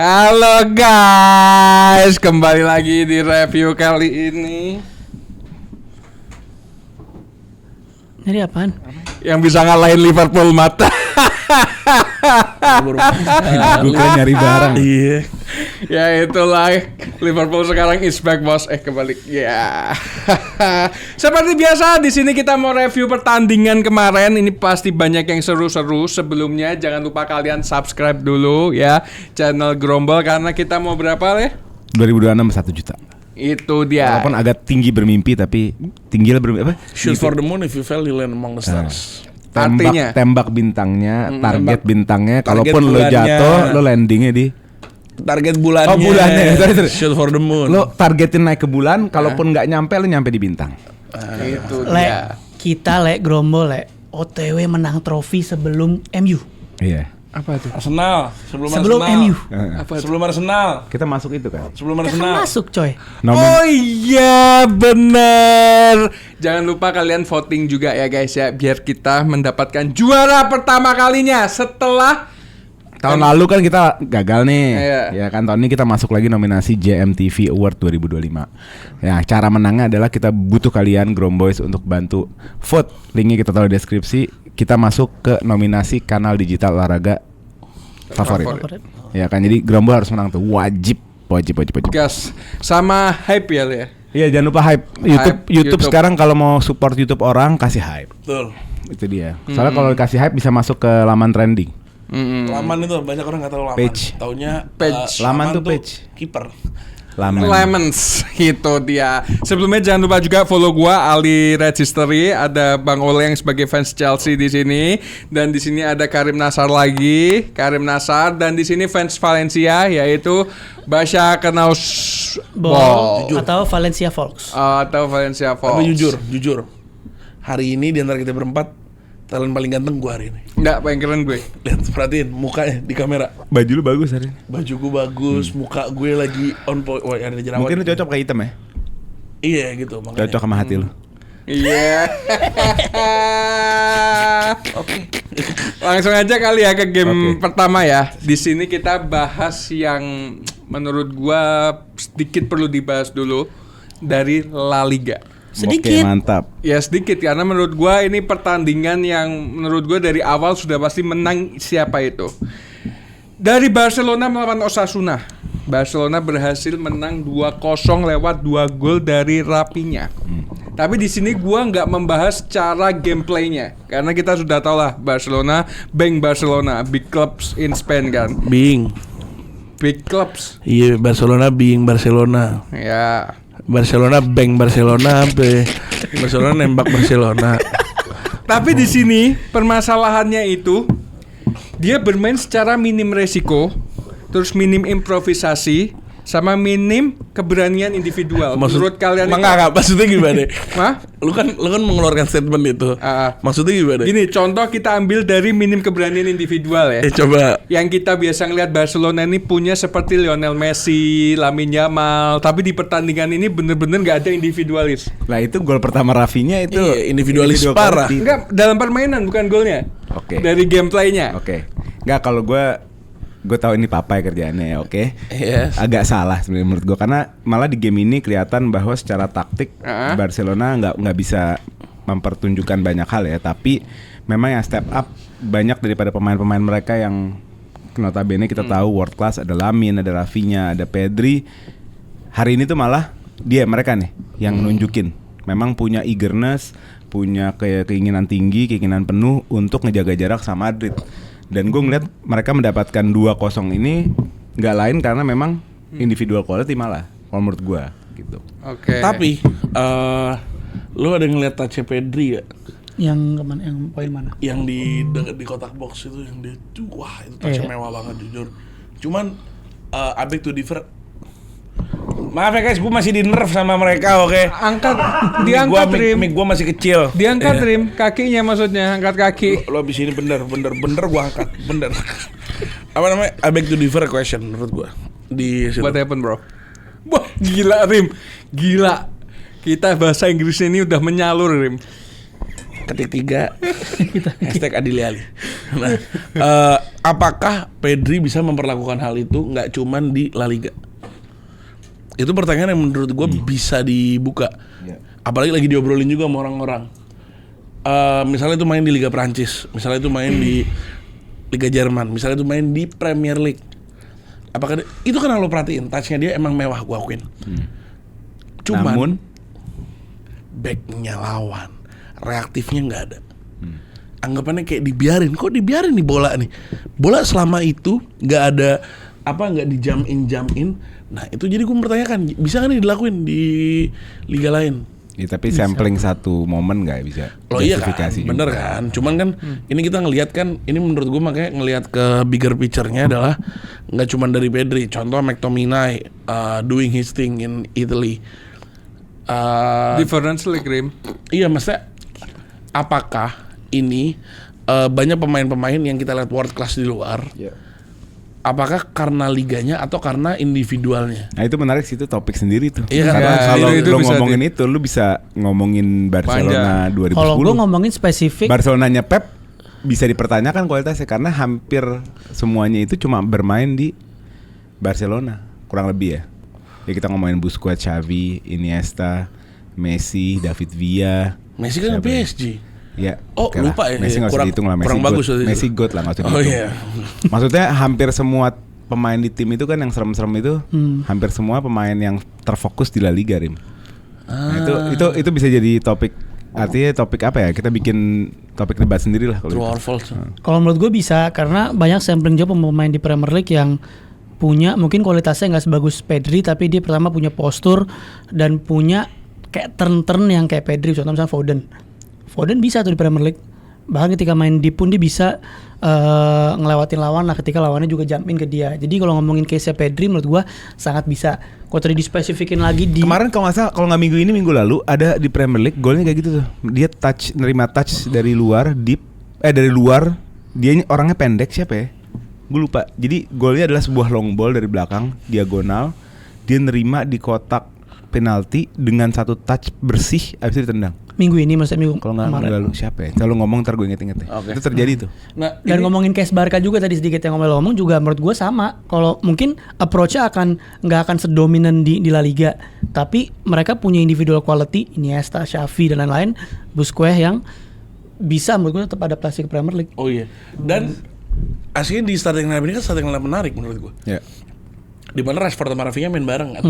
Halo guys, kembali lagi di review kali ini. Ini apaan? Yang bisa ngalahin Liverpool mata. Gue kan nyari barang. Iya. Ya itulah, Liverpool sekarang is back bos. Kebalik. Ya. Seperti biasa di sini kita mau review pertandingan kemarin. Ini pasti banyak yang seru-seru. Sebelumnya jangan lupa kalian subscribe dulu ya channel Grombol, karena kita mau berapa le? 2026 1 juta. Itu dia. Walaupun agak tinggi bermimpi, tapi tinggi lah bermimpi apa? Shoot for the moon if you fail you land among the stars. Artinya? Tembak bintangnya, target bintangnya. Target Kalaupun lo bulannya. jatuh, lo landingnya di. Target bulannya. Oh, bulannya. Sorry. Shoot for the moon. Lo targetin naik ke bulan. Kalaupun nggak nyampe, lo nyampe di bintang. Itu Le, dia. kita Grombol OTW menang trofi sebelum MU. Iya. Apa tuh? Arsenal. Sebelum Sebelum Arsenal. MU. Apa tuh? Sebelum Arsenal. Kita masuk itu kan. Sebelum Kita kan Arsenal. masuk coy. Oh iya bener. Jangan lupa kalian voting juga ya guys ya, biar kita mendapatkan juara pertama kalinya setelah Tahun lalu kan kita gagal nih. Iya. Ya kan, tahun ini kita masuk lagi nominasi JMTV Award 2025. Ya, cara menangnya adalah kita butuh kalian Gromboys untuk bantu vote. Linknya kita taruh di deskripsi. Kita masuk ke nominasi kanal digital olahraga favorit. Ya kan, jadi Grombol harus menang tuh. Wajib. gas sama hype ya Le, ya. Iya, jangan lupa hype. YouTube sekarang kalau mau support YouTube orang kasih hype. Betul. Itu dia. Soalnya kalau dikasih hype bisa masuk ke laman trending. Laman itu banyak orang nggak tahu laman. Page. Taunya Page. Laman tuh page. Kiper. Lemons itu dia. Sebelumnya jangan lupa juga follow gua Ali Registry, ada Bang Ole yang sebagai fans Chelsea di sini, dan di sini ada Karim Nasar dan di sini fans Valencia yaitu Basya Kenaus Ball atau Valencia Folks. atau Valencia Fox. Tapi jujur. Hari ini di antara kita berempat, talent paling ganteng gua hari ini. Enggak, paling keren gue. Lihat, perhatiin mukanya di kamera. Baju lu bagus hari ini. Baju gue bagus, muka gue lagi on point. Wah, ada jerawat. Mungkin lu cocok pakai hitam ya. Iya gitu makanya. Cocok sama hati lu. Iya. Oke. Langsung aja kali ya ke game pertama ya. Di sini kita bahas yang menurut gua sedikit perlu dibahas dulu dari La Liga. Sedikit. Oke, mantap. Ya sedikit, karena menurut gua ini pertandingan yang menurut gua dari awal sudah pasti menang siapa itu. Dari Barcelona melawan Osasuna. Barcelona berhasil menang 2-0 lewat 2 gol dari Rafinha. Tapi di sini gua nggak membahas cara gameplaynya, karena kita sudah tahu lah Barcelona, big clubs in Spain kan. Big clubs. Iya, Barcelona being Barcelona. Ya. Barcelona bang Barcelona be. Barcelona nembak Barcelona. Tapi di sini permasalahannya itu dia bermain secara minim resiko, terus minim improvisasi, sama minim keberanian individual. Menurut kalian enggak, maksudnya gimana? Hah? Lu kan mengeluarkan statement itu. Maksudnya gimana? Gini, contoh kita ambil dari minim keberanian individual ya. Coba. Yang kita biasa ngelihat Barcelona ini punya seperti Lionel Messi, Lamine Yamal, tapi di pertandingan ini bener-bener nggak ada individualis. Lah itu gol pertama Rafinha itu individualis parah. Enggak, dalam permainan bukan golnya. Oke. Dari gameplaynya. Oke. Enggak, kalau gue tahu ini papai kerjaannya ya, oke. Yes. Agak salah sebenarnya menurut gue, karena malah di game ini kelihatan bahwa secara taktik Barcelona nggak bisa mempertunjukkan banyak hal ya, tapi memang yang step up banyak daripada pemain-pemain mereka yang notabene kita tahu world class. Ada Lamine, ada Rafinha, ada Pedri. Hari ini tuh malah mereka nih yang nunjukin memang punya eagerness, punya keinginan tinggi, keinginan penuh untuk ngejaga jarak sama Madrid. Dan gue ngeliat mereka mendapatkan 2-0 ini nggak lain karena memang individual quality malah, kalau menurut gue gitu. Oke. Tapi lu ada ngeliat touch Pedri ya? Yang kemana? Yang poin mana? Yang di kotak box itu yang dia wah itu touch mewah banget jujur. Cuman I beg to differ. Maaf ya guys, gue masih di nerf sama mereka, oke? Diangkat Rim. Mic gue masih kecil. Diangkat Rim, kakinya maksudnya, angkat kaki. Lo abis ini bener gue angkat, bener. Apa namanya? I beg to differ question menurut gue. What happened bro? Wah gila Rim, gila. Kita bahasa Inggrisnya ini udah menyalur Rim. ketik 3 hashtag Adili Ali. Nah, apakah Pedri bisa memperlakukan hal itu nggak cuman di La Liga? Itu pertanyaan yang menurut gue bisa dibuka. Apalagi lagi diobrolin juga sama orang-orang. Misalnya itu main di Liga Prancis, misalnya itu main di Liga Jerman, misalnya itu main di Premier League. Apakah itu kan lo perhatiin, touch-nya dia emang mewah, gue akuin. Cuman Namun back-nya lawan, reaktifnya nggak ada. Anggapannya kayak dibiarin, kok dibiarin nih bola nih. Bola selama itu nggak ada nggak di jump in. Nah itu jadi gue mempertanyakan, bisa nggak nih dilakuin di liga lain? ya, tapi sampling satu momen nggak bisa Oh iya kan, justifikasi bener juga. kan. Cuman kan ini kita ngelihat kan, ini menurut gue makanya ngelihat ke bigger picture-nya adalah nggak cuma dari Pedri. Contoh McTominay doing his thing in Italy. Difference like Grim. Iya, maksudnya apakah ini banyak pemain-pemain yang kita lihat world class di luar? Apakah karena liganya atau karena individualnya? Nah itu menarik sih, itu topik sendiri tuh. Iya kan? Karena Ya, kalau itu lo bisa ngomongin itu, lo bisa ngomongin Barcelona 2010. Kalau gue ngomongin spesifik, Barcelonanya Pep bisa dipertanyakan kualitasnya karena hampir semuanya itu cuma bermain di Barcelona, kurang lebih ya. Ya kita ngomongin Busquets, Xavi, Iniesta, Messi, David Villa. Messi kan Siapa ya? PSG. Ya, Oh, oke lah. lupa ya. Messi nggak usah Kurang- dihitung lah. Messi kurang God. bagus berarti. Messi God lah, nggak usah Oh dihitung. iya. Maksudnya hampir semua pemain di tim itu kan yang serem-serem itu, hampir semua pemain yang terfokus di La Liga, Rim. Nah, itu bisa jadi topik. Artinya topik apa ya? Kita bikin topik debat sendiri lah kalau True itu. or false. kalau menurut gue bisa karena banyak sampling juga pemain di Premier League yang punya mungkin kualitasnya nggak sebagus Pedri, tapi dia pertama punya postur dan punya kayak turn yang kayak Pedri. Contoh misalnya Foden bisa tuh di Premier League. Bahkan ketika main deep pun dia bisa ngelewatin lawan lah ketika lawannya juga jump in ke dia. Jadi kalau ngomongin case Pedri menurut gua sangat bisa. Kalau tadi dispesifikin lagi di Kemarin kalau nggak salah, kalau nggak minggu lalu ada di Premier League golnya kayak gitu tuh. Dia nerima touch dari luar, dari luar. Dia orangnya pendek, siapa ya? Gue lupa. Jadi golnya adalah sebuah long ball dari belakang, diagonal. Dia nerima di kotak penalti dengan satu touch bersih, habis itu ditendang. minggu ini maksudnya minggu Kalau nggak kemarin. lalu siapa ya? Kalau ngomong ntar gue inget-inget ya. Oke. Itu terjadi tuh. Nah, Dan ngomongin case Barca juga tadi sedikit yang ngomong juga menurut gue sama. Kalau mungkin approach-nya nggak akan sedominan di La Liga, tapi mereka punya individual quality, Iniesta, Xavi dan lain-lain, Busquets yang bisa menurut gue tetap adaptasi ke Premier League. oh iya. Dan aslinya di starting lineup ini kan starting lineup menarik menurut gue. Ya. Di mana Rashford sama Rafinha main bareng kan.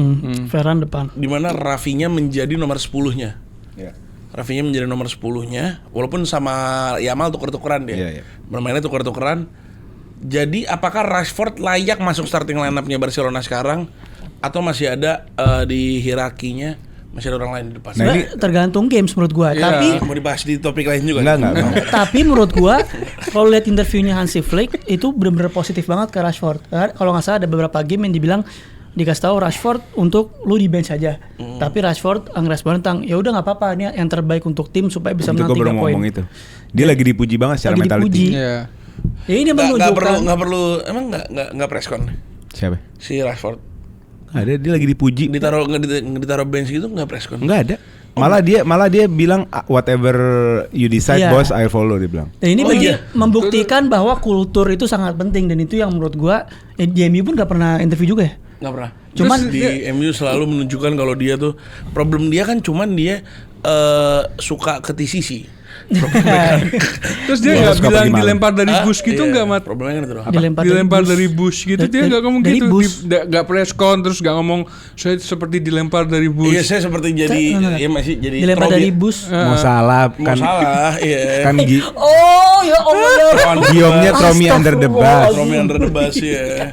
Ferran depan. Di mana Rafinha menjadi nomor 10-nya. Ya. Rafinha menjadi nomor 10-nya, walaupun sama Yamal tuker-tukeran dia. Iya, iya. Bermainnya tuker-tukeran. Jadi apakah Rashford layak masuk starting lineup-nya Barcelona sekarang atau masih ada di hierarkinya masih ada orang lain di depan? Nah, ini- Tergantung games menurut gua. Iya. Tapi Mau dibahas di topik lain juga. Enggak. tapi menurut gua kalau lihat interviewnya Hansi Flick itu benar-benar positif banget ke Rashford. Kalau nggak salah ada beberapa game yang dibilang dikasih tahu Rashford untuk lu di bench aja. Tapi Rashford ngerespon tentang ya udah nggak apa-apa, ini yang terbaik untuk tim supaya bisa Itu menang gue 3 baru poin. ngomong itu. Dia lagi dipuji banget secara Lagi mentality. dipuji. Iya. Ya ini Nggak menunjukkan perlu emang nggak preskon Siapa? si Rashford Ada, dia lagi dipuji. ditaruh bench gitu nggak preskon? Enggak ada. Malah dia bilang whatever you decide, Iya. boss, I follow, dia bilang. Dan ini Oh, bagi iya. membuktikan bahwa kultur itu sangat penting dan itu yang menurut gua di MU pun nggak pernah interview juga ya. Nggak pernah. Cuman Terus di MU selalu menunjukkan kalau dia tuh problem dia kan cuman dia suka ke TCC. Terus dia Gua nggak suka bilang pergi malam. dilempar dari bus gitu Iya, nggak, Mat? Problemnya kan itu doang. Dilempar dari bus gitu, dia nggak ngomong dari gitu. bus. Nggak press con, terus nggak ngomong saya seperti dilempar dari bus. Iya, saya seperti jadi Enggak. ya masih jadi dilempar trobi- dari bus. Mau salah Mau kan salah, iya. kan Oh ya Allah. Guillaume-nya throw me under the bus. Romi under the bus ya.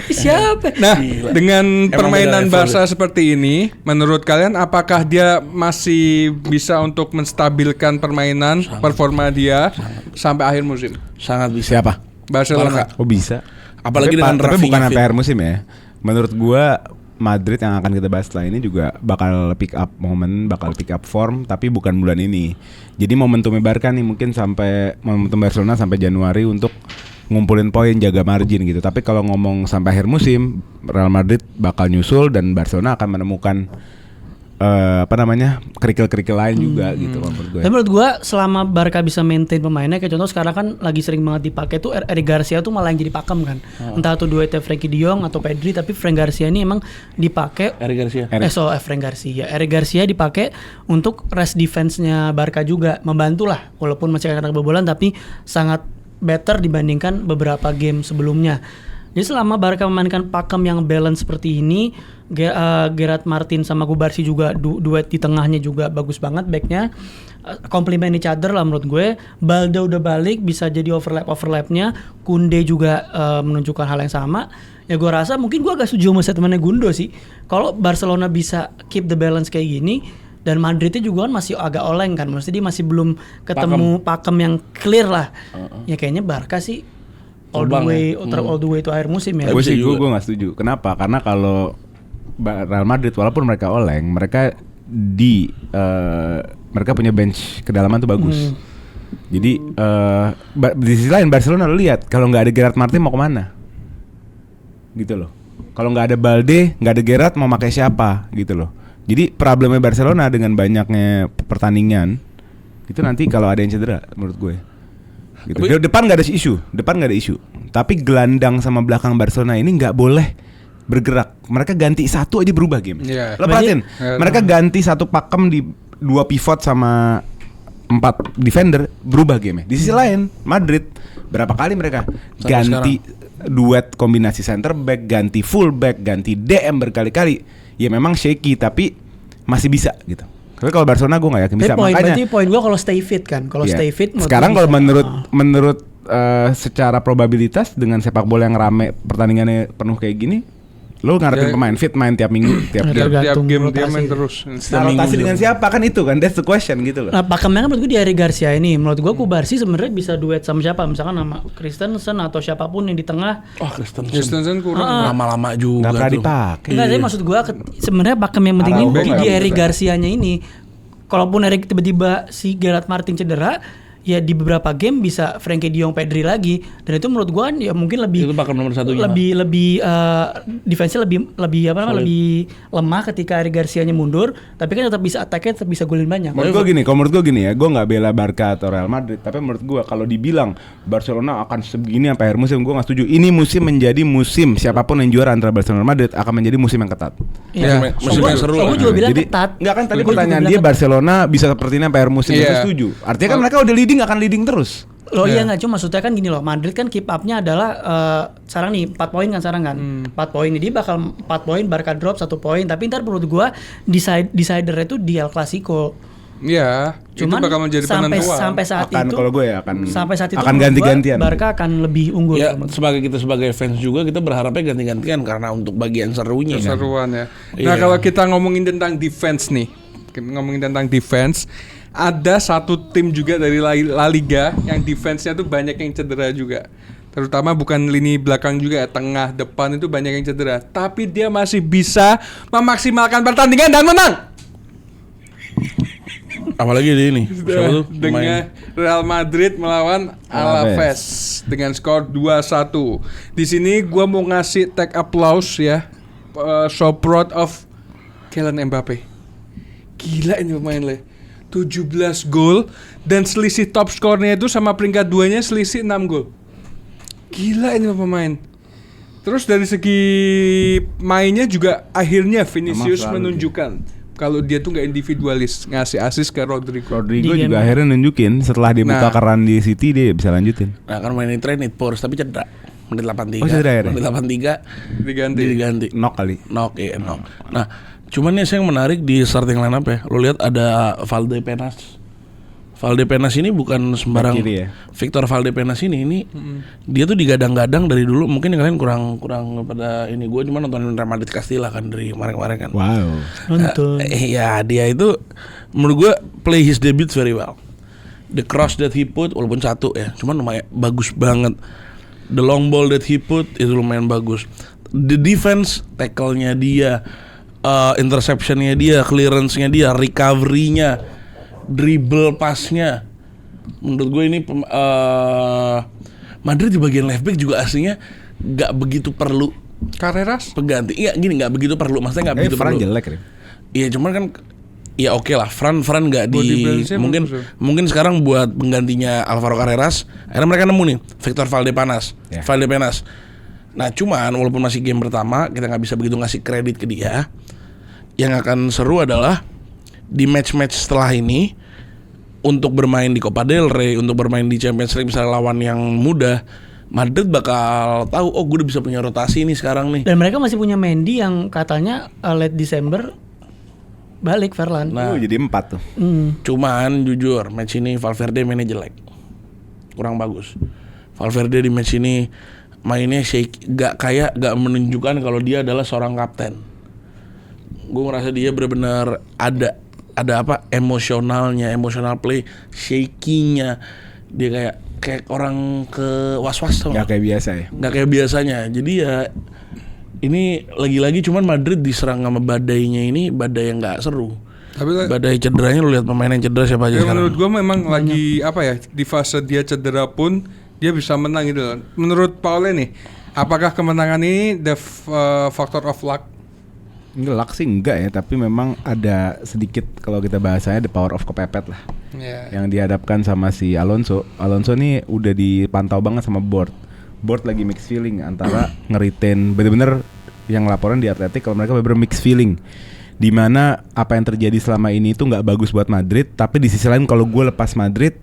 Siapa? Nah, Gila. dengan Emang permainan beda level Barca seperti ini, menurut kalian apakah dia masih bisa untuk menstabilkan permainan, performa dia sampai akhir musim? Sangat bisa. Siapa? Barcelona. Oh bisa. Apalagi Tapi dengan tapi Rafinha bukan sampai fit. akhir musim ya. Menurut gua Madrid yang akan kita bahas setelah ini juga bakal pick up momen, bakal pick up form, tapi bukan bulan ini. Jadi momentumnya Barca nih mungkin sampai momentum Barcelona sampai Januari untuk ngumpulin poin, jaga margin gitu. Tapi kalau ngomong sampai akhir musim, Real Madrid bakal nyusul dan Barcelona akan menemukan kerikil-kerikil lain juga gitu menurut gue. Tapi menurut gue selama Barca bisa maintain pemainnya, kayak contoh sekarang kan lagi sering banget dipakai tuh Eric Garcia tuh malah yang jadi pakem kan. Entah itu duetnya Frankie De Jong atau Pedri, tapi Frank Garcia ini emang dipakai. Eric Garcia dipakai untuk rest defense-nya Barca juga, membantu lah walaupun masih kadang kebobolan tapi sangat better dibandingkan beberapa game sebelumnya. Jadi selama Barca memainkan pakem yang balance seperti ini, Gerard Martin sama Gubarsi juga duet di tengahnya juga bagus banget backnya, complement each other lah menurut gue. Balde udah balik, bisa jadi overlapnya. Koundé juga menunjukkan hal yang sama. Ya gue rasa mungkin gue agak setuju sama statementnya Gundo sih. Kalau Barcelona bisa keep the balance kayak gini, dan Madridnya juga kan masih agak oleng kan, maksudnya dia masih belum ketemu pakem yang clear lah. Ya kayaknya Barca sih all the way to akhir musim ya. Gue nggak setuju. Kenapa? Karena kalau Real Madrid walaupun mereka oleng, mereka mereka punya bench kedalaman tuh bagus. Jadi di sisi lain Barcelona lu lihat kalau nggak ada Gerard Martin mau kemana? Gitu loh. Kalau nggak ada Balde, nggak ada Gerard mau pakai siapa? Gitu loh. Jadi problemnya Barcelona dengan banyaknya pertandingan itu nanti kalau ada yang cedera menurut gue. Gitu. Depan nggak ada isu, tapi gelandang sama belakang Barcelona ini nggak boleh bergerak. Mereka ganti satu aja berubah game. Lo perhatiin, mereka ganti satu pakem di 2 pivot sama 4 defender berubah game. Di sisi lain Madrid berapa kali mereka ganti duet kombinasi center back, ganti full back, ganti DM berkali-kali. Ya memang shaky tapi masih bisa gitu. Tapi kalau Barcelona gue nggak yakin bisa. Berarti poin gue kalau stay fit kan. Kalau stay fit. Sekarang kalau menurut secara probabilitas dengan sepak bola yang rame, pertandingannya penuh kayak gini, lo ngarepin pemain fit main tiap minggu, tiap game dia main terus. Rotasi dengan siapa kan itu kan, that's the question gitu loh. Nah, pakemnya kan menurut gue di Eric Garcia ini. Menurut gue Kubarsi sebenarnya bisa duet sama siapa? Misalkan nama Christensen atau siapapun yang di tengah. Christensen kurang lama-lama juga. Nggak pernah dipakai. Enggak, tapi maksud gue sebenarnya pakem yang penting ini di Eric Garcia-nya ini. Kalaupun Eric tiba-tiba si Gerard Martin cedera, ya di beberapa game bisa Frankie De Jong, Pedri lagi, dan itu menurut gua ya mungkin lebih itu bakal nomor satunya lebih defense-nya lebih lemah ketika Eric Garcia-nya mundur, tapi kan tetap bisa attack-nya, tetap bisa golin banyak. Menurut gua gini ya, gua nggak bela Barca atau Real Madrid, tapi menurut gua kalau dibilang Barcelona akan segini sampai akhir musim, gua nggak setuju. Ini musim menjadi musim siapapun yang juara antara Barcelona dan Madrid akan menjadi musim yang ketat. Iya. Musim yang seru. Gua juga bilang jadi, ketat. Enggak kan tadi pertanyaan dia Barcelona bisa seperti ini sampai akhir musim, gua setuju. Artinya kan mereka udah akan leading terus. Loh iya nggak, cuma maksudnya kan gini loh, Madrid kan keep up-nya adalah sekarang nih 4 poin kan sekarang kan. 4 poin, jadi bakal 4 poin, Barca drop 1 poin, tapi ntar menurut gua decider itu di El Clasico. Iya, cuman itu bakal menjadi penentuan. Sampai saat itu kalau gue ya sampai saat itu akan ganti-gantian. Barca akan lebih unggul. Ya, sebagai fans juga kita berharapnya ganti-gantian karena untuk bagian serunya. Keseruan ya. Nah, kalau kita ngomongin tentang defense nih, ada satu tim juga dari La Liga yang defense-nya tuh banyak yang cedera juga. Terutama bukan lini belakang juga, tengah, depan itu banyak yang cedera. Tapi dia masih bisa memaksimalkan pertandingan dan menang. Apalagi di ini dengan Real Madrid melawan Alaves dengan skor 2-1. Di sini gua mau ngasih tag applause ya. So proud of Kylian Mbappe. Gila ini pemain le. 17 gol dan selisih top skornya itu sama peringkat 2-nya selisih 6 gol. Gila ini pemain. Terus dari segi mainnya juga akhirnya Vinicius menunjukkan kalau dia tuh nggak individualis, ngasih assist ke Rodrigo juga akhirnya nunjukin setelah dia buka keran di City dia bisa lanjutin. Nah kan main train it Porsche tapi cedera. Menit 83. Menit 83 diganti. Knock kali. Knock. Nah, cuman nih yang menarik di starting line up ya. Lo lihat ada Valdepenas. Valdepenas ini bukan sembarang ya? Victor Valdepenas ini dia tuh digadang-gadang dari dulu. Mungkin kalian kurang pada ini. Gue cuma nontonin Real Madrid Castilla kan dari kemarin kan. Wow. Nonton. Ya dia itu menurut gue play his debut very well. The cross that he put walaupun satu ya, cuman lumayan bagus banget. The long ball that he put itu lumayan bagus. The defense, tackle-nya dia, interception-nya dia, clearance-nya dia, recovery-nya, dribble pass-nya. Menurut gue ini Madrid di bagian left back juga aslinya gak begitu perlu Carreras pengganti. Iya gini, gak begitu perlu. Maksudnya gak begitu perlu. Jelek, Iya cuman kan ya oke lah, Fran nggak di Body balance-nya mungkin sekarang buat penggantinya Alvaro Carreras, akhirnya mereka nemu nih Victor Valdepenas. Nah cuman walaupun masih game pertama kita nggak bisa begitu ngasih kredit ke dia. Yang akan seru adalah di match-match setelah ini untuk bermain di Copa del Rey, untuk bermain di Champions League misalnya lawan yang mudah, Madrid bakal tahu gue udah bisa punya rotasi nih sekarang nih. Dan mereka masih punya Mendy yang katanya late Desember balik Verlan. Nah, jadi 4 tuh. Cuman jujur match ini Valverde mainnya jelek, kurang bagus. Valverde di match ini mainnya gak menunjukkan kalau dia adalah seorang kapten. Gue ngerasa dia benar-benar ada emosionalnya, emotional play, shaking-nya. Dia kayak orang ke was-was tuh. Gak kayak biasa ya. Gak kayak biasanya. Jadi ya ini lagi-lagi cuman Madrid diserang sama badainya ini, badai yang gak seru. Tapi badai cederanya lu lihat pemain yang cedera siapa aja sekarang. Menurut gue memang lagi di fase dia cedera pun dia bisa menang gitu loh. Menurut Paul nih, apakah kemenangan ini the factor of luck? Luck sih enggak ya, tapi memang ada sedikit kalau kita bahasanya the power of kepepet lah. Yang dihadapkan sama si Alonso. Alonso nih udah dipantau banget sama board lagi mixed feeling antara ngeritain bener-bener yang laporan di Athletic kalau mereka bener-bener mixed feeling, dimana apa yang terjadi selama ini itu nggak bagus buat Madrid, tapi di sisi lain kalau gue lepas Madrid,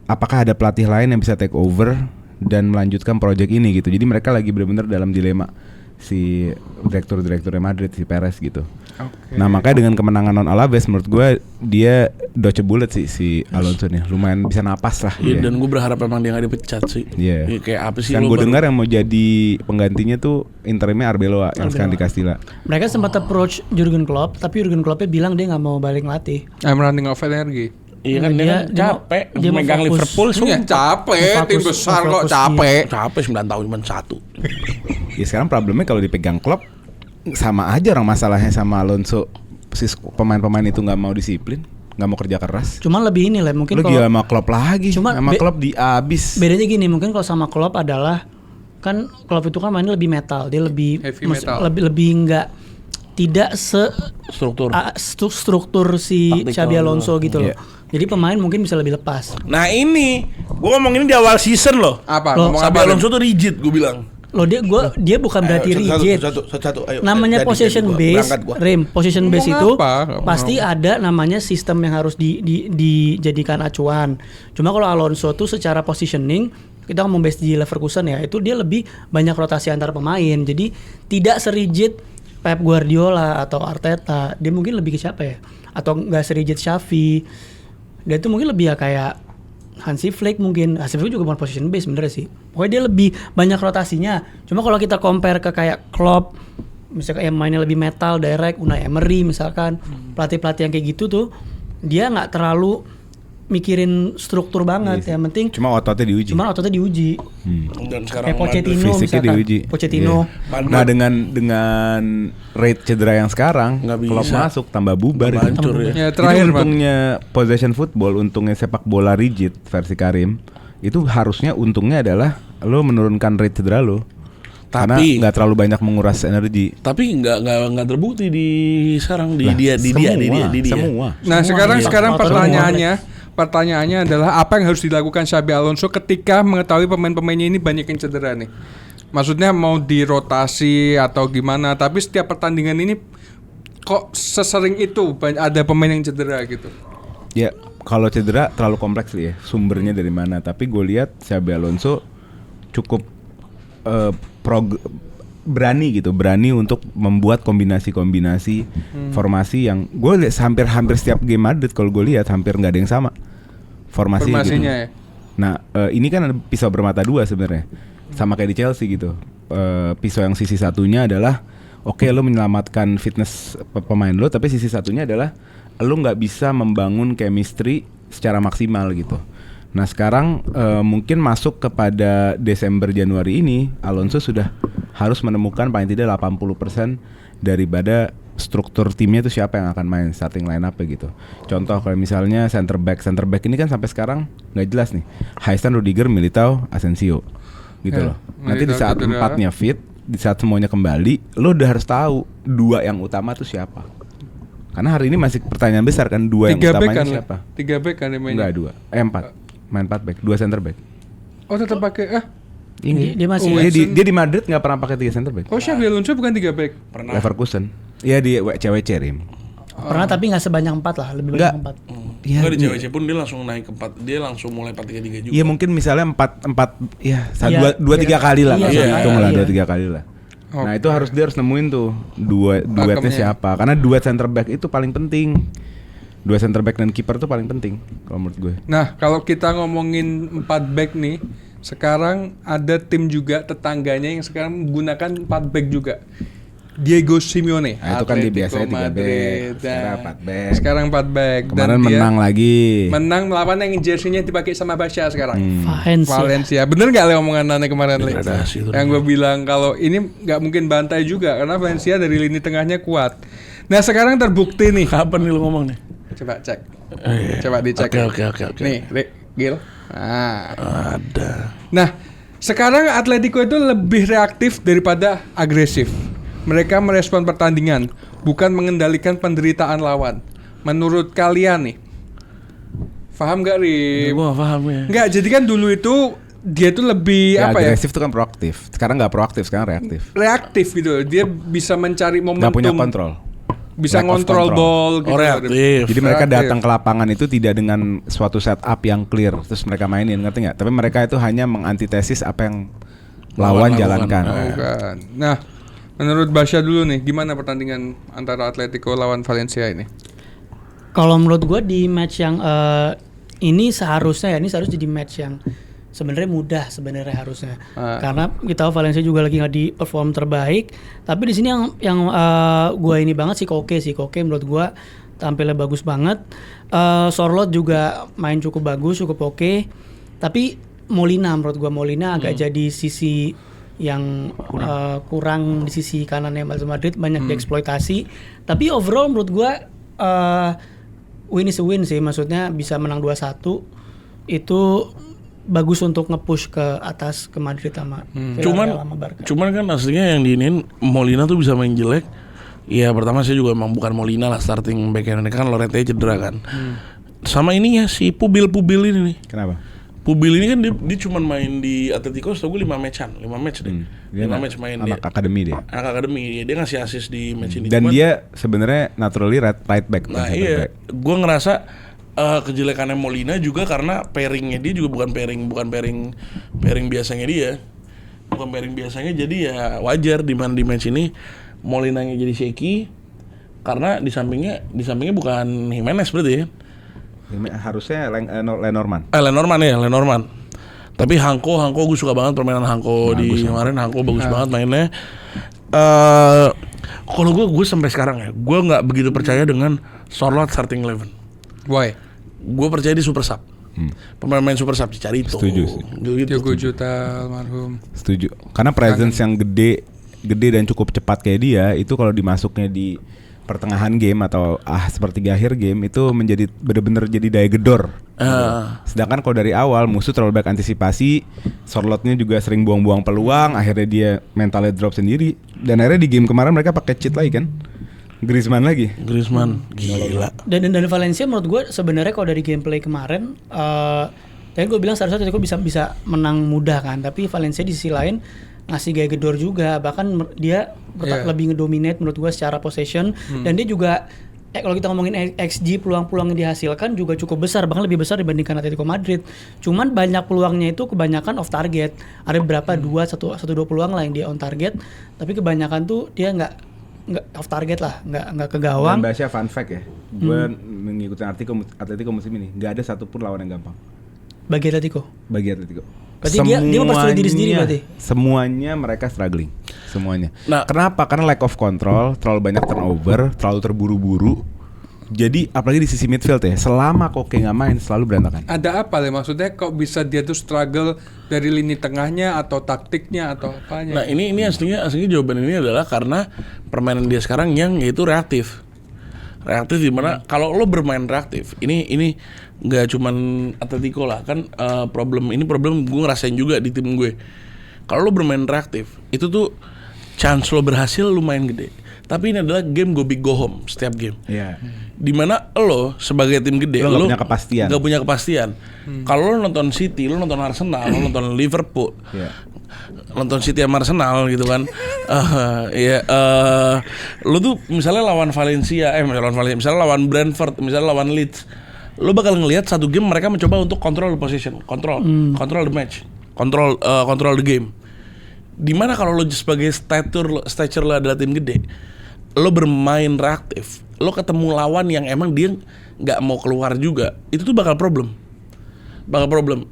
apakah ada pelatih lain yang bisa take over dan melanjutkan project ini gitu. Jadi mereka lagi bener-bener dalam dilema si direktur-direkturnya Madrid, si Perez gitu. Nah makanya dengan kemenangan non Alaves menurut gue dia dodge a bullet si Alonso nih, lumayan bisa napas lah. Iya, dan gue berharap emang dia nggak dipecat sih. Iya. Kayak apa sih? Yang gue dengar yang mau jadi penggantinya tuh interimnya Arbeloa yang sekarang di Castilla. Mereka sempat approach Jurgen Klopp, tapi Jurgen Kloppnya bilang dia nggak mau balik latih. I'm running out of energy. Iya kan dia capek dia mau megang fokus. Liverpool Ya capek, tim besar kok capek. Capek 9 tahun cuma 1. Ya sekarang problemnya kalau dipegang Klopp sama aja orang masalahnya sama Alonso. Pemain-pemain itu nggak mau disiplin, nggak mau kerja keras. Cuman lebih ini lah mungkin kalau gila sama Klopp lagi. Sama Klopp diabis. Bedanya gini, mungkin kalau sama Klopp adalah kan Klopp itu kan mainnya lebih metal, dia lebih lebih nggak tidak struktur si Xabi Alonso gitu loh. Jadi pemain mungkin bisa lebih lepas. Nah ini, gue ngomong ini di awal season loh. Apa? Xabi Alonso tuh rigid, gue bilang. Loh dia bukan berarti rigid. Satu, ayo. Namanya possession base, possession base itu pasti ada namanya sistem yang harus dijadikan acuan. Cuma kalau Alonso tuh secara positioning, kita ngomong base di Leverkusen ya, itu dia lebih banyak rotasi antar pemain. Jadi tidak serigid Pep Guardiola atau Arteta. Dia mungkin lebih ke siapa ya? Atau nggak serigid Xavi. Dia tuh mungkin lebih ya kayak Hansi Flick mungkin. Hansi Flick juga bukan position base sebenarnya sih. Pokoknya dia lebih banyak rotasinya. Cuma kalau kita compare ke kayak Klopp, misalkan yang mainnya lebih metal, direct, Unai Emery misalkan, pelatih-pelatih yang kayak gitu tuh, dia nggak terlalu mikirin struktur banget. Yang penting cuma ototnya diuji. Dan sekarang kayak Pochettino fisiknya misalkan. diuji. Pochettino. Nah dengan rate cedera yang sekarang, kalau masuk tambah bubar. Hancur ya. Terakhir untungnya possession football, untungnya sepak bola rigid versi Karim, itu harusnya untungnya adalah lo menurunkan rate cedera lo. Karena nggak terlalu banyak menguras energi. Tapi nggak terbukti di sekarang di dia. Semua. Nah sekarang pertanyaannya adalah apa yang harus dilakukan Xabi Alonso ketika mengetahui pemain-pemainnya ini banyak yang cedera nih? Maksudnya mau dirotasi atau gimana? Tapi setiap pertandingan ini kok sesering itu ada pemain yang cedera gitu? Ya kalau cedera terlalu kompleks ya, sumbernya dari mana? Tapi gue lihat Xabi Alonso cukup berani untuk membuat kombinasi formasi yang gue lihat hampir setiap game Madrid kalau gue lihat hampir nggak ada yang sama formasinya gitu. Ya? Nah ini kan ada pisau bermata dua sebenarnya, sama kayak di Chelsea gitu. Pisau yang sisi satunya adalah oke, lo menyelamatkan fitness pemain lo, tapi sisi satunya adalah lo nggak bisa membangun chemistry secara maksimal gitu. Nah sekarang mungkin masuk kepada Desember Januari ini Alonso sudah harus menemukan paling tidak 80% daripada struktur timnya itu siapa yang akan main starting line up gitu. Contoh kalau misalnya center back ini kan sampai sekarang nggak jelas nih. Haistan, Rudiger, Militao, Asensio gitu loh. Nanti di saat empatnya fit, di saat semuanya kembali, lo udah harus tahu dua yang utama tuh siapa. Karena hari ini masih pertanyaan besar kan, 2 yang 3 back utamanya kan? siapa? 3 back kan yang mainnya? Enggak 2, 4. Main 4 back, 2 center back. Oh tetap pakai Dia masih Dia di Madrid nggak pernah pakai 3 center back. Oh Xabi Alonso bukan 3 back. Pernah. Leverkusen. Iya di WCWC Rim. pernah tapi nggak sebanyak 4 lah, lebih Enggak. banyak 4. Iya. Enggak di CWC pun dia langsung naik ke 4. Dia langsung mulai 4-3-3 juga. Iya mungkin misalnya 4 ya Iya, 2-3 kali lah, iya, langsung iya, hitung lah iya. 2-3 kali lah. Nah itu dia harus nemuin tuh duetnya Pakemnya. siapa, karena duet center back itu paling penting. Duet center back dan kiper tuh paling penting kalau menurut gue. Nah kalau kita ngomongin 4 back nih, sekarang ada tim juga tetangganya yang sekarang menggunakan 4 back juga. Diego Simeone. Nah, itu kan dia Atletico biasanya 3 back, Madrid. sekarang 4 back. Sekarang 4 back. Kemarin dia menang lagi. menang melawan yang jersey-nya dipakai sama Barca sekarang. Valencia. Bener nggak Le omongan Nane kemarin Le? Degradasi itu. Yang gue bilang kalau ini nggak mungkin bantai juga karena Valencia dari lini tengahnya kuat. Nah sekarang terbukti nih. Kapan nih lu ngomong nih? Coba cek. Iya. Coba dicek. Oke. Nih, Gil. Nah. Ada. Nah, sekarang Atletico itu lebih reaktif daripada agresif. Mereka merespon pertandingan, bukan mengendalikan penderitaan lawan. Menurut kalian nih, paham gak Rim? Gue gak paham ya. Enggak, jadi kan dulu itu dia tuh lebih Ya, apa ya? agresif itu kan proaktif. Sekarang nggak proaktif, sekarang reaktif. Reaktif gitu. Dia bisa mencari momentum. Nggak punya kontrol. Bisa Lack of ngontrol control. ball gitu. Oh, reaktif. Jadi mereka Reaktif. datang ke lapangan itu tidak dengan suatu setup yang clear, terus mereka mainin, ngerti nggak? Tapi mereka itu hanya mengantitesis apa yang lawan Lakukan. jalankan. Bukan. Nah, menurut Basya dulu nih, gimana pertandingan antara Atletico lawan Valencia ini? Kalau menurut gue di match yang ini seharusnya jadi match yang sebenarnya mudah sebenarnya harusnya. Karena kita tahu Valencia juga lagi nggak di perform terbaik. Tapi di sini yang gue ini banget Koke menurut gue tampilnya bagus banget. Sorloth juga main cukup bagus, cukup oke. Tapi Molina menurut gue agak jadi sisi yang kurang di sisi kanannya Madrid, banyak dieksploitasi. Tapi overall menurut gue win is a win sih, maksudnya bisa menang 2-1 itu bagus untuk nge-push ke atas ke Madrid sama Villarreal sama Barca. Cuman kan aslinya yang diinin Molina tuh bisa main jelek. Ya pertama saya juga emang bukan Molina lah starting back-nya, kan Lorente cedera kan. Sama ini ya si Pubil ini nih. Kenapa? Pubil ini kan dia cuma main di Atletico setahu gue 5 match deh. Dia 5 match main anak dia. akademi dia. Anak akademi, dia ngasih assist di match ini. Dan Cuman, dia sebenarnya naturally right back. nah bukan center iya, back. gue ngerasa kejelekannya Molina juga karena pairingnya dia juga bukan pairing biasanya dia. Bukan pairing biasanya, jadi ya wajar di match ini Molinanya jadi shaky karena di sampingnya bukan Jimenez berarti ya. Harusnya Lenormand. Lenormand. Tapi Hanko gue suka banget permainan Hanko di kemarin. Hanko bagus banget mainnya. Kalau gue sampai sekarang ya, gue nggak begitu percaya dengan Sorloth starting 11. Why? Gue percaya di super sub. Pemain super sub dicari itu. Setuju sih. Diogo Jota almarhum. Setuju. Karena presence yang gede dan cukup cepat kayak dia itu kalau dimasuknya di pertengahan game atau sepertiga akhir game itu menjadi benar-benar jadi daya gedor. Sedangkan kalau dari awal musuh terlalu banyak antisipasi, Sorlothnya juga sering buang-buang peluang, akhirnya dia mentalnya drop sendiri. Dan akhirnya di game kemarin mereka pakai cheat lagi kan, Griezmann gila. Dan Valencia menurut gue sebenarnya kalau dari gameplay kemarin, tadi gue bilang seharusnya Atletico bisa menang mudah kan, tapi Valencia di sisi lain ngasih gaya gedor juga, bahkan dia lebih ngedominate menurut gue secara possession, dan dia juga kalau kita ngomongin XG peluang-peluang yang dihasilkan juga cukup besar, bahkan lebih besar dibandingkan Atletico Madrid. Cuman banyak peluangnya itu kebanyakan off target, ada beberapa 2 peluang lah yang dia on target, tapi kebanyakan tuh dia nggak off target lah, nggak ke gawang. Dan Basya fun fact ya, gue mengikuti Atletico musim ini nggak ada satupun lawan yang gampang Bagi Atletico. Berarti dia mempersulit diri sendiri berarti. Semuanya mereka struggling. Semuanya. Nah, kenapa? Karena lack of control, terlalu banyak turnover, terlalu terburu-buru. Jadi apalagi di sisi midfield ya, selama Koke nggak main selalu berantakan. Ada apa le? Maksudnya kok bisa dia tuh struggle dari lini tengahnya atau taktiknya atau apanya? Nah ini aslinya jawaban ini adalah karena permainan dia sekarang yang yaitu reaktif di mana kalau lo bermain reaktif, ini nggak cuman Atletico lah kan, problem gue ngerasain juga di tim gue. Kalau lo bermain reaktif itu tuh chance lo berhasil lumayan gede, Tapi ini adalah game go big go home setiap game. Iya. Dimana lo sebagai tim gede Lo nggak punya kepastian. Gak punya kepastian. Kalau lo nonton City, lo nonton Arsenal, lo nonton Liverpool, Iya. nonton City sama Arsenal gitu kan. Lo tuh misalnya lawan Valencia, misalnya lawan Brentford, misalnya lawan Leeds, lo bakal ngelihat satu game mereka mencoba untuk control the position, control the match, control the game. Dimana kalau lo sebagai stature lo adalah tim gede, lo bermain reaktif, lo ketemu lawan yang emang dia nggak mau keluar juga, itu tuh bakal problem.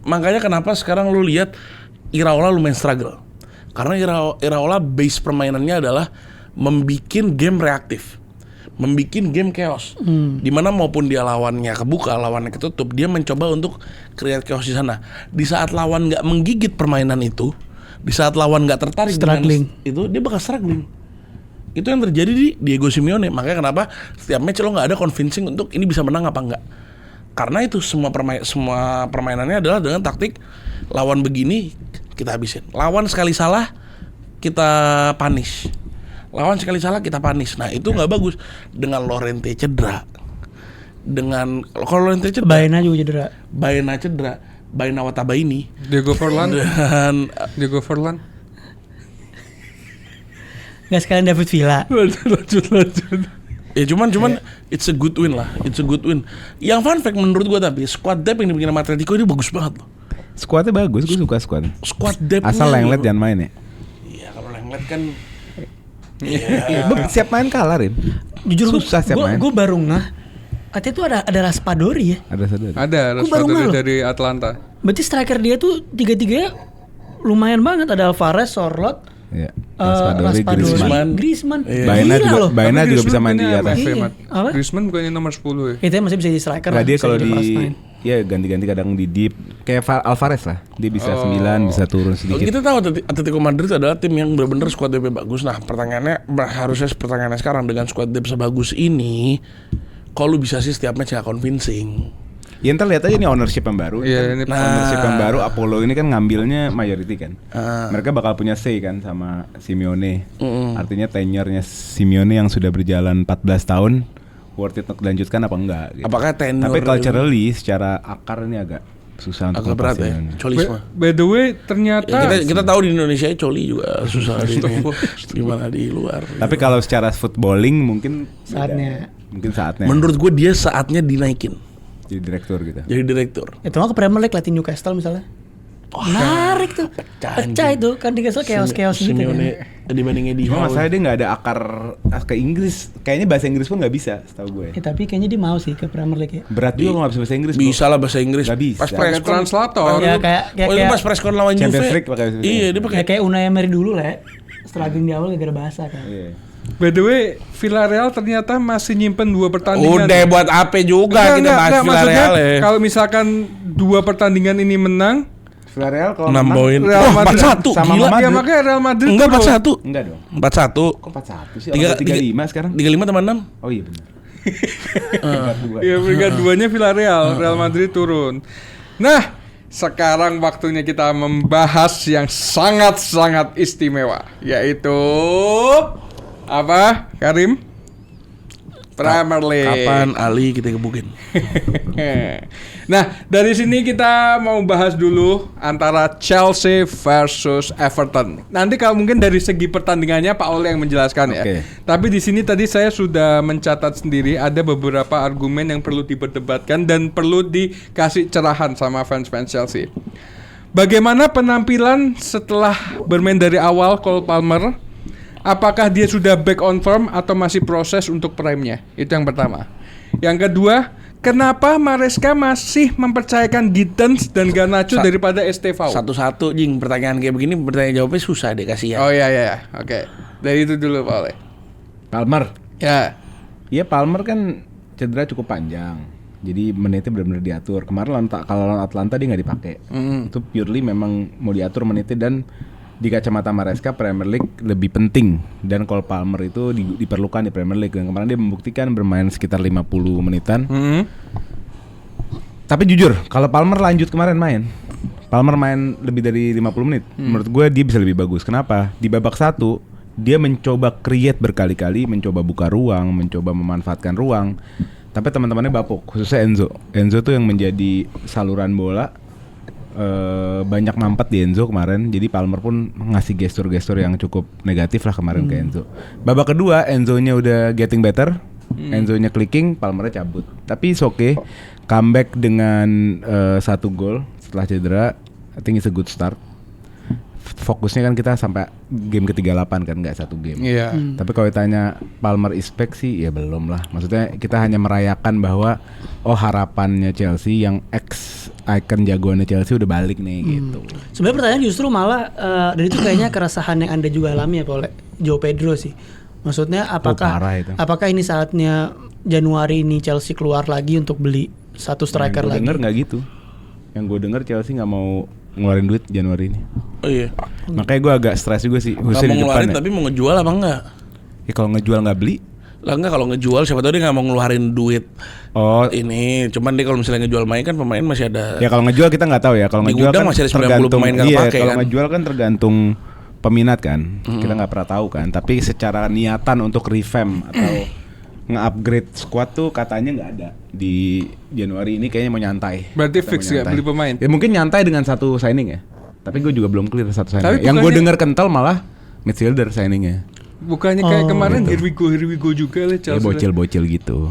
Makanya kenapa sekarang lo lihat Iraola lumayan struggle, karena Iraola base permainannya adalah membikin game reaktif, membikin game chaos. Dimana maupun dia lawannya kebuka, lawannya ketutup, dia mencoba untuk create chaos di sana. Di saat lawan nggak menggigit permainan itu, di saat lawan nggak tertarik Struggling. dengan itu, dia bakal struggling. Itu yang terjadi di Diego Simeone. Makanya kenapa setiap match lo nggak ada convincing untuk ini bisa menang apa enggak. Karena itu semua permainannya adalah dengan taktik lawan begini kita habisin. Lawan sekali salah kita punish. Lawan sekali salah kita punish. Nah itu nggak bagus. Dengan Llorente cedera, dengan kalau Llorente cedera, Baena cedera, Baena Watabaini, Diego Forlan. dan Diego Forlan. Nggak sekalian David Villa. lanjut. ya cuman it's a good win lah. It's a good win. Yang fun fact menurut gua tapi squad depth yang dibikin sama Atletico ini bagus banget loh. Squadnya bagus, gue suka squad. Squad depth. Asal Lenglet jangan main ya. Iya kalau Lenglet kan. Siap main kalah, Rin. Jujur Susah siap main. gue baru ngeh. Artinya tuh ada Raspadori ya. Ada sadar. Ada Gua baru Raspadori ngeh loh. dari Atlanta. Berarti striker dia tuh tiga-tiganya lumayan banget. Ada Alvarez, Sorloth, Iya. Raspadori, Griezmann. Griezmann. Baena Gila juga loh. Baena Tapi juga Griezmann bisa main di punya atas. MV, Iya. Mat. Apa? Griezmann bukannya nomor 10 ya? Itu masih bisa jadi striker. Nah, dia bisa kalau jadi false di nine. ya ganti-ganti kadang di deep kayak Alvarez lah. Dia bisa 9, bisa turun sedikit. Kita tahu Atletico Madrid adalah tim yang benar-benar squad depth bagus. Nah pertanyaannya sekarang dengan squad depth sebagus ini, kalau lu bisa sih setiap match gak convincing. Ya ntar lihat aja nih ownership yang baru. Iya, ini Ownership yang baru Apollo ini kan ngambilnya majority kan. Mereka bakal punya say kan sama Simeone. Artinya tenure-nya Simeone yang sudah berjalan 14 tahun worth it untuk dilanjutkan apa enggak gitu. Apakah tenure Tapi culturally secara akar ini agak susah untuk agak berat ya, Simeone. colisme. By the way, ternyata Kita tahu di Indonesia coli juga susah gimana di luar. Tapi kalau secara footballing mungkin Saatnya. mungkin saatnya Menurut gue dia saatnya dinaikin jadi direktur gitu. jadi direktur. Itu mah ke Premier League latih Newcastle misalnya. Menarik tuh. Pecah itu kan di Newcastle chaos gitu kan. Simeone dibanding Eddie Cuma Howe. masalahnya dia nggak ada akar ke Inggris. Kayaknya bahasa Inggris pun nggak bisa, setahu gue. Tapi kayaknya dia mau sih ke Premier League ya. Berat juga kalau nggak bisa bahasa Inggris. Bisa lah bahasa Inggris. Nggak bisa. Pas pakai preskon translator. Ya kayak Oh itu pas preskon lawan Champions Juve. League pakai bahasa Iya dia pakai. kayak Unai Emery dulu lah ya. Struggling di awal gara-gara bahasa kan. Iya. by the way, Villarreal ternyata masih nyimpen 2 pertandingan. Udah buat apa juga kita bahas maksudnya Villarreal ya. kalau misalkan 2 pertandingan ini menang, Villarreal kalau 6 poin. Real Wah, Madrid 4-1 sama gila. Madrid. ya makanya Real Madrid Enggak turun. 4-1. Enggak dong. 4-1. Kok 41 sih? Orang 35 sekarang. 35 tambah 6. Oh iya benar. Ya peringkat 2-nya Villarreal, Real Madrid turun. Nah, sekarang waktunya kita membahas yang sangat-sangat istimewa, yaitu apa, Karim? Premier League. Kapan Ali kita gebukin? Nah, dari sini kita mau bahas dulu antara Chelsea versus Everton. Nanti kalau mungkin dari segi pertandingannya Pak Ole yang menjelaskan ya. Oke. Tapi di sini tadi saya sudah mencatat sendiri ada beberapa argumen yang perlu diperdebatkan dan perlu dikasih cerahan sama fans-fans Chelsea. Bagaimana penampilan setelah bermain dari awal Cole Palmer? Apakah dia sudah back on form atau masih proses untuk prime-nya? Itu yang pertama. Yang kedua, kenapa Maresca masih mempercayakan Gittens dan Garnacho daripada Estevao? Satu-satu Jing, pertanyaan kayak begini pertanyaan jawabnya susah deh kasihan. Oh iya. Oke. Dari itu dulu Pak Ole. Palmer. Ya. Iya Palmer kan cedera cukup panjang. Jadi menitnya benar-benar diatur. Kemarin kalau lawan Atlanta dia nggak dipakai. Itu purely memang mau diatur menitnya dan di kacamata Maresca Premier League lebih penting dan Cole Palmer itu diperlukan di Premier League dan kemarin dia membuktikan bermain sekitar 50 menitan. Tapi jujur kalau Palmer lanjut kemarin Palmer main lebih dari 50 menit. Menurut gue dia bisa lebih bagus. Kenapa? Di babak 1 dia mencoba create berkali-kali, mencoba buka ruang, mencoba memanfaatkan ruang. Tapi teman-temannya bapuk, khususnya Enzo. Enzo tuh yang menjadi saluran bola. Banyak mampet di Enzo kemarin. Jadi Palmer pun ngasih gestur-gestur yang cukup negatif lah kemarin ke Enzo. Babak kedua Enzo-nya udah getting better. Enzo-nya clicking, Palmernya cabut. Tapi it's okay. Comeback dengan 1 gol setelah cedera, I think it's a good start. Fokusnya kan kita sampai game ke-38 kan, nggak 1 game. Iya. Tapi kalau ditanya Palmer is back sih ya belum lah. Maksudnya kita hanya merayakan bahwa harapannya Chelsea yang icon jagoannya Chelsea udah balik nih gitu. Sebenarnya pertanyaan justru malah dan itu kayaknya keresahan yang Anda juga alami ya oleh Joao Pedro sih. Maksudnya apakah ini saatnya Januari ini Chelsea keluar lagi untuk beli satu striker lagi? Yang gue denger nggak gitu. Yang gue denger Chelsea nggak mau ngeluarin duit Januari ini. Oh iya. Makanya gue agak stres juga sih. Gak mau ngeluarin tapi mau ngejual apa enggak? Ya kalau ngejual nggak beli. Lah enggak, kalau ngejual siapa tahu dia nggak mau ngeluarin duit. Oh ini cuman dia kalau misalnya ngejual main kan pemain masih ada. Ya kalau ngejual kita nggak tahu ya. Kalau ngejual kan masih ada 90 tergantung pemain nggak kepake kalau kan. ngejual kan tergantung peminat kan. Kita nggak pernah tahu kan. Tapi secara niatan untuk revamp atau nge-upgrade squad tuh katanya nggak ada di Januari ini, kayaknya mau nyantai. Berarti fix nggak beli pemain? Ya mungkin nyantai dengan 1 signing ya. Tapi gue juga belum clear 1 signing. Tapi Yang gue dengar kental malah midfielder signingnya. Bukannya kayak kemarin here we go juga lah Ya Chelsea. bocil-bocil gitu.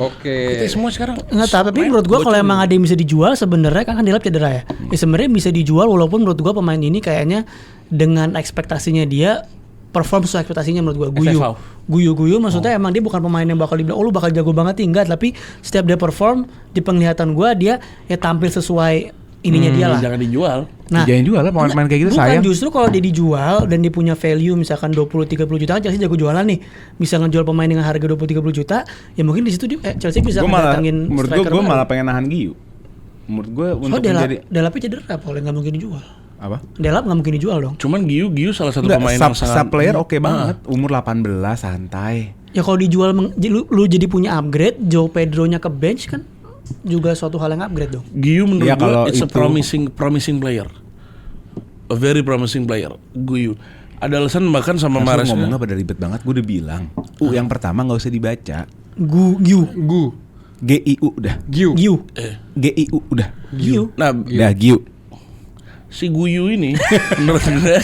Oke. Kita semua sekarang Nggak, tapi menurut gua kalau emang ada yang bisa dijual sebenarnya kan Delap cedera ya. Sebenarnya bisa dijual walaupun menurut gua pemain ini kayaknya dengan ekspektasinya dia perform sesuai ekspektasinya menurut gua. Guyu maksudnya emang dia bukan pemain yang bakal dibilang lu bakal jago banget enggak, tapi setiap dia perform di penglihatan gua dia ya tampil sesuai ininya dia lah. jangan dijual. Nah, Jangan jual lah pemain kayak gitu, bukan, sayang. justru kalau dia dijual dan dia punya value misalkan 20-30 juta kan Chelsea jago jualan nih. Bisa ngejual pemain dengan harga 20-30 juta, ya mungkin di situ Chelsea bisa ngedatangin menurut striker gue baru. malah pengen nahan Giu. Menurut gue untuk menjadi Delapnya cedera, Paul, nggak mungkin dijual. apa? Delap nggak mungkin dijual dong. Cuman Giu salah satu Enggak, pemain yang sub player oke banget. Umur 18 santai. Ya kalau dijual lu jadi punya upgrade, Joao Pedro-nya ke bench kan juga suatu hal yang upgrade dong. Giu menurut Ya, kalau gue it's a itu- promising player. A very promising player. Giu. Ada alasan bahkan sama Mahrez. Ngomongnya pada ribet banget. Gue udah bilang. Yang pertama nggak usah dibaca. Giu. GIU udah. Giu. GIU udah. Giu. Nah, Udah Giu. si Guyu ini menurut gue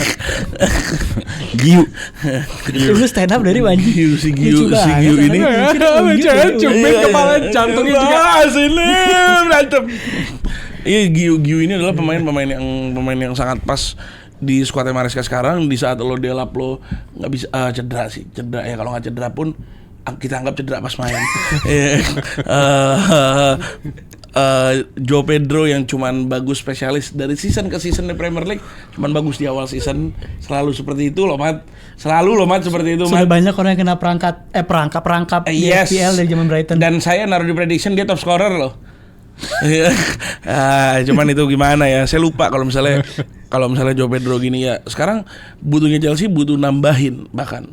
Giu. Lu stand up dari Wanji. si Giu ini Jangan cubit kepala jantungnya juga. Sini berantem. Iya, Giu ini adalah pemain yang sangat pas di skuad Maresca sekarang. Di saat lo Delap lo nggak bisa cedera ya, kalau nggak cedera pun kita anggap cedera pas main. Joao Pedro yang cuman bagus spesialis dari season ke season di Premier League, cuman bagus di awal season, selalu seperti itu loh Mat, seperti itu Sudah Mat. banyak orang yang kena perangkap di Yes. FPL dari zaman Brighton. Dan saya naruh di prediction dia top scorer loh. Cuman itu gimana ya, saya lupa kalau misalnya Joao Pedro gini ya. Sekarang butuhnya Chelsea butuh nambahin, bahkan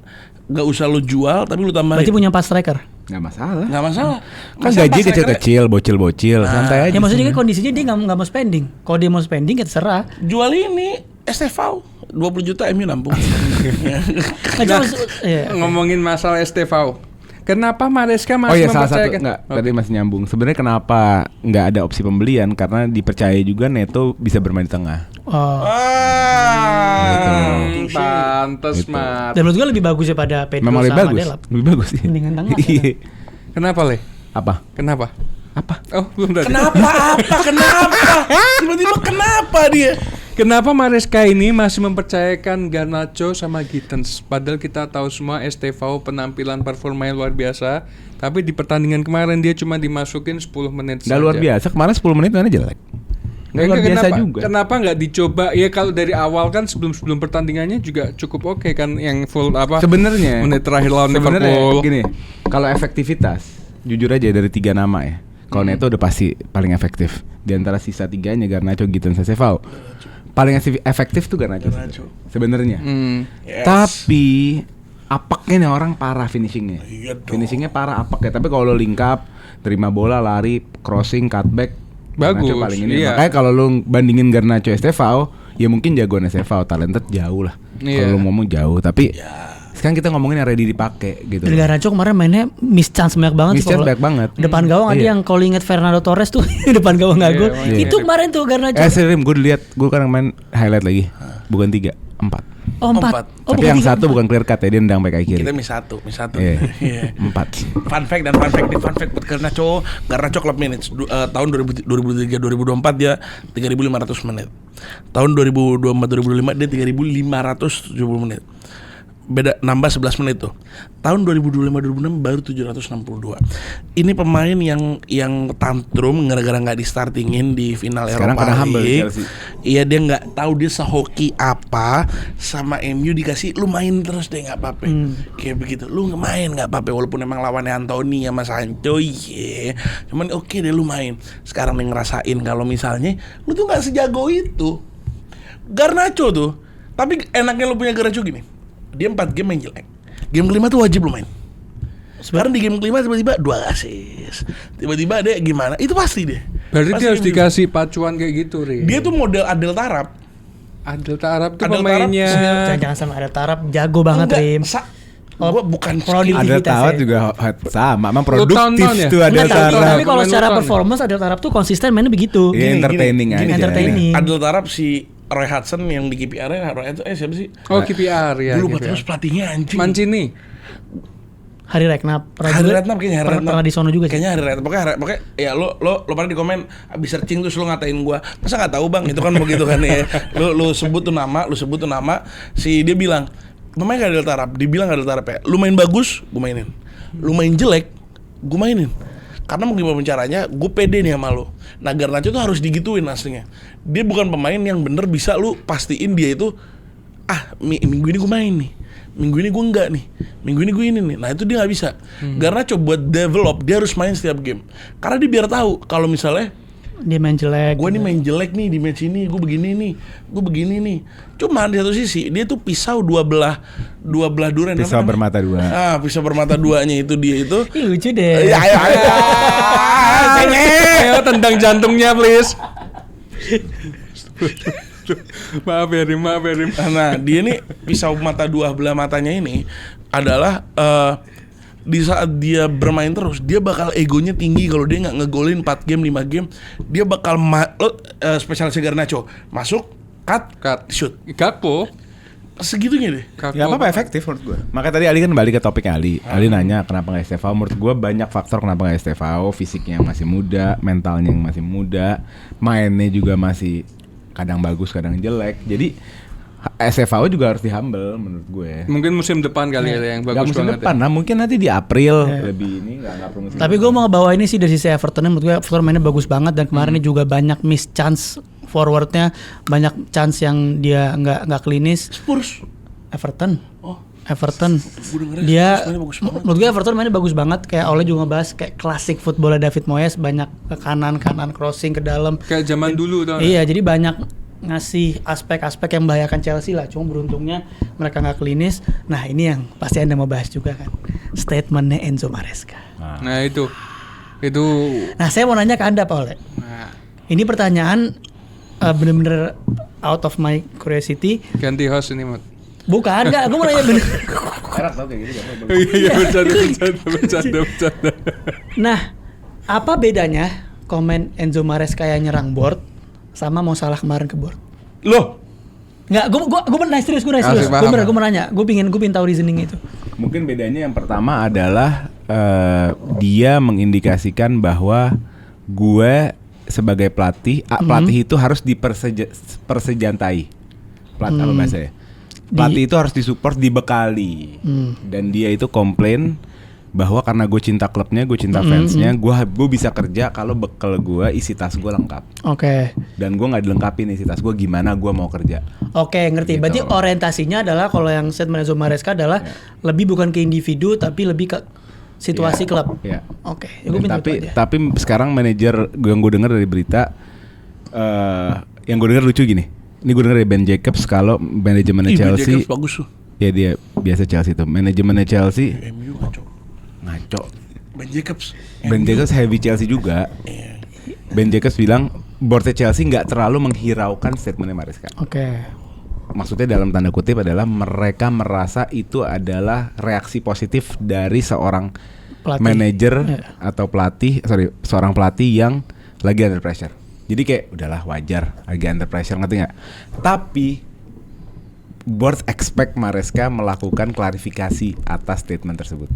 nggak usah lo jual tapi lo tambahin. Berarti punya 4 striker. Nggak masalah. Nggak masalah. Kan gaji kecil-kecil, bocil-bocil, santai aja. Ya maksudnya kan kondisinya dia nggak mau spending. Kalau dia mau spending ya terserah. Jual ini STV 20 juta MU nampung. Nggak cuma Ngomongin masalah STV. Kenapa Maresca masih Oh iya, salah satu mempercayakan? enggak, tadi masih nyambung. Sebenarnya kenapa nggak ada opsi pembelian? Karena dipercaya juga Neto bisa bermain di tengah. Pantes Gitu. Mat. Dan menurut gue lebih bagus daripada Pedro Memang lebih sama bagus. Delap. Lebih bagus sih. Mendingan tengah. Iya. Kenapa Le? Apa? Kenapa? Apa? Oh belum tadi. Kenapa? Tiba-tiba kenapa dia? Kenapa Maresca ini masih mempercayakan Garnacho sama Gittens? Padahal kita tahu semua STV penampilan performanya luar biasa, tapi di pertandingan kemarin dia cuma dimasukin 10 menit saja. Nggak luar biasa. Kemarin 10 menit mana jelek. Nggak luar biasa kenapa, juga. Kenapa nggak dicoba? Ya kalau dari awal kan sebelum pertandingannya juga cukup oke kan, yang full apa? Sebenarnya menit terakhir lawan Liverpool. gini, kalau efektivitas, jujur aja dari 3 nama ya. Kalau Neto udah pasti paling efektif. Di antara sisa 3-nya Garnacho, Gittens, Sesefao. Paling efektif tuh Garnacho. Sebenarnya. Yes. Tapi apaknya nih orang parah finishingnya. Iya dong. Finishingnya parah apaknya. Tapi kalau lo link up, terima bola, lari, crossing, cutback, Bagus, Garnacho paling ini. iya. Makanya kalau lo bandingin Garnacho Estevao, ya mungkin jagoan Estevao, talented jauh lah. Iya. Kalau lo ngomong jauh, tapi Sekarang kita ngomongin yang ready dipakai gitu. Dan Garnacho kemarin mainnya miss chance banyak banget Miss tuh. chance Kalau banyak banget. Depan gawang ada Iya. yang kalau inget Fernando Torres tuh depan gawang nggak gol. Iya. Itu kemarin tuh Garnacho. Serim gue lihat, gue kan main highlight lagi. Bukan 3, 4. Oh 4. Empat. Oh, Tapi bukan yang 3, satu bukan clear cut ya, dia nendang pakai kiri. Kita miss satu. Iya. Iya. 4. Fun fact buat Garnacho club minutes tahun 2023-2024 dia 3.500 menit. Tahun 2024-2005 dia 3.570 menit. Beda nambah 11 menit tuh. Tahun 2025-2026 baru 762. Ini pemain yang tantrum gara-gara nggak di startingin di final Sekarang Eropa kena humble League. Chelsea. Iya, dia nggak tahu dia sehoki apa, sama MU dikasih lu main terus deh nggak apa-apa. Kayak begitu. Lu main nggak apa-apa walaupun emang lawannya Anthony sama Sancho, iya. Cuman oke deh lu main. Sekarang nih ngerasain kalau misalnya lu tuh nggak sejago itu. Garnacho tuh. Tapi enaknya lu punya Garnacho gini. Dia 4 game main jelek. Game kelima tuh wajib lu main. Sekarang di game kelima tiba-tiba 2 assist. Tiba-tiba dia gimana? Itu pasti deh. Berarti Pasti dia harus dia dikasih pacuan kayak gitu, Ri. Dia tuh model Adel Tarap. Adel Tarap tuh Adel pemainnya. Jangan sama ada Tarap jago banget Rim. Gua bukan produktif. Ada Aktivitas tawat ya. juga sama, emang produktif tonton ya? tuh ada Enggak, tapi Tarap. kalau Main secara nonton. performance ada Tarap tuh konsisten mainnya begitu. Iya, entertaining aja. Entertaining. Adel Tarap si Roy Hudson yang di KPR-nya siapa sih? Oh, KPR ya. Dulu KPR. terus pelatihnya anjing. Mancini. Hari Reknap Hari Ratnap kayaknya Hari Ratnap. pernah di sono juga sih. Kayaknya Hari Ratnap. Pokoknya ya lo pernah di komen abis searching terus lo ngatain gua. Masa enggak tahu, Bang? Itu kan begitu kan ya. Lo sebut tuh nama, si dia bilang, "Namanya Adel Tarap." Dibilang Adel Tarap ya. Lu main bagus, gua mainin. Lu main jelek, gua mainin. Karena mau gimana caranya, gue pede nih sama lo. Nah, Garnacho tuh harus digituin aslinya. Dia bukan pemain yang bener bisa lu pastiin dia itu minggu ini gue main nih, minggu ini gue enggak nih, minggu ini gue ini nih. Nah itu dia nggak bisa. Garnacho buat develop dia harus main setiap game. Karena dia biar tahu kalau misalnya Dia main jelek. gue nih main jelek nih di match ini, gue begini nih. Cuman di satu sisi dia tuh pisau dua belah durian. Pisau bermata dua. Pisau bermata duanya itu dia itu. Ih, lucu deh. Ayo tendang jantungnya please. Maaf ya Rim. Nah dia nih pisau mata dua belah matanya ini adalah di saat dia bermain terus dia bakal egonya tinggi kalau dia nggak ngegolin 4 game 5 game dia bakal spesialisnya Garnacho masuk cut shoot Gakpo. segitunya deh. Ya apa efektif menurut gue. Makanya tadi Ali kan balik ke topik Ali. Ali nanya kenapa nggak STFO. Menurut gue banyak faktor kenapa nggak STFO. Fisiknya yang masih muda, mentalnya yang masih muda, mainnya juga masih kadang bagus, kadang jelek. Jadi SFAO juga harus di humble menurut gue. Mungkin musim depan kali ya yang Gak bagus musim banget. depan, Ya. nah mungkin nanti di April lebih ini nggak perlu musim Tapi gue mau ngebawa ini sih dari sisi Everton. Menurut gue Everton mainnya bagus banget dan kemarin ini juga banyak miss chance forwardnya, banyak chance yang dia nggak klinis. Spurs. Everton. Oh. Everton. Gua dengernya Dia Spurs mainnya bagus banget. menurut gue Everton mainnya bagus banget. Kayak Oleh juga ngebahas kayak klasik football David Moyes, banyak ke kanan crossing ke dalam. Kayak zaman dulu tuh. Iya, jadi banyak ngasih aspek-aspek yang membahayakan Chelsea lah. Cuma beruntungnya mereka nggak klinis. Nah ini yang pasti Anda mau bahas juga kan, statementnya Enzo Maresca. Nah itu. Nah saya mau nanya ke Anda Pak Ole. Nah, Ini pertanyaan bener-bener out of my curiosity. ganti host ini Mat. Bukan, enggak, gue mau nanya bener. Enak tau kayak gitu. Iya bercanda. Nah, apa bedanya komen Enzo Maresca yang nyerang board sama mau salah kemarin ke board? Loh, Nggak, gue naik serius, gue paham. mau nanya, gue pingin tahu reasoning itu. Mungkin bedanya yang pertama adalah dia mengindikasikan bahwa gue sebagai pelatih, pelatih itu harus dipersejantai. Pelatih apa bahasanya? Pelatih itu harus disupport, dibekali. Dan dia itu komplain bahwa karena gue cinta klubnya, gue cinta fansnya, gue bisa kerja kalau bekal gue isi tas gue lengkap. Oke. Dan gue nggak dilengkapi isi tas gue, gimana gue mau kerja? Oke, ngerti. Gitu. Berarti orientasinya adalah kalau yang statement Enzo Maresca adalah lebih bukan ke individu tapi lebih ke situasi Ya, klub. ya. Oke, ya gua Dan pinjam itu aja. tapi sekarang manajer yang gue dengar dari berita, yang gue dengar lucu gini. Ini gue dengar dari Ben Jacobs kalau manajemennya Chelsea, Jacobs bagus tuh. ya dia biasa Chelsea tuh, manajemennya Chelsea MU ngaco. Ben Jacobs. Ben Jacobs heavy Chelsea juga. Iya. Ben Jacobs bilang boardnya Chelsea nggak terlalu menghiraukan statementnya Maresca. Oke. maksudnya dalam tanda kutip adalah mereka merasa itu adalah reaksi positif dari seorang manajer atau seorang pelatih yang lagi under pressure. Jadi kayak udahlah wajar lagi under pressure, ngerti nggak? Tapi board expect Maresca melakukan klarifikasi atas statement tersebut.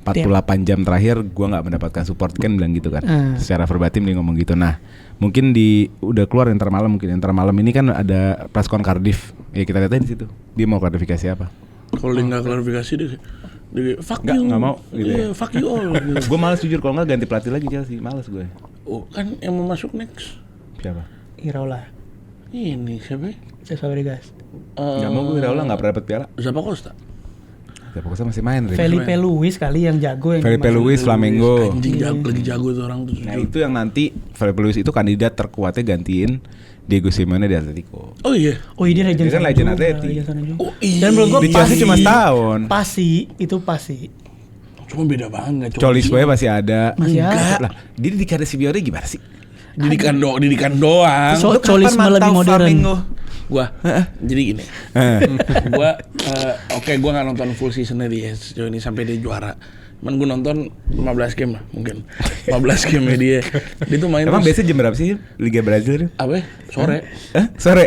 48 jam terakhir gue nggak mendapatkan support, kan bilang gitu kan. Secara verbatim dia ngomong gitu. Nah mungkin udah keluar Inter malam, mungkin Inter malam ini kan ada press con Cardiff. Ya kita lihat aja di situ. Dia mau klarifikasi apa? Kalau dia nggak klarifikasi dia fuck you. Nggak mau. Gitu ya. Fuck you all. Gue malas jujur kalau nggak ganti pelatih lagi Chelsea, malas gue. Oh kan yang mau masuk next. Siapa? Iraola. Ini siapa? Cesc Fabregas. Nggak mau gue Iraola, nggak pernah dapet piala. Zappa Costa. Zappa Costa masih main. Felipe Luis kali yang jago yang Felipe Luis Flamengo. Anjing lagi jago tuh orang tuh. Nah itu yang nanti Felipe Luis itu kandidat terkuatnya gantiin Diego Simeone di Atletico. Oh iya. Oh iya, dia Dia kan legend Atleti. Oh iya. Dan menurut gua Di Chelsea cuma setahun. pasti. Cuma beda banget. Colis Boy masih ada. Masih ada. Lah, dia di Cardiff Simeone gimana sih? Didikan doang. Colisme lebih modern. Gua jadi gini. Gua gua nggak nonton full seasonnya dia sejauh ini sampai dia juara. Cuman gua nonton 15 game lah mungkin. 15 game dia. Dia tuh main. Emang biasa jam berapa sih Liga Brazil? Apa? Sore. Sore.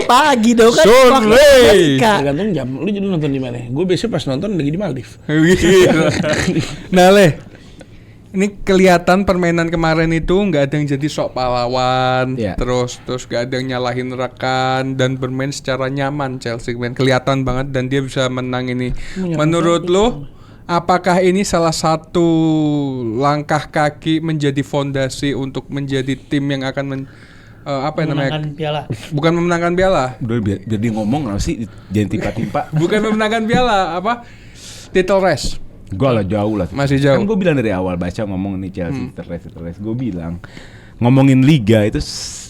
Pagi dong kan. Sore. Tergantung jam. Lu jadi nonton di mana? Gua biasanya pas nonton lagi di Maldives. Nah ini kelihatan permainan kemarin itu nggak ada yang jadi sok pahlawan, terus nggak ada yang nyalahin rekan dan bermain secara nyaman. Chelsea main kelihatan banget dan dia bisa menang ini. Menurut lo, apakah ini salah satu langkah kaki menjadi fondasi untuk menjadi tim yang akan memenangkan piala? Bukan memenangkan piala. Biar dia ngomong nggak sih, jangan timpa-timpa. Bukan memenangkan piala, title race. Gue lah jauh lah. Masih jauh. Kan gue bilang dari awal baca ngomong nih Chelsea terus gue bilang ngomongin liga itu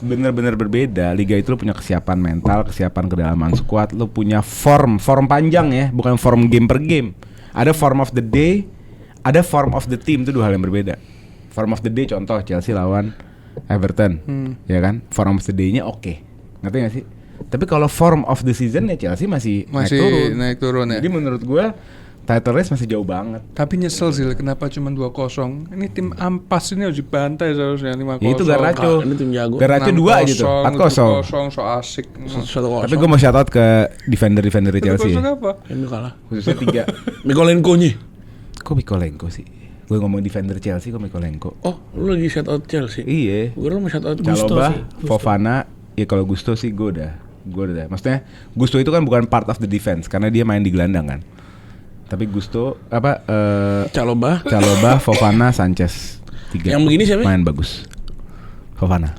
benar-benar berbeda. Liga itu lo punya kesiapan mental, kesiapan kedalaman squad, lo punya form panjang ya, bukan form game per game. Ada form of the day, ada form of the team, itu dua hal yang berbeda. Form of the day contoh Chelsea lawan Everton, ya kan? Form of the day-nya oke. Ngerti gak sih? Tapi kalau form of the season ya Chelsea masih naik turun ya. Jadi menurut gue title race masih jauh banget. Tapi nyesel sih kenapa cuma 2-0. Ini tim ampas ini harus dibantai seharusnya 5-0. Itu Garnacho. Ini tim jago. Garnacho 2 gitu. 4-0. So asik. 1-0. Tapi gue mau shout out ke defender Chelsea. Apa? Ini kalah. Khususnya 3. Mikolenko-nya. Kok Mikolenko sih? Gue ngomong defender Chelsea kok Mikolenko. Oh, lu lagi shout out Chelsea. Iya. Gue mau shout out Chalobah, Fofana. Ya kalau Gusto sih gue udah. Maksudnya Gusto itu kan bukan part of the defense karena dia main di gelandang kan. Tapi Gusto Chalobah, Fofana, Sanchez 3. Yang begini siapa? Main bagus. Fofana.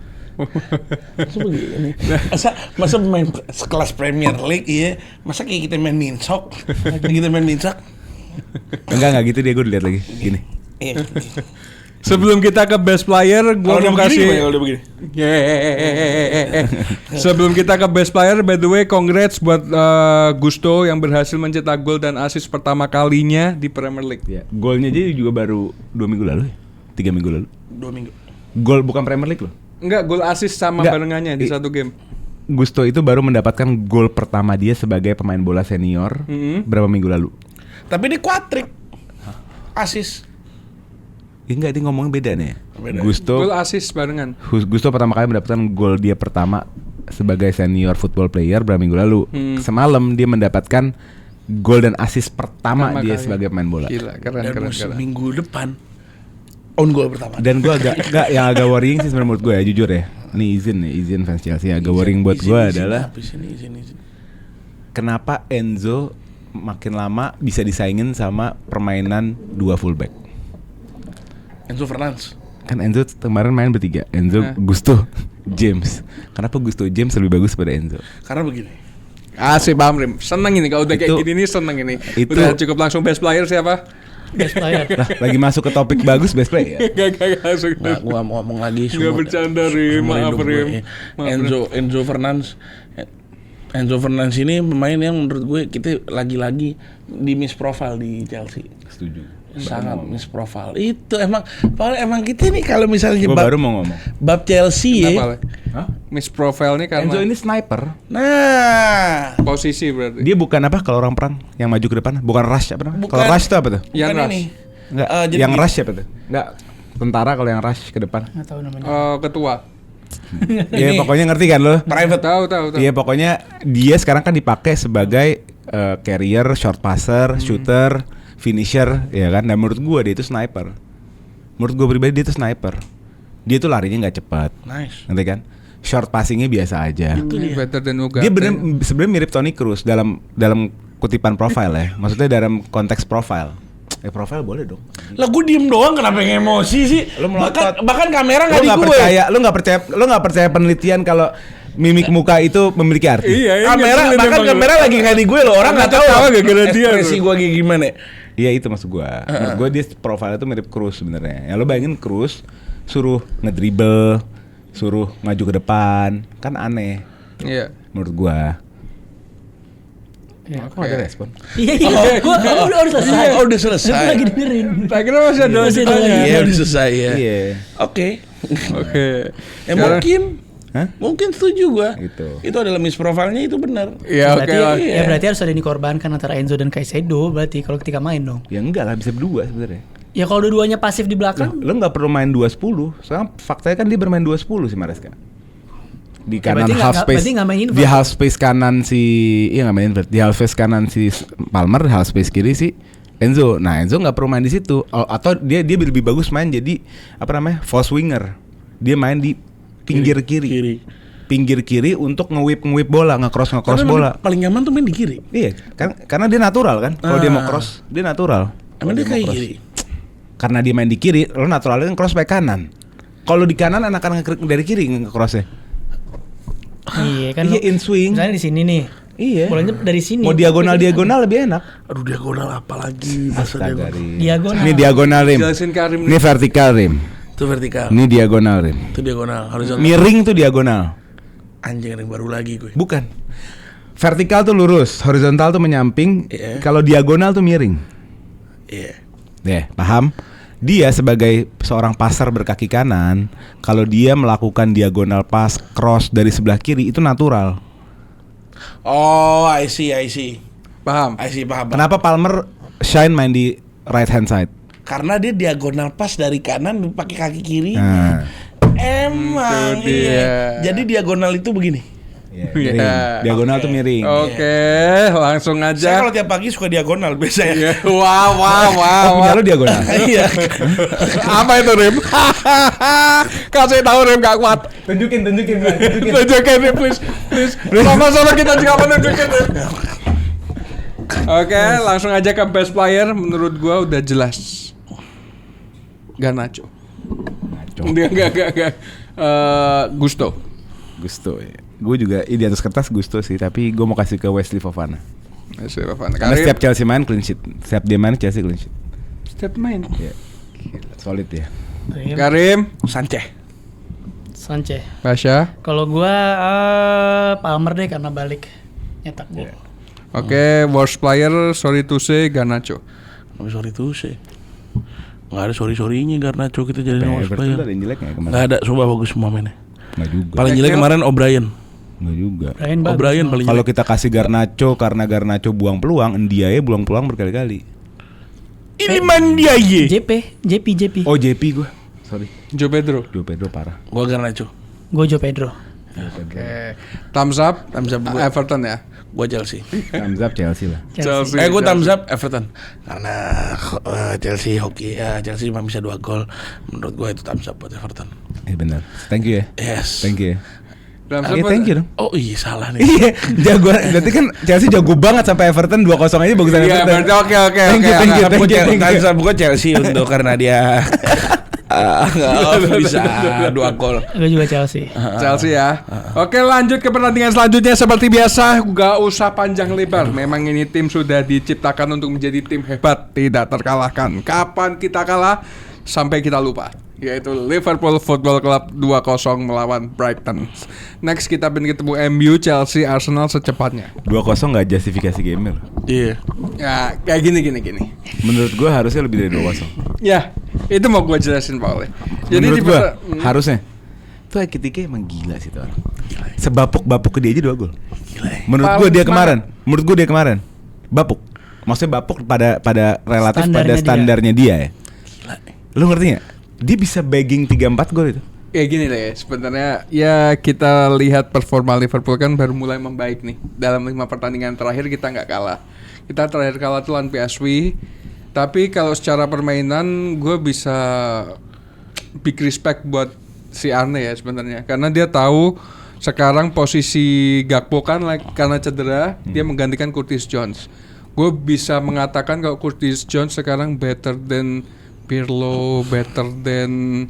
Masa begini. Masa main sekelas Premier League iya. Masa kayak kita main minsok. Enggak gitu dia, gue lihat lagi gini. Sebelum kita ke best player, gue mau kasih. Sebelum kita ke best player, by the way, congrats buat Gusto yang berhasil mencetak gol dan assist pertama kalinya di Premier League. Ya, golnya aja juga baru 2 minggu lalu ya? 3 minggu lalu. 2 minggu. Gol bukan Premier League loh. Enggak, gol assist sama barengannya di satu game. Gusto itu baru mendapatkan gol pertama dia sebagai pemain bola senior berapa minggu lalu. Tapi di quadrick assist. Enggak, dia ngomongnya beda nih. Gol assist barengan. Gusto pertama kali mendapatkan gol dia pertama sebagai senior football player berapa minggu lalu. Semalam dia mendapatkan gol dan assist pertama dia kali sebagai pemain bola. Gila, keren. Minggu depan on goal pertama. Dan gue yang agak worrying sih sebenarnya menurut gue ya, jujur ya. Ini izin fans Chelsea agak worrying buat gue adalah kenapa Enzo makin lama bisa disaingin sama permainan 2 fullback. Enzo Fernandes. Kan Enzo kemarin main bertiga. Enzo, Gusto, James. Kenapa Gusto James lebih bagus pada Enzo? Karena begini. Sih paham Rim. Seneng ini kalau udah kayak gini nih, seneng ini. Udah cukup langsung best player siapa? Best player. Nah, lagi masuk ke topik bagus best player. Gak masuk. Nah, gua mau ngomong lagi semua. Gak bercanda Rim, maaf Rim. Enzo Fernandes ini pemain yang menurut gue kita lagi-lagi di miss profile di Chelsea. Setuju. Sangat miss profile. Itu emang kita nih kalau misalnya baru mau ngomong bab Chelsea ya. Misprofile-nya Enzo karena ini sniper. Nah, posisi berarti. Dia bukan apa kalau orang perang yang maju ke depan, bukan rush apa namanya? Bukan. Kalau rush itu apa tuh? Yang bukan rush. ini. Enggak. Jadi Yang rush apa tuh? Enggak. Tentara kalau yang rush ke depan. Nggak tahu namanya. Ketua. Ya Ini. pokoknya ngerti kan lo? Private. Tahu. Iya pokoknya dia sekarang kan dipakai sebagai carrier, short passer, shooter, finisher, ya kan. Dan menurut gua dia itu sniper. Menurut gua pribadi dia itu sniper. Dia tuh larinya nggak cepat, Nice. ngerti kan? Short passingnya biasa aja. Better than Ugarte. Dia sebenarnya mirip Toni Kroos dalam kutipan profile ya. Maksudnya dalam konteks profile. Profile boleh dong. Lah gue diem doang kenapa yang emosi sih? Lu melotot. Bahkan kamera nggak Lu di nggak gue. percaya, lu nggak percaya penelitian kalau mimik muka itu memiliki arti. Iya, Kamera bahkan kamera lagi nggak di gue loh. Orang nggak tahu gara-gara dia. ekspresi gue kayak gimana. Iya itu maksud gua. Menurut gua dia profile itu mirip Kroos sebenarnya. Ya lo bayangin Kroos suruh ngedribble, suruh maju ke depan, kan aneh Iya. menurut gua. Ya. Kok ada respon? Iya, gua udah selesai. Oh, udah selesai. Gua lagi dengerin. Tak kira masih ada Masih ada lanjutannya. lagi. Iya udah selesai ya. Iya. Oke. Oke. Ya mungkin. Hah? Mungkin setuju gua. Gitu. Itu adalah misprofilnya itu benar. Ya oke Berarti lah. ya berarti harus ada yang dikorbankan antara Enzo dan Caicedo berarti kalau ketika main dong. Ya enggak lah bisa berdua sebenarnya. Ya kalau dua-duanya pasif di belakang, Lo nggak perlu main 2-10. Soalnya faktanya kan dia bermain 2-10 si Maresca. Di Ya, kanan berarti half nggak- space. berarti nggak mainin Di half space kanan si nggak mainin di half space kanan si Palmer, half space kiri si Enzo. Nah, Enzo nggak perlu main di situ. Atau dia lebih bagus main jadi apa namanya? False winger. Dia main di pinggir kiri. Pinggir kiri untuk nge-whip bola, nge-cross Tapi bola. paling nyaman tuh main di kiri. Iya, kan karena dia natural kan. Kalau dia mau cross, dia natural. Emang dia Kalau kayak mau cross. kiri. Karena dia main di kiri, lo naturalnya kan cross back kanan. Kalau di kanan anak-anak dari kiri nge-crossnya. iya kan. Iya, in swing. Misalnya di sini nih. Iya. Bolanya dari sini. Mau diagonal lebih enak. Aduh diagonal apa lagi? Masa Astaga, diagonal. Rim. Diagonal. Ini diagonal rim. Jelasin Karim Ini vertikal rim. Itu vertikal. Ini diagonal rim. Itu diagonal. Horizontal. Miring tuh diagonal. Anjing yang baru lagi gue. Bukan. Vertikal tuh lurus, horizontal tuh menyamping. Iya. Kalau diagonal tuh miring. Iya. Deh, paham? Dia sebagai seorang passer berkaki kanan, kalau dia melakukan diagonal pass cross dari sebelah kiri itu natural. Oh, I see. Paham. Paham. Kenapa Palmer shine main di right hand side? Karena dia diagonal pas dari kanan pakai kaki kiri. Nah, Emang Itu dia. iya. Jadi diagonal itu begini. miring. Iya. Diagonal tuh miring. Oke, langsung Saya aja. kalau tiap pagi suka diagonal biasanya. Iya. Wow. Oh, punya lo diagonal. Iya. Apa itu Rim? Kasih tahu Rim gak kuat. Tunjukin. Tunjukin Rim please. Sama-sama kita juga menunjukin Rim. Oke, langsung aja ke best player. Menurut gua udah jelas. Garnacho. Enggak. Gusto. Ya. Gue juga di atas kertas Gusto sih, tapi gue mau kasih ke Wesley Fofana. Karena setiap Chelsea main clean sheet. Setiap dia main Chelsea clean sheet. Setiap main. Iya. Gila, solid ya. Karim, Sanchez. Basya. Kalau gua Palmer deh karena balik nyetak gol. Oke, worst player sorry to say Garnacho. Tapi sorry tuh sih. Nggak ada sorry-sorrynya karena kita jadi nomor Everton player. tuh ada yang jelek nggak kemarin? Nggak ada, coba bagus semua mainnya. Nggak juga. Paling jelek kemarin O'Brien. Nggak juga. O'Brien paling Kalau jelek. kita kasih Garnacho karena Garnacho buang peluang, Ndiaye buang peluang berkali-kali. Ini mandi aja. JP. Oh JP gue, sorry. Joe Pedro. Joe Pedro parah. Gua Garnacho. Gue Joe Pedro. Oke. Thumbs up. Thumbs up gua. Everton ya. Gua Chelsea. Thumbs up Chelsea lah. Chelsea. Gue thumbs up Everton. Karena Chelsea hoki Chelsea cuma bisa 2 gol. Menurut gue itu thumbs up buat Everton. Benar. Thank you ya. Yes. Thank you ya. Thumbs Iya, up. thank you dong. Oh iya salah nih. Iya, jago. Berarti kan Chelsea jago banget sampai Everton 2-0 aja bagusan Iya, Everton. berarti oke. Thank you. Thumbs up gue Chelsea untuk karena dia bisa 2 gol. Gue juga Chelsea. Chelsea ya. Oke, lanjut ke pertandingan selanjutnya seperti biasa, gak usah panjang lebar. Memang ini tim sudah diciptakan untuk menjadi tim hebat, tidak terkalahkan. Kapan kita kalah? Sampai kita lupa. Yaitu Liverpool Football Club 2-0 melawan Brighton. Next kita akan ketemu MU, Chelsea, Arsenal secepatnya. 2-0 nggak justifikasi game loh. Iya. Ya, kayak gini. Menurut gue harusnya lebih dari 2-0. Ya, itu mau gue jelasin Pak Oleh. Jadi Menurut di gue harusnya. Tuh Ekitike emang gila sih tuh orang. Sebapuk-bapuk dia aja 2 gol. Menurut Paling gue dia semangat. kemarin bapuk. Maksudnya bapuk pada relatif Standarnya pada dia. standarnya dia ya. Lu ngerti gak? Dia bisa bagging 3-4 gol itu. Ya gini deh, sebenarnya ya kita lihat performa Liverpool kan baru mulai membaik nih. Dalam 5 pertandingan terakhir kita nggak kalah. Kita terakhir kalah tuh lawan PSV. Tapi kalau secara permainan gue bisa big respect buat si Arne ya sebenarnya, karena dia tahu sekarang posisi Gakpo kan karena cedera, dia menggantikan Curtis Jones. Gue bisa mengatakan kalau Curtis Jones sekarang better than Pirlo, better than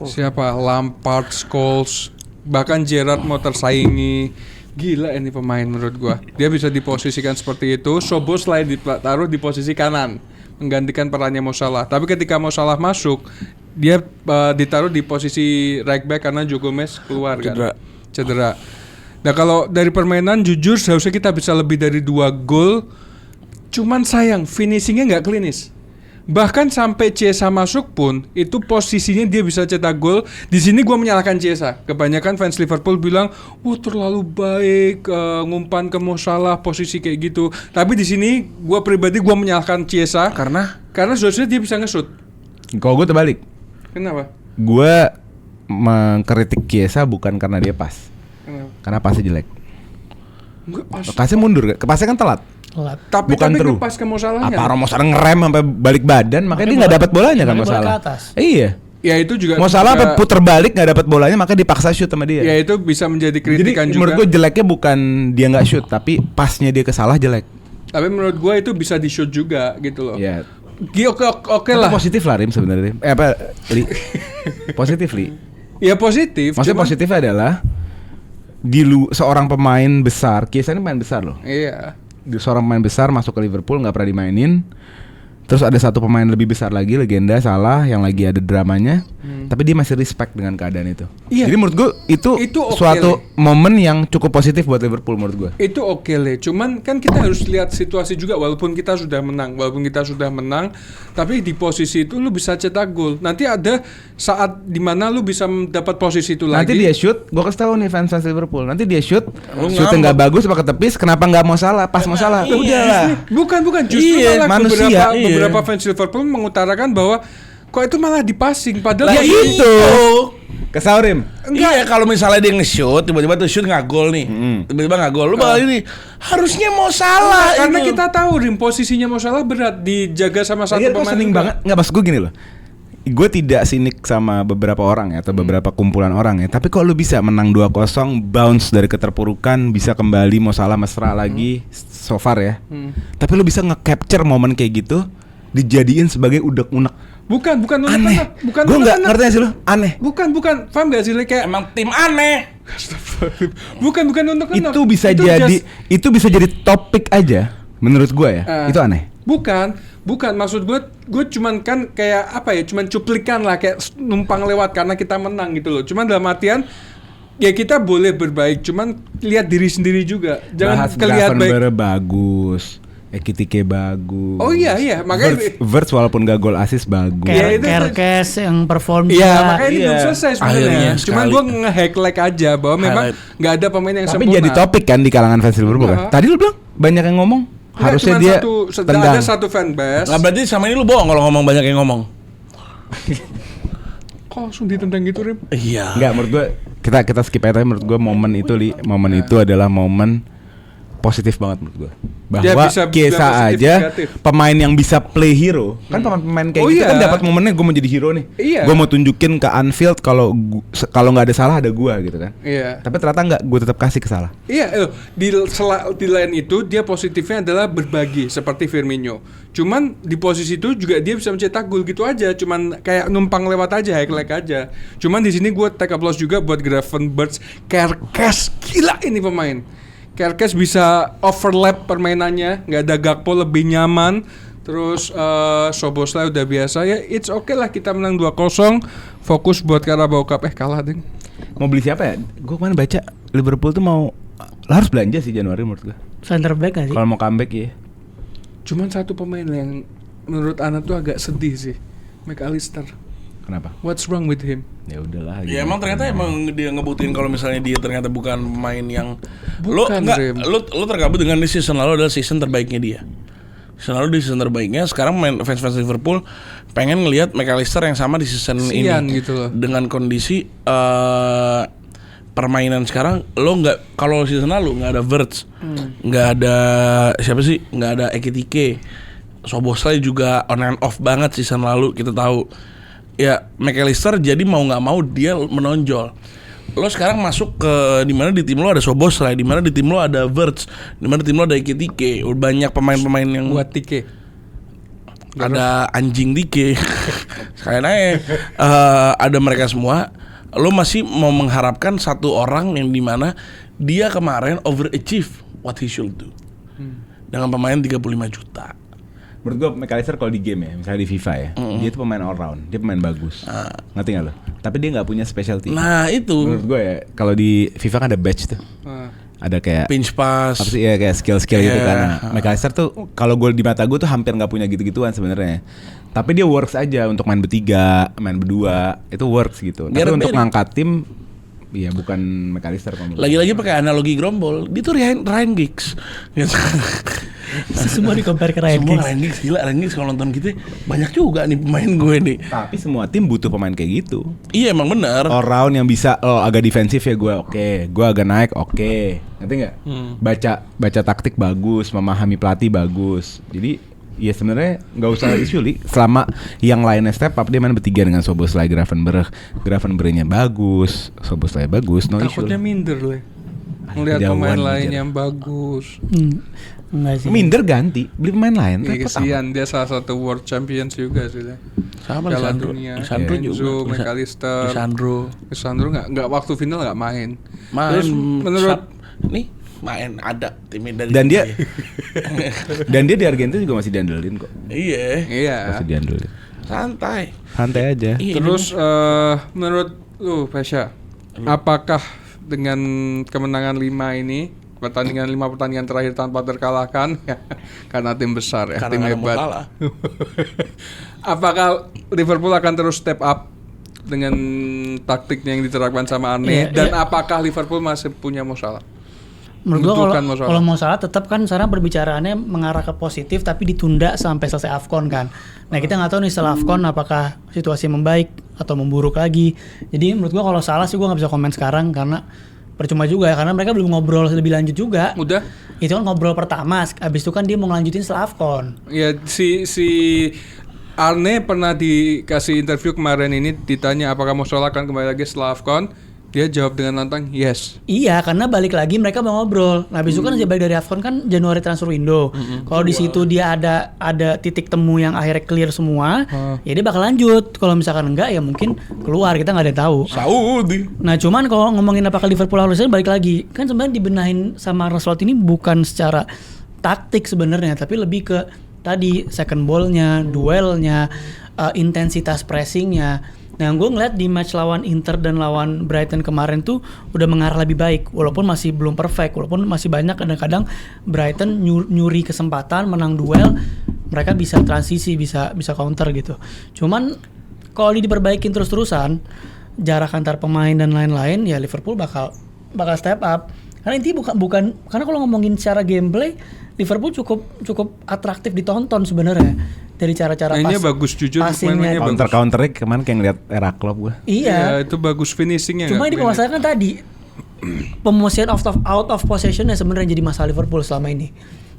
siapa, Lampard, Scholes, bahkan Gerrard mau tersaingi. Gila ini pemain menurut gue. Dia bisa diposisikan seperti itu. Szoboszlai ditaruh di posisi kanan, menggantikan perannya Mo Salah. Tapi ketika Mo Salah masuk, dia ditaruh di posisi right back karena Joe Gomez keluar kan. Cedera. Nah kalau dari permainan jujur seharusnya kita bisa lebih dari 2 gol. Cuman sayang finishingnya nggak klinis. Bahkan sampai Chiesa masuk pun itu posisinya dia bisa cetak gol. Di sini gue menyalahkan Chiesa. Kebanyakan fans Liverpool bilang, terlalu baik ngumpan ke Mo Salah posisi kayak gitu. Tapi di sini gue pribadi gue menyalahkan Chiesa karena seharusnya dia bisa nge-shoot. Kalau gue terbalik. Kenapa? Gue mengkritik Chiesa bukan karena dia pas. Kenapa? Karena pasnya jelek. Enggak pas. Pasnya mundur, pasnya kan telat. Tapi Bukan true. pas ke Mo Salahnya. Apa orang Mo Salah ngerem sampai balik badan, makanya dia nggak dapat bolanya kan Mo bola ke Salah. atas. Iya. Ya itu juga Mo Salah sampai puter balik nggak dapat bolanya, makanya dipaksa shoot sama dia. Ya itu bisa menjadi kritikan Jadi juga. menurut gue jeleknya bukan dia nggak shoot, tapi pasnya dia ke Salah jelek. Tapi menurut gue itu bisa di shoot juga gitu loh. Ya. Oke lah. Positif lah Rim sebenarnya. Li? Positif Li. Ya positif. Maksudnya cuman- positifnya adalah seorang pemain besar, Chiesa ini pemain besar loh. Iya. Seorang pemain besar masuk ke Liverpool nggak pernah dimainin. Terus ada satu pemain lebih besar lagi, legenda Salah yang lagi ada dramanya, tapi dia masih respect dengan keadaan itu. Iya. Jadi menurut gue itu oke, suatu momen yang cukup positif buat Liverpool menurut gue. Itu oke Le, cuman kan kita harus lihat situasi juga. Walaupun kita sudah menang, tapi di posisi itu lu bisa cetak gol. Nanti ada saat dimana lu bisa dapat posisi itu Nanti lagi. dia shoot, gue kasih tahu nih fans Liverpool. Nanti dia shoot, Lu shootnya nggak bagus, apa ketepis, kenapa nggak mau Salah? Pas mau Salah, Iya. udah lah. Bukan justru Iya, malah manusia. beberapa fans Liverpool mengutarakan bahwa kok itu malah dipassing padahal Ya itu- itu. Kesaurim. Iya, kalau misalnya dia nge-shoot, tiba-tiba tuh shoot nggak gol nih. Tiba-tiba nggak gol. Lu bakal ini harusnya Mo Salah karena itu. kita tahu Rim posisinya Mo Salah berat dijaga sama satu Iya, gue pemain seneng juga. banget. Nggak, pas gue gini loh. Gue tidak sinik sama beberapa orang ya, atau beberapa kumpulan orang ya. Tapi kok lu bisa menang 2-0, bounce dari keterpurukan, bisa kembali Mo Salah mesra lagi so far ya. Tapi lu bisa nge-capture momen kayak gitu, dijadiin sebagai unek-unek. Bukan Aneh. bukan Gue nggak unek-unek. ngerti sih lu. Aneh. Bukan, paham gak sih Le? Kayak Emang tim aneh. bukan untuk Itu bisa jadi topik aja menurut gue ya. Itu aneh. Bukan maksud gue cuman kan kayak apa ya, cuman cuplikan lah, kayak numpang lewat karena kita menang gitu loh. Cuman dalam artian ya kita boleh berbaik, cuman lihat diri sendiri juga. Jangan kelihatan baik. Gravenberch bagus, Ekitike bagus. Oh iya, makanya Wirtz walaupun gak gol assist bagus. Iya, itu- Kerkes yang perform Iya, juga. makanya ini belum selesai Akhirnya sebenarnya. Cuman sekali. gue nge-highlight aja bahwa memang Highlight. nggak ada pemain yang Tapi sempurna. jadi topik kan di kalangan fans Liverpool kan. Tadi lu bilang banyak yang ngomong. Nggak, Harusnya cuman dia ada satu fanbase. Lah berarti sama ini lu bohong kalau ngomong banyak yang ngomong. Kok langsung ditendang gitu Rim? Iya. Enggak, menurut gue kita skip aja. Tapi menurut gue momen itu adalah momen positif banget menurut gue. Dia Bahwa bisa Chiesa bilang positif, aja negatif. pemain yang bisa play hero. Kan pemain kayak Oh gitu iya. kan dapat momennya gue mau jadi hero nih. Iya. Gue mau tunjukin ke Anfield kalau nggak ada Salah ada gue gitu kan. Iya. Tapi ternyata nggak, gue tetap kasih ke Salah. Iya, di lain itu dia positifnya adalah berbagi seperti Firmino. Cuman di posisi itu juga dia bisa mencetak gol gitu aja, cuman kayak numpang lewat aja, highlight aja. Cuman di sini gue take applause juga buat Gravenberch, Kerkes, gila ini pemain. Kerkes bisa overlap permainannya, nggak ada Gakpo, lebih nyaman. Terus Szoboszlai udah biasa ya, it's okay lah kita menang 2-0. Fokus buat Carabao Cup, kalah ding. Mau beli siapa ya? Gue kemarin baca Liverpool tuh harus belanja sih Januari menurut gue. Center back gak sih? Kalau mau comeback ya. Cuman satu pemain yang menurut Ana tuh agak sedih sih, McAllister. Kenapa? What's wrong with him? Ya udahlah. Ya emang ternyata emang dia ngebuktiin kalau misalnya dia ternyata bukan pemain yang Bukan, Rem. lo tergabung dengan di season lalu adalah season terbaiknya dia. Season lalu di season terbaiknya, sekarang fans Liverpool pengen ngelihat McAllister yang sama di season Kasian ini gitu loh. dengan kondisi permainan sekarang. Lo nggak, kalau season lalu nggak ada Wirtz, nggak ada siapa sih, nggak ada Ekitike, Szoboszlai juga on and off banget season lalu kita tahu. Ya McAllister jadi mau nggak mau dia menonjol. Lo sekarang masuk ke di mana di tim lo ada Szoboszlai, di mana di tim lo ada Wirtz, di mana di tim lo ada Ekitike, banyak pemain-pemain yang Buat Tike. ada anjing Tike. Sekalian aja ada mereka semua. Lo masih mau mengharapkan satu orang yang dimana dia kemarin overachieve what he should do dengan pemain 35 juta. Menurut gue McAllister kalau di game ya, misalnya di FIFA ya, dia itu pemain all round, dia pemain bagus. Ngerti nggak lo? Tapi dia nggak punya specialty. Nah itu Menurut gue ya, kalau di FIFA kan ada badge tuh, ada kayak pinch pass. apa sih ya, kayak skill-skill gitu Yeah. kan. Nah, McAllister tuh kalau gue di mata gue tuh hampir nggak punya gitu-gituan sebenarnya. Tapi dia works aja untuk main bertiga, main berdua, itu works gitu. Tapi Gareth untuk Bale. ngangkat tim, ya bukan McAllister kalau menurut gue. Lagi-lagi pakai analogi Grombol, dia tuh Ryan Giggs. Gitu. Semua di compare ke Ryan Semua Giggs. Ryan Giggs, gila Ryan Giggs kalau nonton gitu banyak juga nih pemain gue nih. Tapi semua tim butuh pemain kayak gitu. Iya emang benar. All round yang bisa agak defensif ya gue gue agak naik ngerti nggak? Baca taktik bagus, memahami pelatih bagus. Jadi ya sebenarnya nggak usah isu li. Selama yang lainnya step up, dia main bertiga dengan Szoboszlai, Gravenberch-nya bagus, Szoboszlai bagus, no issue. Takutnya minder loh. Ngelihat kejauhan pemain minder. lain yang bagus. Enggak sih. Minder ganti, beli pemain lain. Iya, repot kesian, dia salah satu world champions juga sih. Sama Piala Lisandro. Dunia. Lisandro Enzo, juga. McAllister. Lisandro nggak waktu final nggak main. main. Terus menurut nih main ada timnya dari Dan dia di Argentina juga masih diandelin kok. iya. Masih diandelin. santai. Santai aja. Iya, Terus menurut lu Pasha, apakah dengan kemenangan 5 ini, 5 pertandingan terakhir tanpa terkalahkan karena tim besar ya, Karena tim nggak mau hebat. kalah. Apakah Liverpool akan terus step up dengan taktiknya yang diterapkan sama Arne, dan apakah Liverpool masih punya masalah? Menurut gua Membutuhkan masalah. kalau mau salah tetap kan sekarang perbicaraannya mengarah ke positif tapi ditunda sampai selesai AFCON kan. Nah kita nggak tahu nih setelah AFCON apakah situasi membaik atau memburuk lagi. Jadi menurut gua kalau salah sih gua nggak bisa komen sekarang karena percuma juga ya, karena mereka belum ngobrol lebih lanjut juga. Udah? Itu kan ngobrol pertama, abis itu kan dia mau ngelanjutin setelah AFCON. Ya si Arne pernah dikasih interview kemarin ini, ditanya apakah Musola akan kembali lagi setelah AFCON. Dia jawab dengan lantang yes. Iya, karena balik lagi mereka mau ngobrol. Nah, besok kan dia balik dari AFCON kan Januari transfer window. Kalau di situ dia ada titik temu yang akhirnya clear semua, ya dia bakal lanjut. Kalau misalkan enggak ya mungkin keluar, kita nggak ada yang tahu. Saudi. Nah, cuman kalau ngomongin apakah Liverpool harusnya balik lagi, kan sebenarnya dibenahin sama Arne Slot ini bukan secara taktik sebenarnya, tapi lebih ke tadi second ball-nya, duelnya, intensitas pressing-nya. Nah, gue ngeliat di match lawan Inter dan lawan Brighton kemarin tuh udah mengarah lebih baik, walaupun masih belum perfect, walaupun masih banyak kadang-kadang Brighton nyuri kesempatan menang duel, mereka bisa transisi, bisa counter gitu. Cuman kalau diperbaikin terus-terusan, jarak antar pemain dan lain-lain, ya Liverpool bakal step up. Karena intinya bukan karena kalau ngomongin secara gameplay, Liverpool cukup atraktif ditonton sebenarnya. Dari cara-cara Mainnya bagus, jujur, passingnya. mainnya bagus. Counter-counternya kemarin kayak ngeliat era klub gue. Iya. Ya, itu bagus finishingnya. Cuma ini kalau kan tadi pemosian out of possession-nya sebenarnya jadi masalah Liverpool selama ini.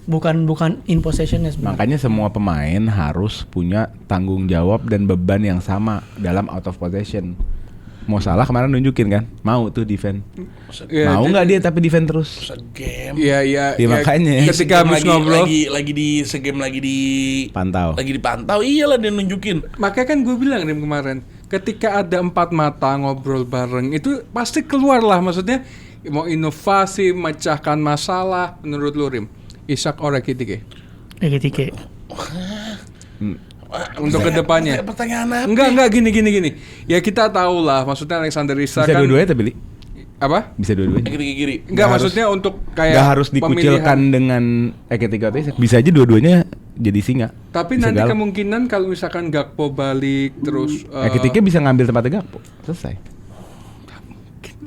Bukan in possession-nya sebenarnya. Makanya semua pemain harus punya tanggung jawab dan beban yang sama dalam out of possession. Mau salah kemarin nunjukin kan, mau tuh defend. Ya, Mau nggak dia tapi defend terus. Segame. Iya, Ya, makanya. ketika habis ngobrol, lagi Pantau. dipantau, iyalah dia nunjukin. makanya kan gue bilang Rim kemarin, ketika ada 4 mata ngobrol bareng itu pasti keluar lah, maksudnya mau inovasi, memecahkan masalah. Menurut lu Rim, Isak or Ekitike? Ekitike. Untuk kedepannya. Pertanyaan apa? Enggak gini. Ya kita tahu lah, maksudnya Alexander Isak Bisa kan dua-duanya tapi Li. apa? Bisa dua-duanya. Kiri. Enggak, maksudnya untuk kayak Gak harus dikucilkan pemilihan. dengan Ekitike atau Isak. Bisa aja dua-duanya jadi singa. Tapi Bisa nanti galak. kemungkinan kalau misalkan Gakpo balik terus Ekitike bisa ngambil tempatnya Gakpo. Selesai.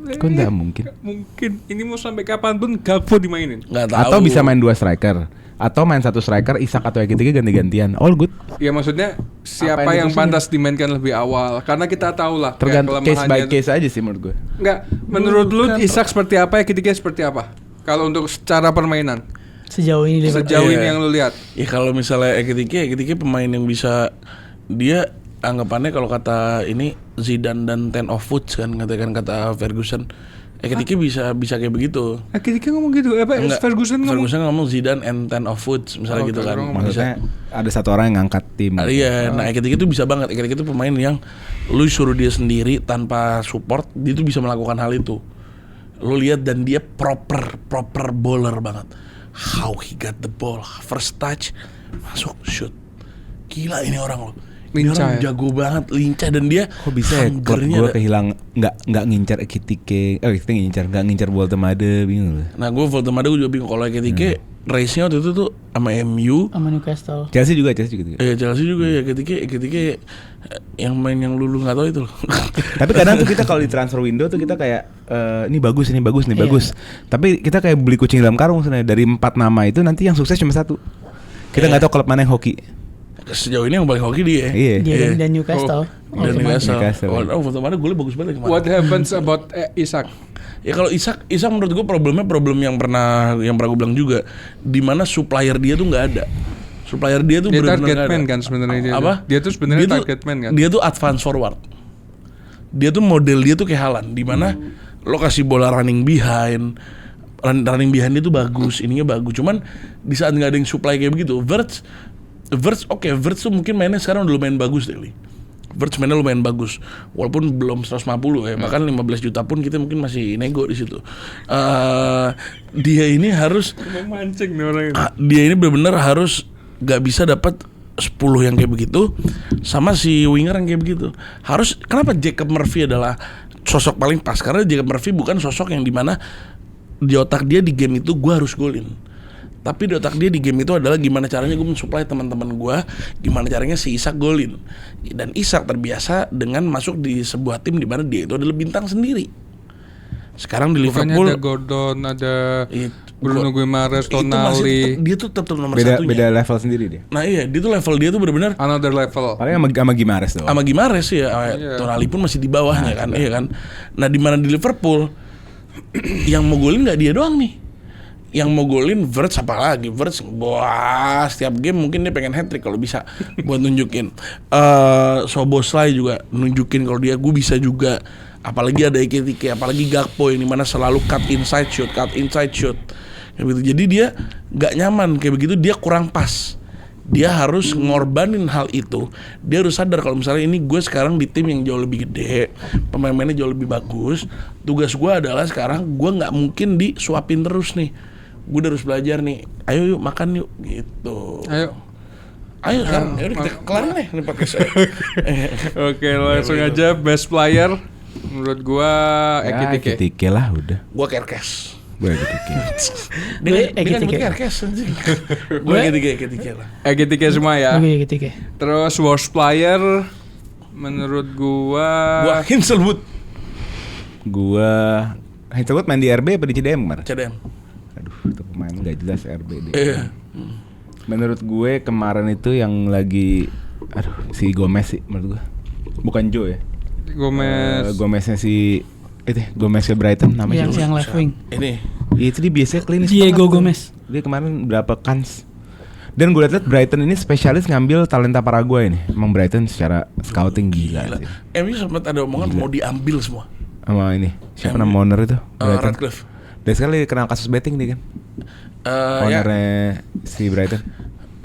Kok nggak mungkin? Nggak mungkin. Ini mau sampai kapanpun Gakpo dimainin. Nggak tahu. Atau bisa main 2 striker. Atau main 1 striker, Isak atau Ekitike ganti-gantian. All good. Ya maksudnya siapa Apa yang yang pantas dimainkan lebih awal? Karena kita tahu lah kayak Tergantung case by kelemahannya. case aja sih menurut gue. Enggak, menurut lu Isak seperti apa, Ekitike seperti apa? Kalau untuk secara permainan Sejauh ini Liverpool. sejauh ini Iya. yang lu lihat. Ya kalau misalnya Ekitike pemain yang bisa, dia anggapannya kalau kata ini Zidane dan Ten of Woods kan kata Ferguson. Ekitike bisa kayak begitu. Ekitike ngomong gitu, apa Enggak, Ferguson ngomong? Ferguson ngomong Zidane and Ten of Woods misalnya Oh, gitu kan. Ferguson Maksudnya ada satu orang yang ngangkat tim. Iya, nah Ekitike itu bisa banget. Ekitike itu pemain yang lu suruh dia sendiri tanpa support, dia tuh bisa melakukan hal itu. Lu lihat dan dia proper bowler banget. How he got the ball, first touch, masuk shoot. Gila ini orang lo. Ini Lincah orang ya? jago banget, lincah dan dia Kok bisa ya klub hungernya gue ada. kehilang nggak ngincar Ekitike, nggak ngincar Woltemade, bingung loh. Nah gue Voltemade gue juga bingung kalau Ekitike race-nya waktu itu tuh sama MU. Sama Newcastle. Chelsea juga gitu. Chelsea juga ya Ekitike yang main yang lulu nggak tahu itu loh. Tapi kadang tuh kita kalau di transfer window tuh kita kayak ini bagus. Iya. Tapi kita kayak beli kucing dalam karung sebenarnya. Dari 4 nama itu nanti yang sukses cuma 1. Kita nggak tahu klub mana yang hoki. Sejauh ini yang paling hoki dia. Iya. Dia dan Newcastle. Dan Newcastle. Newcastle. Oh, Voltemade gue bagus banget kemarin. What happens about Isak? Ya kalau Isak menurut gue problem yang pernah gue bilang juga, di mana supplier dia tuh nggak ada. Supplier dia tuh Dia benar-benar target nggak ada. man kan sebenarnya dia. Apa? Dia tuh sebenarnya target man kan. Dia tuh advance forward. Dia tuh model dia tuh kayak Haaland, di mana lo kasih bola running behind dia tuh bagus, ininya bagus. Cuman di saat nggak ada yang supply kayak begitu, Wirtz tuh mungkin mainnya sekarang udah lumayan bagus deh, Li. Wirtz mainnya lumayan bagus, walaupun belum 150 ya, bahkan 15 juta pun kita mungkin masih nego di situ. Dia ini harus Memancing nih orang ini. dia ini benar-benar harus gak bisa dapat 10 yang kayak begitu sama si winger yang kayak begitu. Harus, kenapa Jacob Murphy adalah sosok paling pas? Karena Jacob Murphy bukan sosok yang dimana di otak dia di game itu gue harus golin. Tapi di otak dia di game itu adalah gimana caranya gue mensuplai teman-teman gue, gimana caranya si Isak golin. Dan Isak terbiasa dengan masuk di sebuah tim di mana dia itu adalah bintang sendiri. Sekarang di Bukannya Liverpool ada Gordon, ada It- Bruno Guimaraes, itu masih Tonali, dia tuh tetap nomor Beda satunya. level sendiri dia. Nah iya, dia tuh level dia tuh benar-benar another level. Paling sama Gimares doang. sama Gimares ya, Iya. Tonali pun masih di bawahnya kan, iya kan. Nah di mana di Liverpool yang mau golin nggak dia doang nih. Yang mau golin Wirtz, apalagi Wirtz, wah setiap game mungkin dia pengen hat-trick kalau bisa buat nunjukin. Szoboszlai juga nunjukin kalau dia gue bisa juga. Apalagi ada Ekitike, apalagi Gakpo yang dimana selalu cut inside shoot. Kayak begitu. Jadi dia nggak nyaman kayak begitu, dia kurang pas. Dia harus ngorbanin hal itu. Dia harus sadar kalau misalnya ini gue sekarang di tim yang jauh lebih gede, pemain-pemainnya jauh lebih bagus. Tugas gue adalah sekarang gue nggak mungkin disuapin terus nih. Gue harus belajar nih. Ayo yuk makan yuk gitu. Ayo sekarang. Yaudah kita kelarin nih podcast saya. Oke, langsung aja best player menurut gua Ekitike. Ekitike lah udah. Gue Kerkes. Gue Ekitike. Dia kan Ekitike. nyebut Kerkes anjing. Gue Ekitike lah. Ekitike semua ya. Oke, Ekitike. Terus worst player menurut Gue gua Hinselwood. Gue Hinselwood main di RB apa di CDM kemarin? CDM. Aduh, itu pemain nggak jelas RB deh. Iya. Menurut gue kemarin itu yang lagi, si Gomez sih menurut gue. Bukan Joe ya. Gomeznya si Gomez ke Brighton namanya siapa? Yang left wing. Ini Ya, itu dia biasanya klinis Diego banget tuh. Gomez. Dia kemarin berapa kans. Dan gue liat Brighton ini spesialis ngambil talenta Paraguay nih. Emang Brighton secara scouting gila sih. MU sempat ada omongan mau diambil semua. Sama ini siapa nama owner itu? Brighton. Radcliffe. Dan sekali kenal kasus betting dia kan. Ya. Ownernya si Brighton.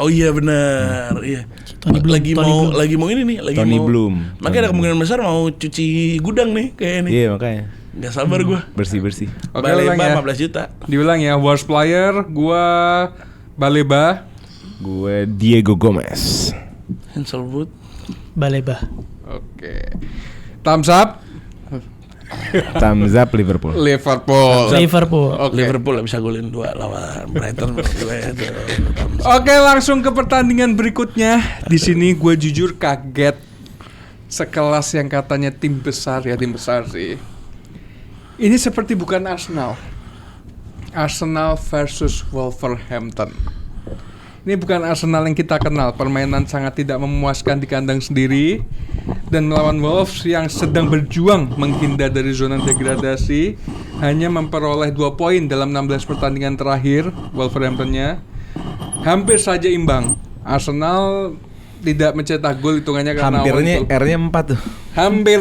Oh iya benar, iya. Tony Bloom, Lagi mau ini nih, Tony Bloom. Makanya ada kemungkinan besar mau cuci gudang nih kayak ini. Iya makanya. Gak sabar gua. Bersih-bersih. Oke, Baleba ulang ya. 15 juta. Diulang ya, worst player gua Baleba. Gue Diego Gomez. Hinselwood. Baleba. Oke. Thumbs up. Thumbs up Liverpool. Liverpool. Oke. Liverpool bisa golin 2 lawan Brighton. Oke, langsung ke pertandingan berikutnya. Di sini gue jujur kaget. Sekelas yang katanya tim besar sih. Ini seperti bukan Arsenal. Arsenal versus Wolverhampton. Ini bukan Arsenal yang kita kenal. Permainan sangat tidak memuaskan di kandang sendiri. Dan melawan Wolves yang sedang berjuang menghindar dari zona degradasi, hanya memperoleh 2 poin dalam 16 pertandingan terakhir. Wolverhamptonnya hampir saja imbang. Arsenal tidak mencetak gol, hitungannya karena Hampirnya R-nya 4 tuh. hampir.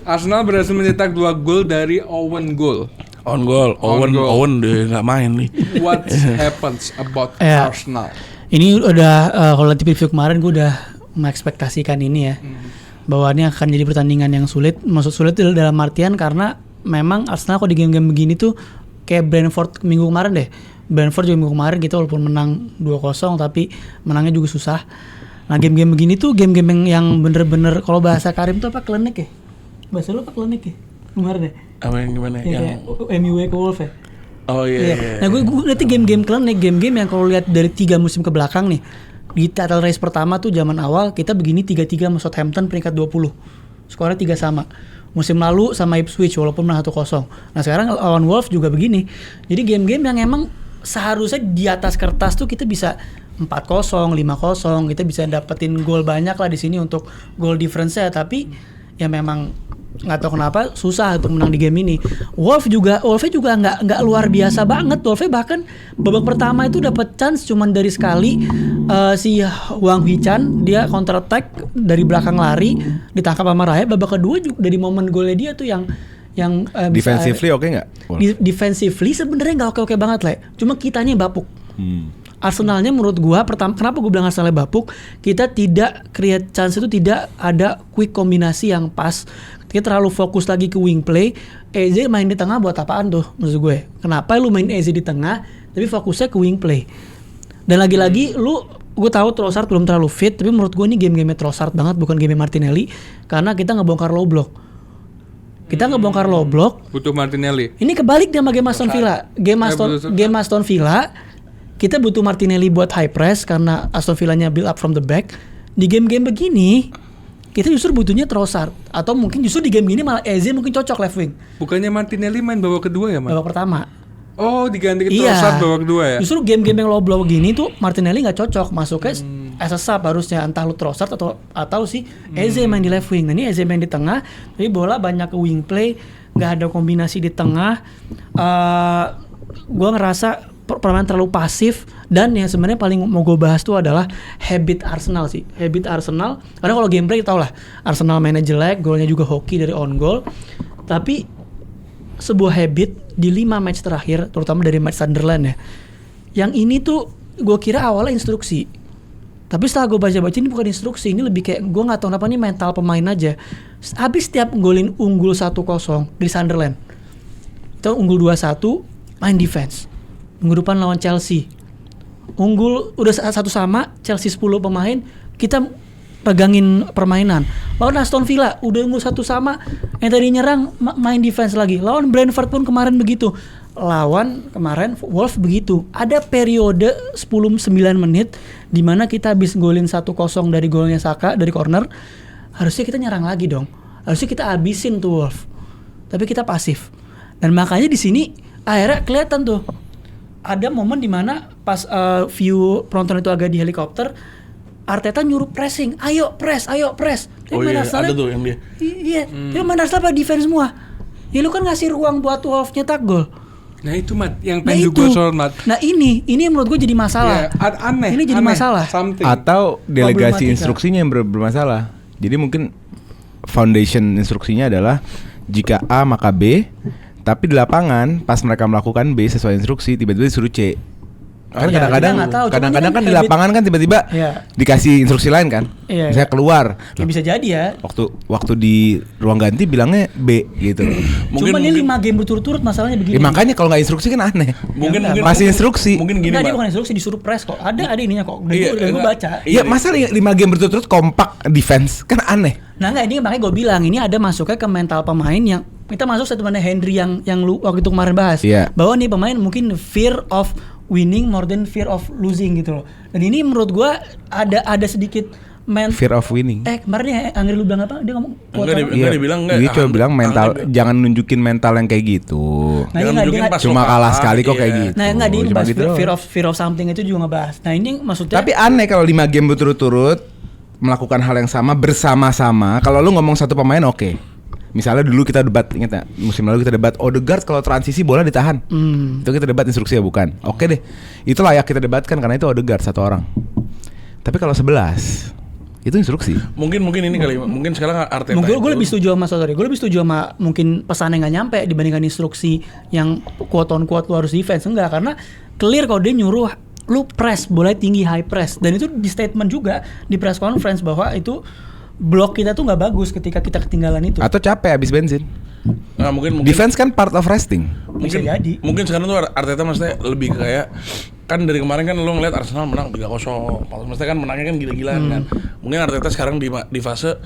Arsenal berhasil mencetak 2 gol dari Owen goal. Owen deh nggak main nih. What happens about Ya. Arsenal? Ini udah kalau di preview kemarin gue udah mengekspektasikan ini ya. Bahwa ini akan jadi pertandingan yang sulit. Maksud sulit itu dalam artian karena memang Arsenal kok di game-game begini tuh kayak Brentford minggu kemarin deh. Brentford juga minggu kemarin gitu walaupun menang 2-0 tapi menangnya juga susah. Nah game-game begini tuh game-game yang bener-bener kalau bahasa Karim tuh apa klinik ya? Bahasa lu apa klinik ya? Kemarin deh. Apa yang gimana? Ya, kayak MU ke Wolves ya. Oh iya. Nah gue lihat game-game klinik, game-game yang kalau lihat dari 3 musim ke belakang nih. Di title race pertama tuh zaman awal kita begini 3-3 sama Southampton peringkat 20. Skornya 3 sama. Musim lalu sama Ipswich walaupun menang 1-0. Nah sekarang lawan Wolves juga begini. Jadi game-game yang emang seharusnya di atas kertas tuh kita bisa 4-0, 5-0, kita bisa dapetin gol banyak lah di sini untuk goal difference-nya, tapi ya memang nggak tahu kenapa susah untuk menang di game ini. Wolves juga nggak luar biasa banget. Wolves bahkan babak pertama itu dapat chance cuman dari sekali, si Wang Hee-chan dia counter attack dari belakang lari ditangkap sama Raya. Babak kedua juga dari momen golnya dia tuh yang Defensively oke nggak? defensively sebenarnya nggak oke banget lah. Cuma kitanya bapuk. Arsenalnya menurut gua kenapa gua bilang Arsenalnya bapuk? Kita tidak create chance, itu tidak ada quick kombinasi yang pas. Kita terlalu fokus lagi ke wing play. Eze main di tengah buat apaan tuh maksud gue? Kenapa lu main Eze di tengah tapi fokusnya ke wing play? Dan lagi-lagi gue tahu Trossard belum terlalu fit, tapi menurut gue ini game-game Trossard banget, bukan game Martinelli, karena kita ngebongkar low block. Kita ngebongkar low block. Butuh Martinelli. Ini kebalik sama game Aston Villa. Game Aston Villa kita butuh Martinelli buat high press karena Aston Villanya build up from the back. Di game-game begini kita justru butuhnya Trossard, atau mungkin justru di game gini malah Eze mungkin cocok left wing. Bukannya Martinelli main babak kedua ya, Mas? Babak pertama. Oh, diganti ke Trossard babak kedua ya? Justru game-game yang low blow gini tuh Martinelli nggak cocok, masuknya as a sub harusnya, entah lu Trossard atau si Eze main di left wing. Nah ini Eze main di tengah, tapi bola banyak ke wing play, nggak ada kombinasi di tengah. Gue ngerasa permainan terlalu pasif, dan yang sebenarnya paling mau gue bahas tuh adalah habit Arsenal sih. Habit Arsenal, karena kalau gameplay tau lah Arsenal mainnya jelek, golnya juga hoki dari on goal. Tapi sebuah habit di 5 match terakhir, terutama dari match Sunderland ya, yang ini tuh gue kira awalnya instruksi, tapi setelah gue baca-baca ini bukan instruksi, ini lebih kayak gue nggak tahu kenapa ini mental pemain aja. Habis setiap golin unggul 1-0 di Sunderland, itu unggul 2-1 main defense. Minggu depan lawan Chelsea unggul udah 1 sama, Chelsea 10 pemain, kita pegangin permainan. Lawan Aston Villa udah unggul 1 sama, yang tadi nyerang main defense lagi. Lawan Brentford pun kemarin begitu. Lawan kemarin Wolves begitu. Ada periode 10-9 menit di mana kita habis golin 1-0 dari golnya Saka dari corner. Harusnya kita nyerang lagi dong. Harusnya kita habisin tuh Wolves. Tapi kita pasif. Dan makanya di sini akhirnya kelihatan tuh ada momen di mana pas view penonton itu agak di helikopter, Arteta nyuruh pressing, ayo press. Tapi Oh iya, ada tuh yang dia. Iya, tapi main Arsenal pada defense semua. Ya lu kan ngasih ruang buat Wolves nyetak gol. Nah itu Mat, yang pengen gue sorot Mat. Nah ini menurut gue jadi masalah. Aneh. Ini jadi masalah. Something. Atau delegasi Problematika. instruksinya yang bermasalah. Jadi mungkin foundation instruksinya adalah jika A maka B, tapi di lapangan pas mereka melakukan B sesuai instruksi tiba-tiba disuruh C. Kan Ya, kadang-kadang kita nggak tahu, cuman kadang-kadang kan kan di habit- lapangan kan tiba-tiba Iya. dikasih instruksi lain kan. Iya, Misalnya iya. keluar. Ya bisa jadi ya. Waktu di ruang ganti bilangnya B gitu. Cuma dia 5 game berturut-turut masalahnya begini. Ya, makanya kalau nggak instruksi kan aneh. Mungkin Masih instruksi. Mungkin gini, Enggak, dia Pak. bukan instruksi, disuruh press kok. Ada ininya kok. Dan Iya, gue enggak. baca. Ya masa 5 game berturut-turut kompak defense kan aneh. Nah enggak, ini makanya gue bilang ini ada masuknya ke mental pemain yang kita masuk statementnya Henry yang lu waktu itu kemarin bahas. Iya. Bahwa nih pemain mungkin fear of winning more than fear of losing gitu loh. Dan ini menurut gue ada sedikit Fear of winning. Kemarin ya Angri lu bilang apa? Dia ngomong Enggak, dia bilang enggak. Dia coba bilang mental, Angga- jangan nunjukin mental yang kayak gitu. Nah, Jangan ini nunjukin nggak- pas Cuma lo kalah sekali kok kayak iya. gitu. Nah enggak, dia Cuma bahas gitu doang. fear of something itu juga ngebahas. Nah ini maksudnya Tapi aneh kalau 5 game berturut-turut melakukan hal yang sama bersama-sama. Kalau lu ngomong satu pemain oke. Misalnya dulu kita debat, ingat gak? Musim lalu kita debat Odegaard kalau transisi bola ditahan. Itu kita debat instruksi ya bukan. Oke deh. Itu layak kita debatkan karena itu Odegaard satu orang. Tapi kalau 11 itu instruksi. Mungkin ini kali. Mungkin sekarang Arteta. mungkin gue itu- lebih setuju sama sorry, gue lebih setuju sama mungkin pesannya nggak nyampe dibandingkan instruksi yang quote on quote lu harus defense. Enggak, karena clear kalau dia nyuruh lu press, bola tinggi, high press, dan itu di statement juga di press conference bahwa itu blok kita tuh nggak bagus ketika kita ketinggalan itu. Atau capek habis bensin. Nah, mungkin Defense kan part of resting. Bisa jadi. Mungkin sekarang tuh Arteta maksudnya lebih kayak kan dari kemarin kan lo ngeliat Arsenal menang 3-0. Maksudnya kan menangnya kan gila-gilaan kan. Mungkin Arteta sekarang di fase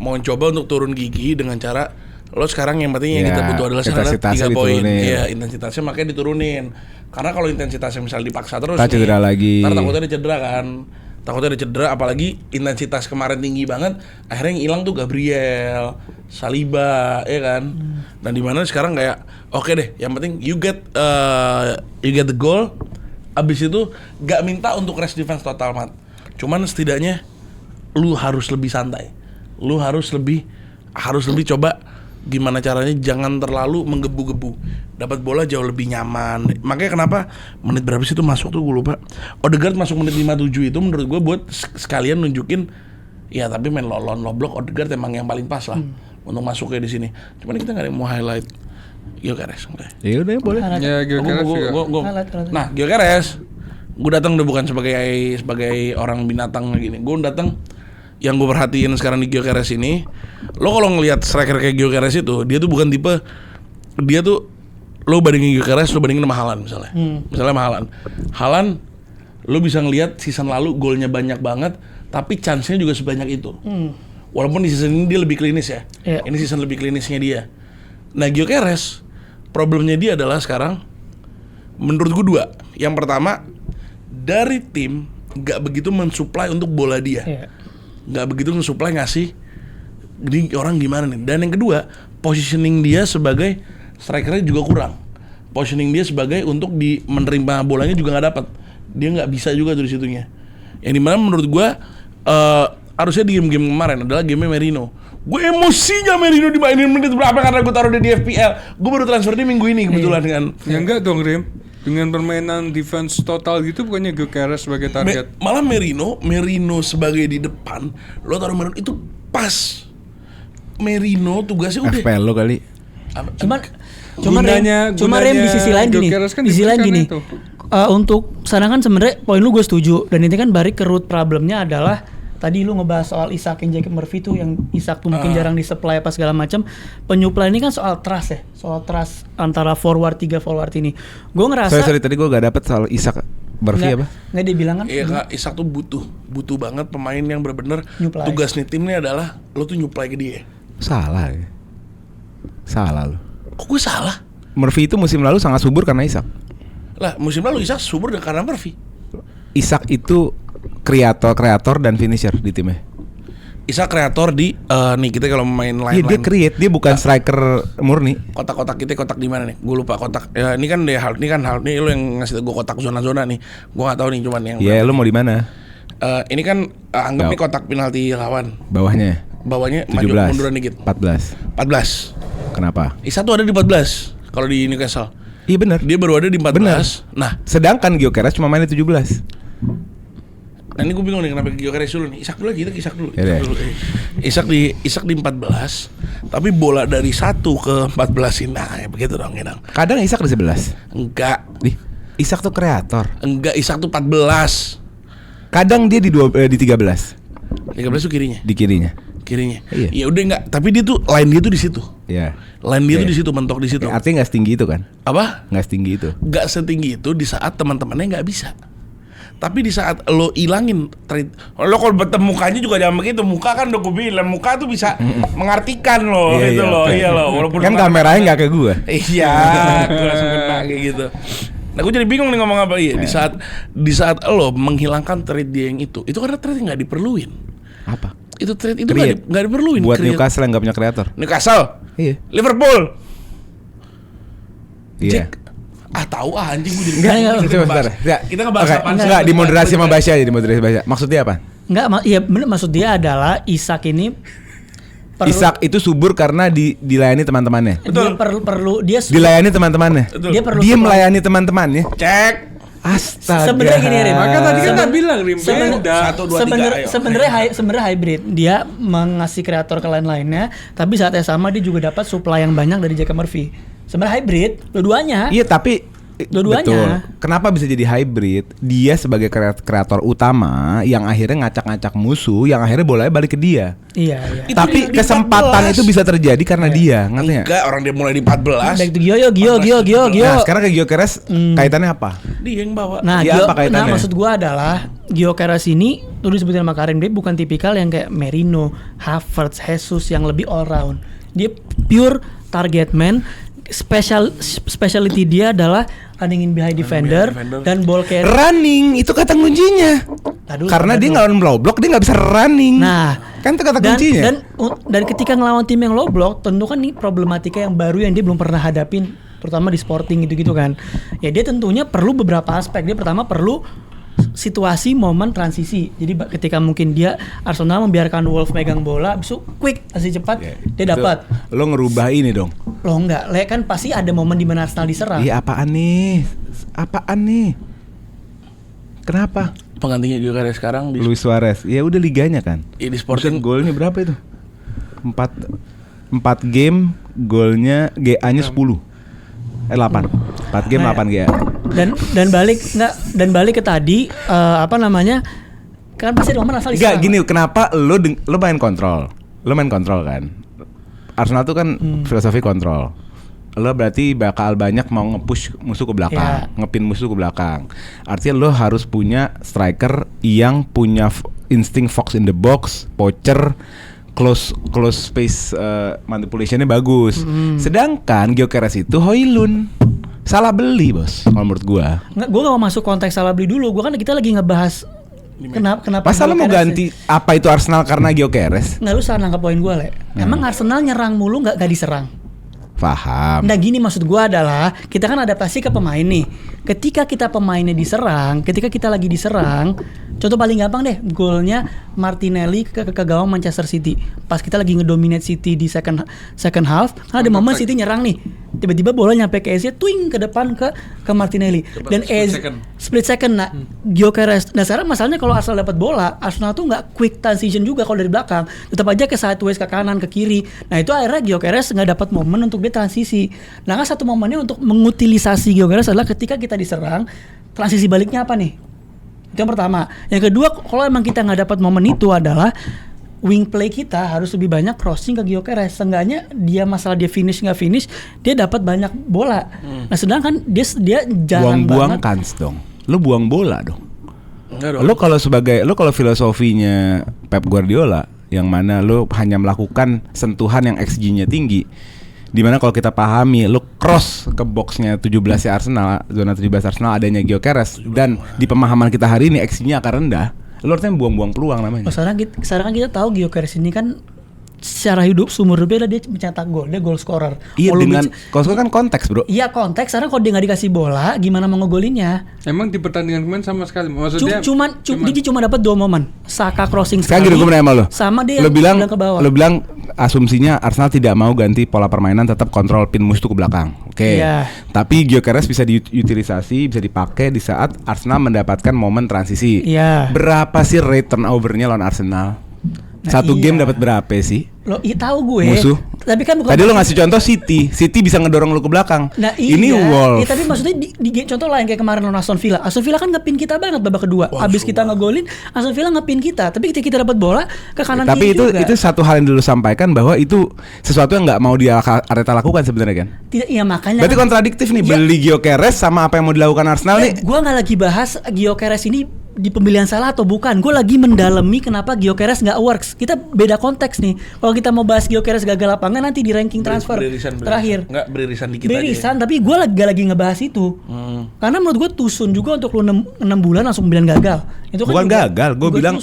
mau coba untuk turun gigi dengan cara lo sekarang yang penting yang Ya, kita butuh adalah sekarang intensitasnya 3 poin. diturunin. Iya, intensitasnya makanya diturunin. Karena kalau intensitasnya misalnya dipaksa terus Ntar cedera lagi. ntar takutnya ada cedera kan. Takutnya ada cedera, apalagi intensitas kemarin tinggi banget, akhirnya yang hilang tuh Gabriel, Saliba, ya kan. Dan di mana sekarang kayak oke deh, yang penting you get the goal. Abis itu gak minta untuk rest defense total mat. Cuman setidaknya lu harus lebih santai. Lu harus lebih coba gimana caranya jangan terlalu menggebu-gebu. Dapat bola jauh lebih nyaman. Makanya kenapa menit berapa sih itu masuk tuh gue lupa. Odegaard masuk menit 57 itu menurut gue buat sekalian nunjukin ya tapi main low block Odegaard emang yang paling pas lah untuk masuknya di sini. Cuman kita nggak ada yang mau highlight Gyökeres. Ya udah boleh. Ya, Gyökeres juga. Highlight. Nah, Gyökeres, gue datang udah bukan sebagai orang binatang gini. Gue datang yang gue perhatiin sekarang di Gyökeres ini, lo kalau ngelihat striker kayak Gyökeres itu, dia tuh bukan tipe dia tuh lo bandingin Gyökeres, lo bandingin sama Haaland misalnya. Misalnya sama Haaland, lo bisa ngelihat season lalu golnya banyak banget, tapi chance-nya juga sebanyak itu. Walaupun di season ini dia lebih klinis ya. Iya. Ini season lebih klinisnya dia. Nah, Gyökeres problemnya dia adalah sekarang menurut gue 2. Yang pertama, dari tim gak begitu mensuplai untuk bola dia. Iya. Gak begitu mensuplai ngasih ini orang gimana nih. Dan yang kedua, positioning dia sebagai strikernya juga kurang. Positioning dia sebagai untuk menerima bolanya juga gak dapat. Dia gak bisa juga tuh di situnya. Yang dimana menurut gue harusnya di game-game kemarin adalah game Merino. Gue emosinya Merino dimainin menit berapa karena gue taruh dia di FPL. Gue baru transfer dia minggu ini kebetulan kan. Ya enggak dong Rim. Dengan permainan defense total gitu bukannya Gyökeres sebagai target. Malah Merino sebagai di depan, lo taruh Merino itu pas. Merino tugasnya udah. FPL lo kali. Cuma Rem di sisi lain gini. Gyökeres kan Di sisi lain diberikan gini. itu. Untuk sana kan sebenarnya poin lu gue setuju, dan ini kan balik ke root problemnya adalah tadi lu ngebahas soal Isak yang Jacob Murphy tuh, yang Isak tuh mungkin jarang disupply apa segala macam. Penyuplai ini kan soal trust ya, soal trust antara tiga forward ini. Gue ngerasa Sorry tadi gue gak dapet soal Isak Murphy apa? nggak dia bilang kan. Iya Kak, Isak tuh butuh banget pemain yang benar-benar Nyuplai. tugas nih timnya adalah lo tuh nyuplai ke dia. Salah ya. Salah lo. Kok gue salah? Murphy itu musim lalu sangat subur karena Isak. Lah musim lalu Isak subur karena Murphy. Isak itu kreator dan finisher di timnya. Isak kreator di nih kita kalau main Iya dia line create, dia bukan striker murni. kotak-kotak kita kotak di mana nih? Gue lupa kotak. Ya, ini kan ini lo yang ngasih gue kotak zona-zona nih. Gue nggak tahu nih cuman yang. Iya, lo mau di mana? Ini kan anggap nih kotak penalti lawan. Bawahnya. Bawahnya maju 17. munduran dikit. 14. 14. Kenapa? Isak tuh ada di 14 kalau di Newcastle. Iya benar. Dia baru ada di 14. Benar. Nah, Sedangkan Gyökeres cuma main di 17. nah ini gue bingung nih kenapa Gyökeres dulu nih. Isak dulu lagi, Isak dulu. Ya deh. Isak di 14. Tapi bola dari 1 ke 14 ini nah ya begitu dong, Gedang. Kadang Isak di 11. Enggak. Ih, Isak tuh kreator. Enggak, Isak tuh 14. Kadang dia di 13. 13 tuh kirinya. Di kirinya. Iya. Iya. Ya udah enggak, tapi dia tuh line dia tuh di situ. Ya. Line dia tuh Oke. di situ, mentok di situ. Artinya nggak setinggi itu kan? Apa? Nggak setinggi itu. Nggak setinggi itu di saat teman-temannya nggak bisa. Tapi di saat lo ilangin trade, lo kalau bertemu mukanya juga jangan begitu. Muka kan udah gue bilang, muka tuh bisa mengartikan lo Iya, gitu iya, loh. oke. Iya loh, walaupun Kan kameranya nggak ke gua. Iya, gue langsung kena kayak gitu. Nah, gue jadi bingung nih ngomong apa. Iya, di saat lo menghilangkan trade dia yang itu karena trade nggak diperluin. Apa? Itu trade itu Create. nggak diperluin. Buat Create. Newcastle yang nggak punya kreator. Newcastle, Iya. Liverpool. Iya. Jack. Tahu anjing gue jadi. Enggak. Coba sebentar. Enggak. Kita ngebahas Oke, apaan? enggak, dimoderasi sama Basya aja, dimoderasi Basya. Maksudnya apa? Enggak, iya bener, maksud dia adalah Isak ini Isak itu subur karena dilayani teman-temannya. dia perlu dia Dilayani teman-temannya. dia perlu Dia supply. melayani teman-temannya. Cek. Astaga. Sebenarnya gini, Rim. Maka tadi kan Seben- tak bilang Rim, seben- beda. 1, 2, 3, ayo. sebenarnya hybrid. Dia mengasih kreator ke lain-lainnya, tapi saat yang sama dia juga dapat supply yang banyak dari Jack Murphy. Sebenarnya hybrid, dua-duanya. Iya, tapi Dua-duanya. betul. Kenapa bisa jadi hybrid? Dia sebagai kreator utama yang akhirnya ngacak-ngacak musuh, yang akhirnya bolanya balik ke dia. Iya, iya. Itu Tapi di kesempatan 14. itu bisa terjadi karena dia, ngerti nggak? Enggak, orang dia mulai di 14. Back to Gio. Nah, sekarang ke Gyökeres kaitannya apa? Dia yang bawa. Nah, Iya, apa kaitannya? maksud gua adalah Gyökeres ini tuh disebutin sama Karim, dia bukan tipikal yang kayak Merino, Havertz, Jesus yang lebih all round. Dia pure target man. Specialty dia adalah running in behind defender dan ball carrier. Running itu kata kuncinya. Aduh, Karena sabar dia dulu. ngelawan low block, dia nggak bisa running. Nah, kan itu kata kuncinya. dan ketika ngelawan tim yang low block, tentu kan ini problematika yang baru yang dia belum pernah hadapin, terutama di Sporting gitu-gitu kan. Ya dia tentunya perlu beberapa aspek. Dia pertama perlu situasi momen transisi. Jadi ketika mungkin dia Arsenal membiarkan Wolf megang bola, besok quick kasih cepat, dia Itu, dapat. Lo ngerubah ini dong. Loh enggak, kan pasti ada momen di mana Arsenal diserang. Iya, apaan nih? Apaan nih? Kenapa? Penggantinya juga kayak sekarang di Luis Suarez. Ya udah liganya kan. di Buset, Sporting. golnya berapa itu? 4 game golnya GA-nya 10. 8. 4 game 8 GA. Dan balik ke tadi apa namanya? Kan pasti ada momen Arsenal Enggak, diserang. gini, kenapa lo main kontrol? Lo main kontrol kan? Arsenal tuh kan filosofi kontrol. Lo berarti bakal banyak mau nge-push musuh ke belakang, ngepin musuh ke belakang. Artinya lo harus punya striker yang punya insting fox in the box, poacher, close space manipulationnya bagus. Sedangkan Gyökeres itu Højlund. Salah beli, Bos, kalau menurut gua. Nggak, gue gak mau masuk konteks salah beli dulu. Gue kan kita lagi ngebahas kenapa. Masa lo mau Gyökeres ganti apa itu Arsenal karena Gyökeres? Nggak, lu salah nangkep poin gue, Le. Emang Arsenal nyerang mulu nggak diserang? Paham. Nah gini, maksud gue adalah kita kan adaptasi ke pemain nih. Ketika kita pemainnya diserang, ketika kita lagi diserang, contoh paling gampang deh, golnya Martinelli ke gawang Manchester City. Pas kita lagi ngedominate City di second half, kan ada momen City nyerang nih. Tiba-tiba bola nyampe ke Eze, twing ke depan ke Martinelli. Dan split second. Nah, Gyökeres. Nah, sekarang masalahnya kalau Arsenal dapat bola, Arsenal tuh nggak quick transition juga kalau dari belakang. Tetap aja ke sideways, ke kanan, ke kiri. Nah, itu akhirnya Gyökeres nggak dapat momen untuk dia transisi. Nah, kan satu momennya untuk mengutilisasi Gyökeres adalah ketika kita diserang, transisi baliknya apa nih? Itu yang pertama. Yang kedua, kalau emang kita nggak dapat momen itu adalah wing play kita harus lebih banyak crossing ke Gyökeres. Seenggaknya dia masalah dia finish nggak finish, dia dapat banyak bola. Nah, sedangkan dia jarang Buang-buang banget. kans dong. Lo buang bola dong. Enggak dong. Lo kalau filosofinya Pep Guardiola yang mana lo hanya melakukan sentuhan yang XG-nya tinggi. Dimana kalau kita pahami lo cross ke boxnya 17 Arsenal, zona 17 Arsenal adanya Gyökeres, dan di pemahaman kita hari ini XG-nya akan rendah. Lo artinya buang-buang peluang namanya. Oh, sekarang kan kita tahu Gyökeres ini kan secara hidup seumur hidupnya dia mencetak gol, dia goal scorer. Iya, Mau lu dengan kalau kan konteks, Bro. Iya konteks, karena kalau dia nggak dikasih bola, gimana mau ngegolinnya? Emang di pertandingan kemarin sama sekali. Maksudnya Dia cuma dapat 2 momen. Saka crossing Sekarang sekali. gini, gue nanya sama lo. Sama dia lo yang bilang ke bawah. lo bilang asumsinya Arsenal tidak mau ganti pola permainan, tetap kontrol pin musuh ke belakang. Oke. Iya. Tapi Gyökeres bisa diutilisasi, bisa dipakai di saat Arsenal mendapatkan momen transisi. Iya. Berapa sih rate turnover-nya lawan Arsenal? Satu iya. game dapat berapa sih? Lo tahu gue. Musuh. Tapi kan bukan. Tadi lo ngasih contoh City bisa ngedorong lo ke belakang. Nah, iya. Ini Wolves. Tapi maksudnya di contoh lain kayak kemarin lawan Aston Villa. Aston Villa kan ngepin kita banget babak kedua. Abis kita ngegolin, Aston Villa ngepin kita. Tapi ketika kita dapat bola ke kanan tapi kiri juga. itu satu hal yang dulu sampaikan bahwa itu sesuatu yang nggak mau dia Arteta lakukan sebenarnya kan. Tidak, iya makanya. Berarti kontradiktif nih, Ya. beli Gyökeres sama apa yang mau dilakukan Arsenal nih. Gue nggak lagi bahas Gyökeres ini di pemilihan salah atau bukan. Gue lagi mendalami kenapa Gyökeres nggak works. Kita beda konteks nih. Kalau kita mau bahas Gyökeres gagal apa enggak nanti di ranking transfer terakhir. Enggak beririsan dikit Beririsan, tapi gue lagi ngebahas itu. Karena menurut gue too soon juga untuk lu 6 bulan langsung bilang gagal. Itu Bukan juga, gagal, gue bilang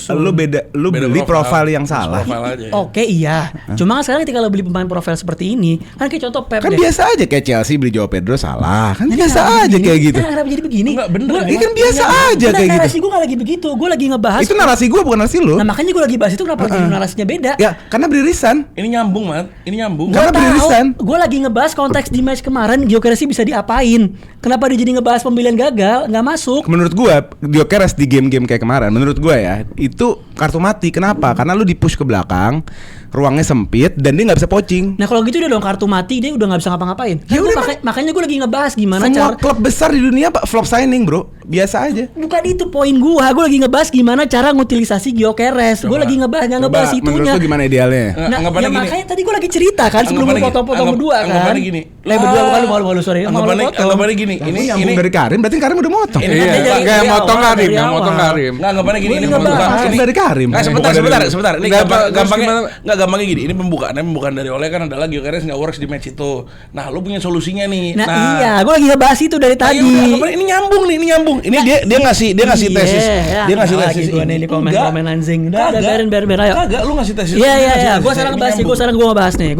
lu beli profil yang salah. Oke, iya. Cuma kan sekarang ketika lo beli pemain profil seperti ini, kan kayak contoh Pep Kan deh. biasa aja kayak Chelsea beli Joao Pedro salah. Kan Ini biasa kenapa aja begini? kayak gitu. Kenapa jadi begini? Enggak, bener. Ini kan biasa aja kayak gitu. Narasi gue gak lagi begitu. Gue lagi ngebahas. Itu narasi gue bukan narasi lu. Nah makanya gue lagi bahas itu kenapa jadi narasinya beda. Ya, karena beririsan. Ini nyambung, Mat. Ini nyambung. Karena beririsan. Gue lagi ngebahas konteks di match kemarin Gyökeres bisa diapain. Kenapa dia jadi ngebahas pembelian gagal, nggak masuk. Menurut gua Gyökeres di game-game kayak kemarin, menurut gua ya, itu kartu mati. Kenapa? Karena lu di-push ke belakang, ruangnya sempit dan dia nggak bisa poaching. Nah kalau gitu udah dong kartu mati, dia udah nggak bisa ngapa-ngapain. Ya Kan udah, makanya gue lagi ngebahas gimana Semua cara. klub besar di dunia Pak flop signing, Bro. Biasa aja. Bukan itu poin gue lagi ngebahas gimana cara ngutilisasi Gyökeres. Gue lagi ngebahas ngebahas Menurut itunya. lu gimana idealnya? Nah, Anggapannya ya gini. makanya tadi gue lagi cerita kan sebelum lu potong-potong berdua kan. Anggapannya gini. Berdua bukan lu malu sorry. Anggapannya gini. Ini nyambung dari Karim, berarti Karim udah motong. Ini Iya, dari kayak motong awal, Karim, dari yang awal. motong Karim. Nggak, anggapannya gini, Gua ini nggak pembukaan. bahas. Ini Dari Karim. Nggak, Bukan dari sebentar. Ini Nggak, terus gampangnya, gimana? nggak gampangnya gini. Ini pembukaan dari Oleh kan adalah Gyökeres nggak works di match itu. Nah, lu punya solusinya nih. Nah iya, gue lagi ngebahas itu dari tadi. Ini nyambung nih, ini nyambung. Ini dia ngasih tesis. Dia ngasih tesis. Gue nih komen anjing. Udah biarin ayo. Kagak, lu ngasih tesis. Iya. Gue sekarang ngebahas nih.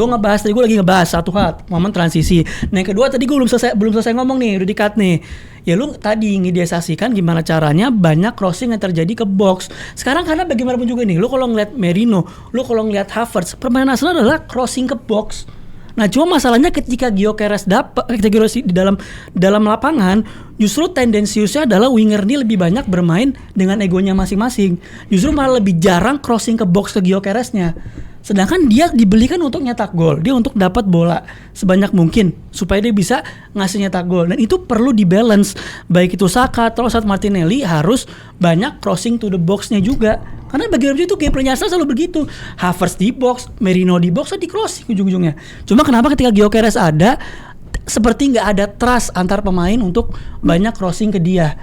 Gue lagi ngebahas satu hal, momen transisi. Nah yang kedua tadi gue belum selesai ngomong nih, udah di-cut nih. Ya lu tadi ngideasasikan gimana caranya banyak crossing yang terjadi ke box. Sekarang karena bagaimanapun juga nih, lu kalau ngeliat Merino, lu kalau ngeliat Havertz, permainan Arsenal adalah crossing ke box. Nah cuma masalahnya ketika Gyökeres di dalam lapangan, justru tendensiusnya adalah winger ini lebih banyak bermain dengan egonya masing-masing. Justru malah lebih jarang crossing ke box ke Gyökeresnya. Sedangkan dia dibelikan untuk nyetak gol, dia untuk dapat bola sebanyak mungkin supaya dia bisa ngasih nyetak gol. Dan itu perlu dibalance. Baik itu Saka atau saat Martinelli harus banyak crossing to the box-nya juga. Karena bagaimanapun itu game Arsenal selalu begitu. Havertz di box, Merino di box, di crossing ujung-ujungnya. Cuma kenapa ketika Gyökeres ada, seperti nggak ada trust antar pemain untuk banyak crossing ke dia.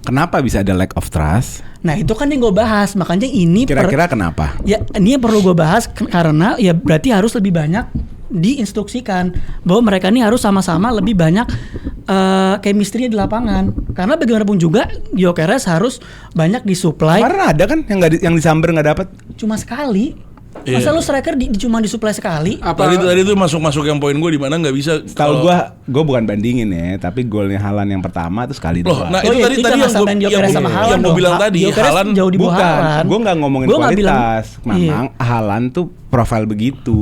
Kenapa bisa ada lack of trust? Nah itu kan yang gue bahas. Makanya ini Kira-kira kenapa? Ya ini yang perlu gue bahas karena ya berarti harus lebih banyak diinstruksikan bahwa mereka ini harus sama-sama lebih banyak chemistry di lapangan. Karena bagaimanapun juga Gyökeres harus banyak disuplai. Kemarin ada kan yang disamber nggak dapat? Cuma sekali. Iya. Masa lu striker cuma disuplai sekali? Tadi itu masuk yang poin gue di mana nggak bisa. Tahu gue bukan bandingin ya, tapi golnya Haaland yang pertama itu sekali Loh, doang. nah itu tadi yang gue bilang tadi Haaland jauh di bawah bukan, Haaland. gue nggak ngomongin Gua nggak kualitas. bilang- Memang Haaland tuh profil begitu.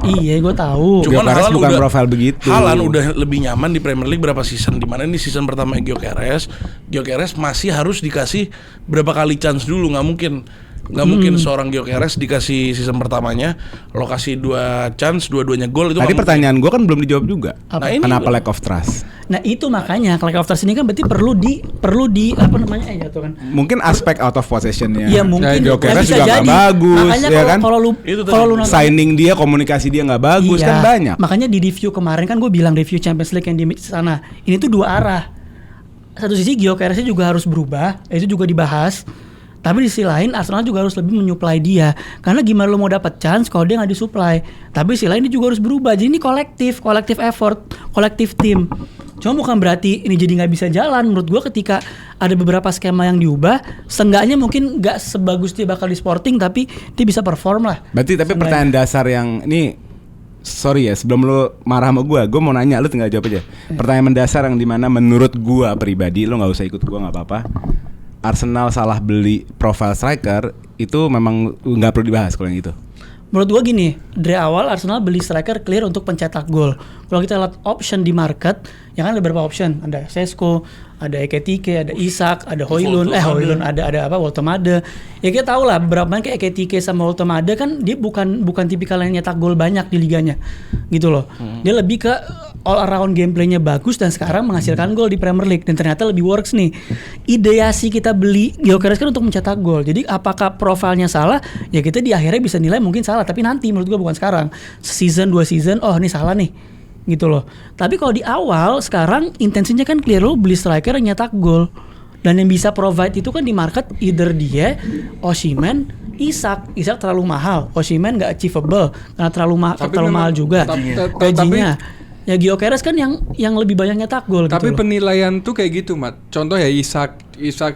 Iya, gue tahu. Cuman Gyökeres Haaland bukan profil begitu. Haaland udah lebih nyaman di Premier League berapa season, di mana ini season pertama Gyökeres masih harus dikasih berapa kali chance dulu, nggak mungkin seorang Gyökeres dikasih season pertamanya lo kasih 2 chance, dua-duanya gol itu. Tadi pertanyaan gue kan belum dijawab juga. Apa? Nah, ini Kenapa juga. lack of trust? Nah itu makanya lack of trust ini kan berarti perlu di apa namanya jatuh kan? Mungkin aspek out of possession-nya. Iya mungkin. Gyökeres bisa juga nggak jadi. bagus, Makanya ya kan? kalau lu Itu tadi. nonton Signing dia, komunikasi dia nggak bagus iya, kan banyak. Makanya di review kemarin kan gue bilang review Champions League yang di sana ini tuh dua arah. Satu sisi Gyökeresnya juga harus berubah, itu juga dibahas. Tapi di sisi lain Arsenal juga harus lebih menyuplai dia. Karena gimana lo mau dapat chance kalau dia nggak disuplai. Tapi di sisi lain dia juga harus berubah. Jadi ini kolektif effort, kolektif tim. Cuma bukan berarti ini jadi nggak bisa jalan. Menurut gue ketika ada beberapa skema yang diubah, seenggaknya mungkin nggak sebagus dia bakal di Sporting, tapi dia bisa perform lah. Berarti tapi pertanyaan dasar yang ini, sorry ya, sebelum lo marah sama gue mau nanya, lo tinggal jawab aja. Pertanyaan mendasar yang dimana menurut gue pribadi, lo nggak usah ikut gue nggak apa-apa. Arsenal salah beli profile striker itu memang nggak perlu dibahas kalau yang itu. menurut gua gini, dari awal Arsenal beli striker clear untuk pencetak gol. Kalau kita lihat option di market, ya kan ada beberapa option, ada Sesko, ada Ekitike, ada Isak, ada Højlund, ada Woltemade. Ya kita tahu lah berapa kayak Ekitike sama Woltemade kan dia bukan tipikal yang nyetak gol banyak di liganya. Gitu loh. Dia lebih ke all around gameplaynya bagus dan sekarang menghasilkan gol di Premier League dan ternyata lebih works nih. Ideasi kita beli Gyökeres kan untuk mencetak gol. Jadi apakah profilnya salah? Ya kita di akhirnya bisa nilai mungkin salah, tapi nanti menurut gua bukan sekarang. Season 2 season, oh ini salah nih. Gitu loh. Tapi kalau di awal sekarang intensinya kan clear, lo beli striker yang nyetak gol. Dan yang bisa provide itu kan di market either dia, Osimhen, Isak terlalu mahal, Osimhen nggak achievable karena terlalu mahal juga gajinya. Ya Gyökeres kan yang lebih banyak nyetak gol. Tapi gitu penilaian tuh kayak gitu, Mat. Contoh ya Isak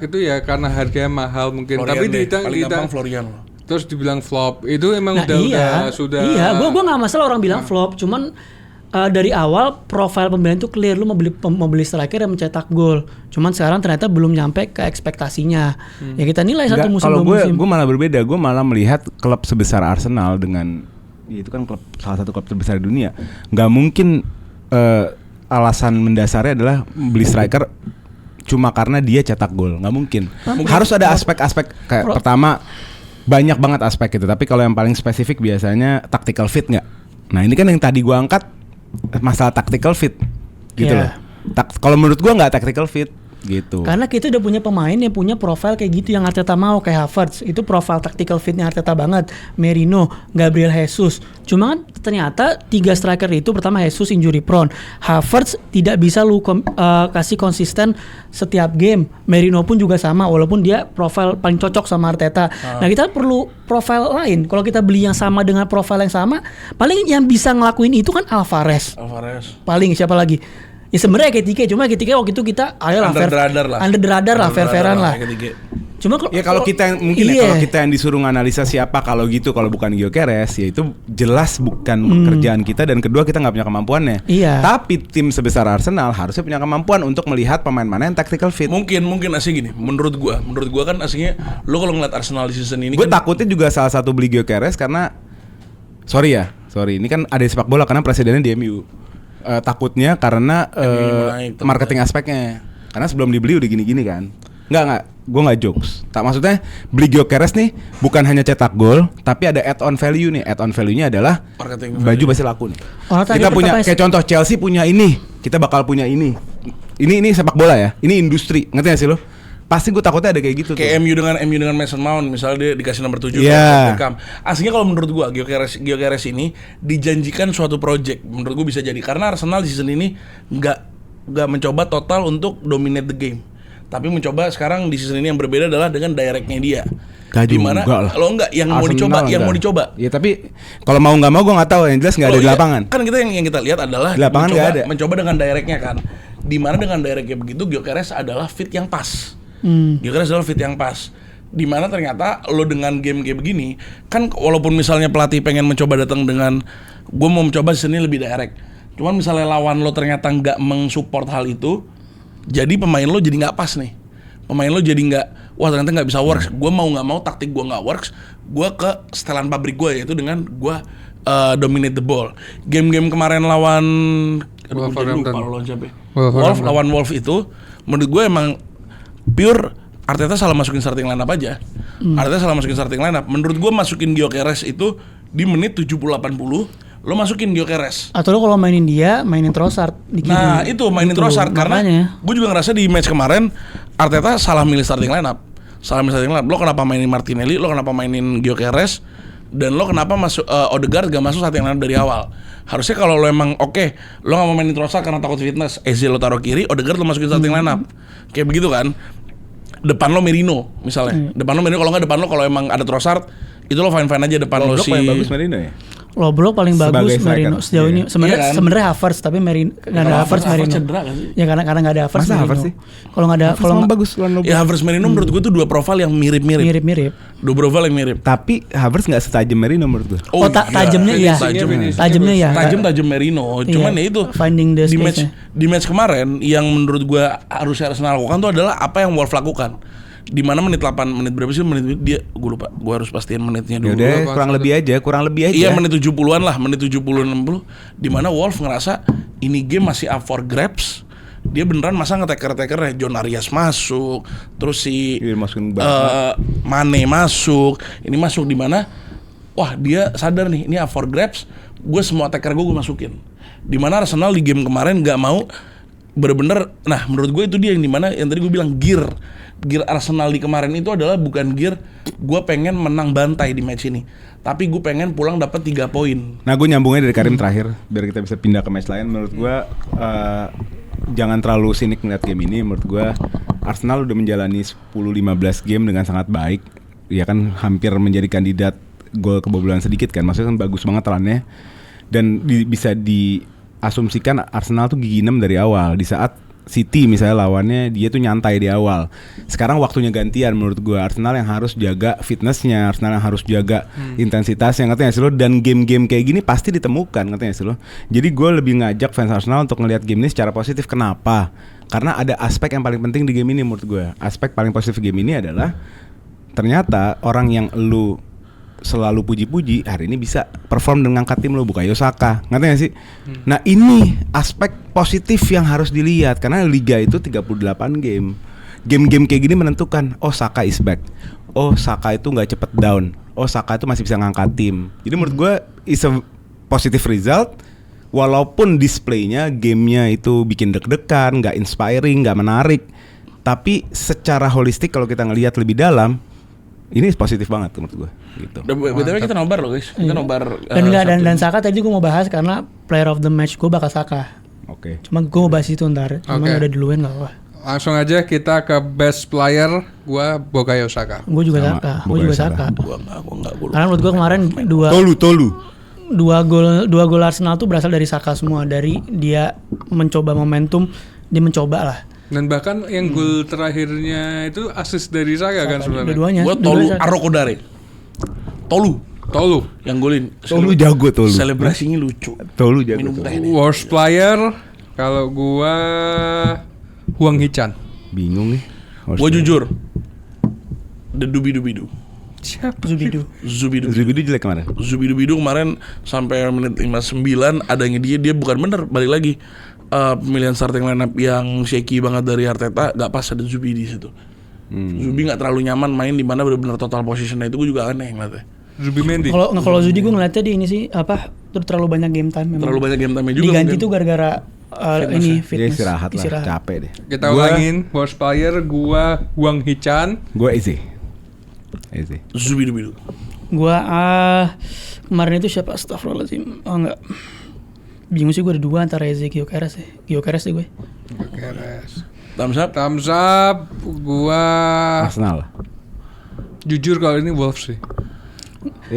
itu ya karena harganya mahal mungkin. Florian tapi paling gampang Florian. Terus dibilang flop itu emang sudah. Iya, gue nggak masalah orang bilang flop, cuman dari awal profil pembelian itu clear, lu mau beli striker yang mencetak gol. Cuman sekarang ternyata belum nyampe ke ekspektasinya. Ya kita nilai satu musim dua musim. Kalau gue malah berbeda, gue malah melihat klub sebesar Arsenal dengan itu kan salah satu klub terbesar di dunia. Nggak mungkin alasan mendasarnya adalah beli striker cuma karena dia cetak gol, nggak mungkin. Harus ada aspek-aspek kayak pertama banyak banget aspek itu. Tapi kalau yang paling spesifik biasanya tactical fit nggak. Nah ini kan yang tadi gue angkat masalah tactical fit gitu loh. Kalau menurut gua nggak tactical fit gitu. Karena kita udah punya pemain yang punya profil kayak gitu yang Arteta mau, kayak Havertz itu profil tactical fitnya Arteta banget. Merino, Gabriel Jesus. Cuma kan ternyata 3 striker itu pertama Jesus injury prone, Havertz tidak bisa lu kasih konsisten setiap game. Merino pun juga sama walaupun dia profil paling cocok sama Arteta. Nah kita perlu profil lain. Kalau kita beli yang sama dengan profil yang sama, paling yang bisa ngelakuin itu kan Alvarez. Paling siapa lagi? Ya sebenarnya Ekitike, cuma Ekitike waktu itu kita ayolah under the radar lah, fair-fairan lah. Cuma kalau kita mungkin kalau kita yang disuruh analisa siapa kalau gitu, kalau bukan Gyökeres ya itu jelas bukan pekerjaan kita dan kedua kita nggak punya kemampuannya. Iya. Tapi tim sebesar Arsenal harusnya punya kemampuan untuk melihat pemain mana yang tactical fit. Mungkin asli gini. Menurut gua kan aslinya lo kalau ngeliat Arsenal di season ini. Gue takutnya juga salah satu beli Gyökeres karena sorry ini kan ada sepak bola karena presidennya di MU. Takutnya karena marketing aspeknya. Karena sebelum dibeli udah gini-gini kan. Enggak, gue nggak jokes. Tak maksudnya beli Gyökeres nih bukan hanya cetak gol, tapi ada add on value nih. Add on value-nya adalah marketing baju pasti laku nih. Kita punya kayak contoh Chelsea punya ini, kita bakal punya ini. Ini sepak bola ya. Ini industri. Ngerti gak sih lo? Pasti gue takutnya ada kayak gitu. Kayak MU dengan Mason Mount misalnya dia dikasih nomor 7 Beckham. Aslinya kalau menurut gue Gyökeres ini dijanjikan suatu project. Menurut gue bisa jadi karena Arsenal di season ini nggak mencoba total untuk dominate the game. Tapi mencoba sekarang di season ini yang berbeda adalah dengan directnya dia. Dimana kalau yang mau dicoba. Ya tapi kalau mau nggak mau gue nggak tahu, yang jelas nggak ada di lapangan. Kan kita yang kita lihat adalah di lapangan mencoba dengan directnya kan. Dimana dengan direcnya begitu Gyökeres adalah fit yang pas. Gyökeres adalah fit yang pas. Dimana ternyata lo dengan game begini kan walaupun misalnya pelatih pengen mencoba datang dengan gue mau mencoba sini lebih direct, cuman misalnya lawan lo ternyata nggak mensupport hal itu, jadi pemain lo jadi nggak pas nih. Pemain lo jadi nggak, wah ternyata nggak bisa works. Gue mau nggak mau taktik gue nggak works, gue ke setelan pabrik gue yaitu dengan gue dominate the ball. Game-game kemarin lawan Wolf itu menurut gue emang pure Arteta salah masukin starting lineup aja. Menurut gue masukin Gyökeres itu di menit 70-80 lo masukin Gyökeres. Atau lo kalau mainin Trossard di kiri. Nah itu mainin Trossard karena gue juga ngerasa di match kemarin Arteta salah milih starting lineup. Lo kenapa mainin Martinelli, lo kenapa mainin Gyökeres, dan lo kenapa masuk Odegaard gak masuk starting lineup dari awal. Harusnya kalau lo emang lo gak mau mainin Trossard karena takut fitness, Eze lo taruh kiri, Odegaard lo masukin starting lineup. Kayak begitu kan. Depan lo Merino misalnya. Kalau nggak depan lo kalau emang ada Trossard itu lo fine aja depan lo si. Paling bagus Merino ya. Lobrok paling bagus Merino sejauh ini. Sebenarnya Havertz tapi Merino nggak ada Havertz Merino. Cedera kan sih? Ya karena nggak ada Havertz Merino. Havertz sih? Kalau nggak ada bagus ya Havertz Merino menurut gue tuh dua profil yang mirip-mirip. Dua profil yang mirip. Tapi Havertz nggak setajam Merino menurut gue. Tajamnya iya. Tajamnya ya. Tajam Merino. Cuman ya itu finding the space. Di match kemarin yang menurut gue harusnya Arsenal lakukan tuh adalah apa yang Wolf lakukan. Di mana menit 8, menit berapa sih menit dia? Gue lupa. Gue harus pastiin menitnya dulu. Yaudah kurang lebih aja. Iya menit 70-an lah, menit 70-60. Di mana Wolves ngerasa ini game masih up for grabs. Dia beneran masa ngeteker-teker John Arias masuk, terus si Mane masuk, ini masuk di mana? Wah dia sadar nih, ini up for grabs. Gue semua teker gue masukin. Di mana Arsenal di game kemarin nggak mau bener-bener. Nah menurut gue itu dia yang dimana yang tadi gue bilang gear Arsenal di kemarin itu adalah bukan gear gue pengen menang bantai di match ini, tapi gue pengen pulang dapat 3 poin. Nah gue nyambungnya dari Karim terakhir biar kita bisa pindah ke match lain. Menurut gue jangan terlalu sinik ngeliat game ini. Menurut gue Arsenal udah menjalani 10-15 game dengan sangat baik. Ya kan hampir menjadi kandidat gol kebobolan sedikit kan. Maksudnya kan bagus banget rannya. Dan bisa diasumsikan Arsenal tuh gigi 6 dari awal. Di saat City misalnya lawannya dia tuh nyantai di awal. Sekarang waktunya gantian menurut gue. Arsenal yang harus jaga fitnessnya, Arsenal yang harus jaga intensitasnya, ngerti gak sih lo? Dan game-game kayak gini pasti ditemukan, ngerti gak sih lo? Jadi gue lebih ngajak fans Arsenal untuk ngelihat game ini secara positif. Kenapa? Karena ada aspek yang paling penting di game ini menurut gue. Aspek paling positif game ini adalah ternyata orang yang lu selalu puji-puji hari ini bisa perform dengan angkat tim lo, Bukayo Saka, ngerti gak sih? Nah ini aspek positif yang harus dilihat karena Liga itu 38 game. Game-game kayak gini menentukan, oh Saka is back, oh Saka itu gak cepet down, oh Saka itu masih bisa ngangkat tim. Jadi menurut gue is a positive result. Walaupun displaynya, gamenya itu bikin deg-degan, gak inspiring, gak menarik, tapi secara holistik kalau kita ngelihat lebih dalam, ini positif banget menurut gue gitu. BTW kita nobar loh guys. Kita nobar dan Saka tadi gue mau bahas karena player of the match gue bakal Saka. Oke. Cuma gue mau bahas itu ntar. Cuma udah duluan enggak apa. Langsung aja kita ke best player. Gue Bukayo Saka. Gue juga Saka. Gue juga Saka. Gue enggak. Karena menurut gue kemarin dua gol Arsenal tuh berasal dari Saka semua. Dari dia mencoba momentum, dia mencoba lah. Dan bahkan yang gol terakhirnya itu assist dari Saka kan sebenarnya. Dua-duanya. Buat Tolu Arokodare. Tolu yang golin. Tolu jago Tolu. Selebrasinya lucu. Tolu jago. Minum teh. Worst player kalau gua Hwang Hee-chan. Bingung nih. Gua jujur. The Dubidu. Siapa? Zubidu jelek kemarin. Zubidu kemarin sampai menit 59 adanya dia bukan bener balik lagi. Pemilihan starting lineup yang shaky banget dari Arteta gak pas ada Zubi di situ. Zubi gak terlalu nyaman main di mana benar-benar total positionnya itu gue juga aneh ngeliatnya. Zubi Mendy. Kalau Zubi gue ngeliatnya di ini sih terlalu banyak game time. Terlalu banyak game time juga. Diganti tuh gara-gara ini fitness. Dia istirahat lah, capek deh. Kita ulangin worst player gua Hwang Hee-chan. Gua Eze. Zubi. Gua kemarin itu siapa? Astagfirullahaladzim. Oh enggak. Bingung sih gue ada dua antara Eze Gyökeres sih. Gyökeres sih gue. Thumbs up. Gua Arsenal. Jujur kalau ini Wolves sih.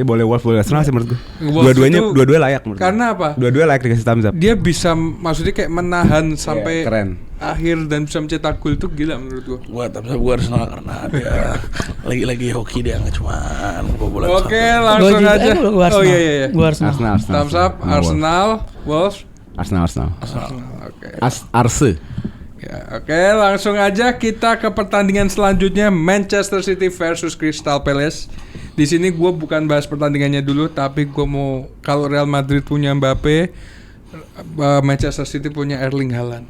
Boleh Wolves boleh Arsenal sih menurut gue. Dua-duanya layak menurut gue. Karena apa? Dua-dua layak dikasih thumbs up. Dia bisa maksudnya kayak menahan sampai keren. Akhir dan bisa mencetak gol itu gila menurut gue. Gua thumbs up gua Arsenal karena dia lagi hoki dia nggak cuman bola. Oke, langsung aja. Oh iya. Gua Arsenal. Thumbs up Arsenal, Wolves. Arsenal. Oke. Arse. Ya, oke, langsung aja kita ke pertandingan selanjutnya Manchester City versus Crystal Palace. Di sini gue bukan bahas pertandingannya dulu, tapi gue mau kalau Real Madrid punya Mbappe, Manchester City punya Erling Haaland.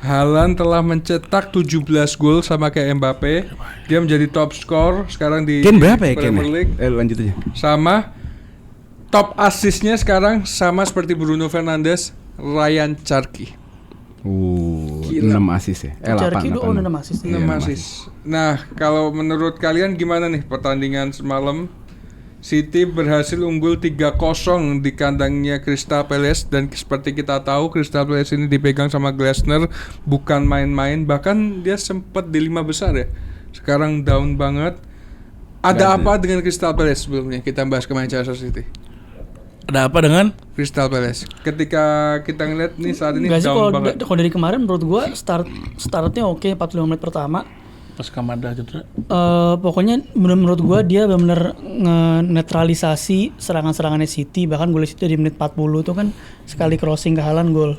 Haaland telah mencetak 17 gol sama kayak Mbappe. Dia menjadi top skor sekarang di berapa ya Premier League. Lanjut aja. Sama top assistnya sekarang sama seperti Bruno Fernandes, Ryan Cherki. 6 assist ya. 8 assist. 6 assist. Nah, kalau menurut kalian gimana nih pertandingan semalam? City berhasil unggul 3-0 di kandangnya Crystal Palace dan seperti kita tahu Crystal Palace ini dipegang sama Glasner bukan main-main, bahkan dia sempat di 5 besar ya. Sekarang down banget. Ada apa dengan Crystal Palace sebelumnya? Kita bahas ke Manchester City. Ada apa dengan Crystal Palace? Ketika kita ngeliat nih saat ini down banget. Kalau dari kemarin menurut gue startnya oke 45 menit pertama. Pas Kamada cedera. Pokoknya menurut gue dia benar-benar nge-netralisasi serangan-serangannya City. Bahkan gol City di menit 40 itu kan sekali crossing ke Haaland gol.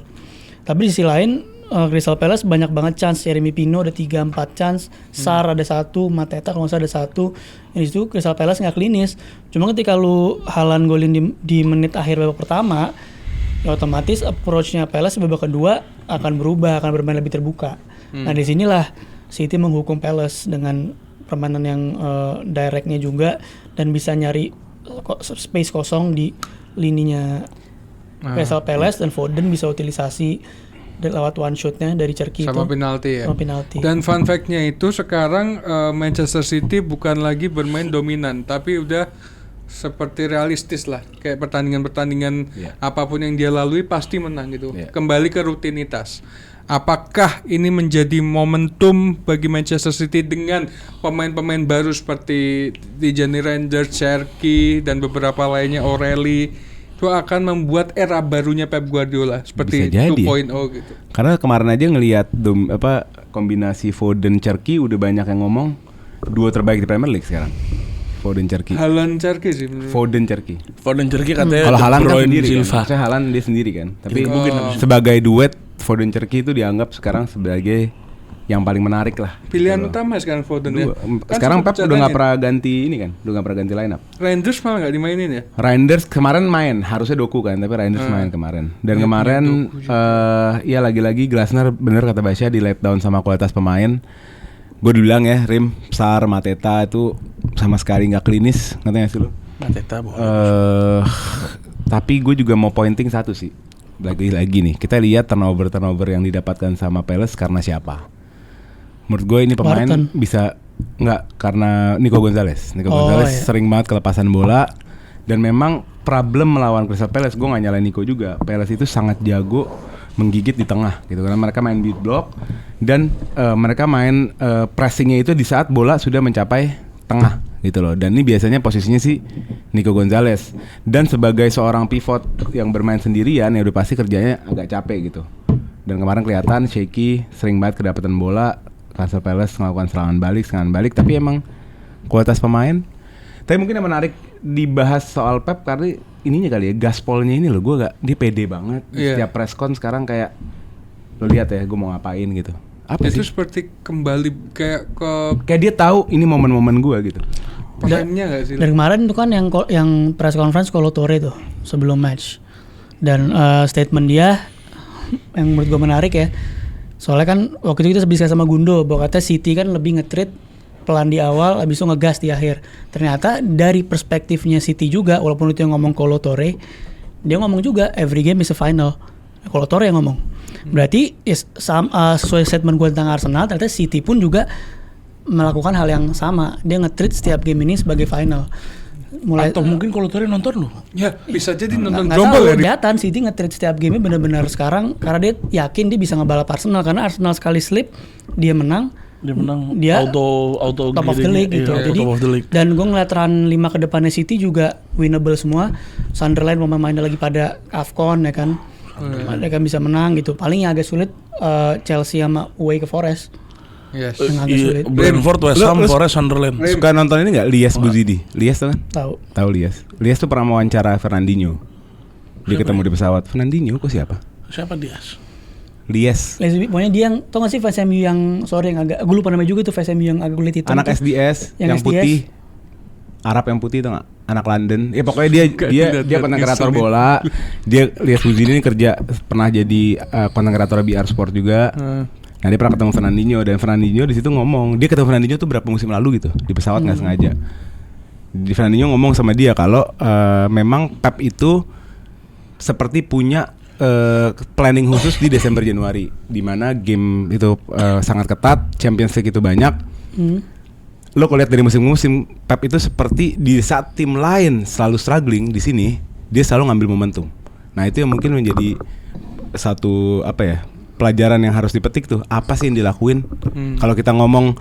Tapi di sisi lain Crystal Palace banyak banget chance. Jeremy Pino ada 3-4 chance, Sarr ada 1, Mateta kalau nggak salah ada 1. Yang itu Crystal Palace nggak klinis. Cuma ketika lu Haaland golin di menit akhir babak pertama, ya otomatis approach-nya Palace babak kedua akan berubah, akan bermain lebih terbuka. Nah disinilah City menghukum Palace dengan permainan yang direct-nya juga dan bisa nyari space kosong di lininya Crystal Palace dan Foden bisa utilisasi lewat one shot-nya dari Cherki sama itu. penalti ya. Sama penalti. Dan fun fact-nya itu sekarang Manchester City bukan lagi bermain dominan, tapi udah seperti realistis lah. Kayak pertandingan-pertandingan apapun yang dia lalui pasti menang gitu. Kembali ke rutinitas. Apakah ini menjadi momentum bagi Manchester City dengan pemain-pemain baru seperti Tijani Reinders, Cherki dan beberapa lainnya, O'Reilly, itu akan membuat era barunya Pep Guardiola seperti 2.0 gitu. Karena kemarin aja ngelihat kombinasi Foden Cherki udah banyak yang ngomong duo terbaik di Premier League sekarang. Foden Cherki. Haaland Cherki sih menurut. Foden Cherki katanya kalau Haaland kan Bruyne sendiri Silva. kan. Saya Haaland dia sendiri kan. Tapi sebagai duet Foden Cherki itu dianggap sekarang sebagai yang paling menarik lah. Pilihan utama sekarang Foden ya. Sekarang Pep udah nggak pernah ganti ini kan, udah nggak pernah ganti line up. Reinders malah nggak dimainin ya. Reinders kemarin main, harusnya Doku kan, tapi Reinders main kemarin. Dan kemarin ya lagi-lagi Glasner bener kata Basya di let down sama kualitas pemain. Gue dibilang ya, Rim, Sarr, Mateta itu sama sekali nggak klinis, ngerti nggak sih lo? Mateta Tapi gue juga mau pointing satu sih. Lagi-lagi nih, kita lihat turnover yang didapatkan sama Palace karena siapa? Menurut gue ini pemain Wharton. bisa nggak karena Nico Gonzalez. Gonzalez sering banget kelepasan bola dan memang problem melawan Crystal Palace. Gue nggak nyalain Nico juga. Palace itu sangat jago menggigit di tengah gitu karena mereka main beat block dan mereka main pressingnya itu di saat bola sudah mencapai tengah gitu loh. Dan ini biasanya posisinya sih Nico Gonzalez. Dan sebagai seorang pivot yang bermain sendirian ya udah pasti kerjanya agak capek gitu. Dan kemarin kelihatan shaky, sering banget kedapatan bola. Crystal Palace melakukan serangan balik, tapi emang kualitas pemain. Tapi mungkin yang menarik dibahas soal Pep karena ininya kali ya, gaspolnya ini loh, gue dia pede banget. Setiap press con sekarang kayak lo lihat ya, gue mau ngapain gitu. Apa itu sih? seperti kembali kayak dia tahu ini momen-momen gue gitu. perannya nggak sih? Dari kemarin itu kan yang press conference Kolo Touré tuh sebelum match. Dan statement dia yang menurut gue menarik ya. Soalnya kan waktu itu kita bisa sama Gundo bahwa kata City kan lebih nge-treat pelan di awal habis itu ngegas di akhir. Ternyata dari perspektifnya City juga, walaupun itu yang ngomong Kolo Touré, dia ngomong juga every game is a final. Kolo Touré yang ngomong. Berarti sesuai statement gue tentang Arsenal, ternyata City pun juga melakukan hal yang sama. Dia nge-treat setiap game ini sebagai final. Atau mungkin kalau Touré nonton loh. Ya bisa jadi nonton nggak jomblo tahu, ya. kelihatan City nge-treat setiap game benar-benar sekarang karena dia yakin dia bisa ngebalap Arsenal karena Arsenal sekali slip dia menang dia auto top of the league gitu. Jadi top of the league. dan gue ngeliat run 5 ke depannya City juga winnable semua. Sunderland pemainnya lagi pada AFCON ya kan. Mereka bisa menang gitu. Paling yang agak sulit Chelsea sama away ke Forest. Yes. Yang agak sulit. Brentford, West Ham, Forest, Sunderland. Suka nonton ini nggak? Lias Buzidi. Lias tuh kan? Tahu. Lias. Lias tuh pernah wawancara Fernandinho. Dia ketemu di pesawat. Fernandinho kok siapa? Siapa dia? Lias. Pokoknya dia yang tau gak sih fans MU yang sorry yang agak gue lupa namanya juga tuh fans MU yang agak kulit hitam. Anak tuh. SDS Yang yang putih. Arab yang putih tuh nggak? Anak London. Ya pokoknya dia konten kreator bola. Dia Lias Buzidi ini kerja pernah jadi konten kreator BR Sport juga. Nah dia pernah ketemu Fernandinho dan Fernandinho di situ ngomong dia ketemu Fernandinho tuh berapa musim lalu gitu di pesawat nggak sengaja. Di Fernandinho ngomong sama dia kalau memang Pep itu seperti punya planning khusus di Desember Januari di mana game itu sangat ketat, Champions League itu banyak. Lo kalau lihat dari musim-musim Pep itu seperti di saat tim lain selalu struggling di sini dia selalu ngambil momentum. Nah itu yang mungkin menjadi satu pelajaran yang harus dipetik tuh apa sih yang dilakuin kalau kita ngomong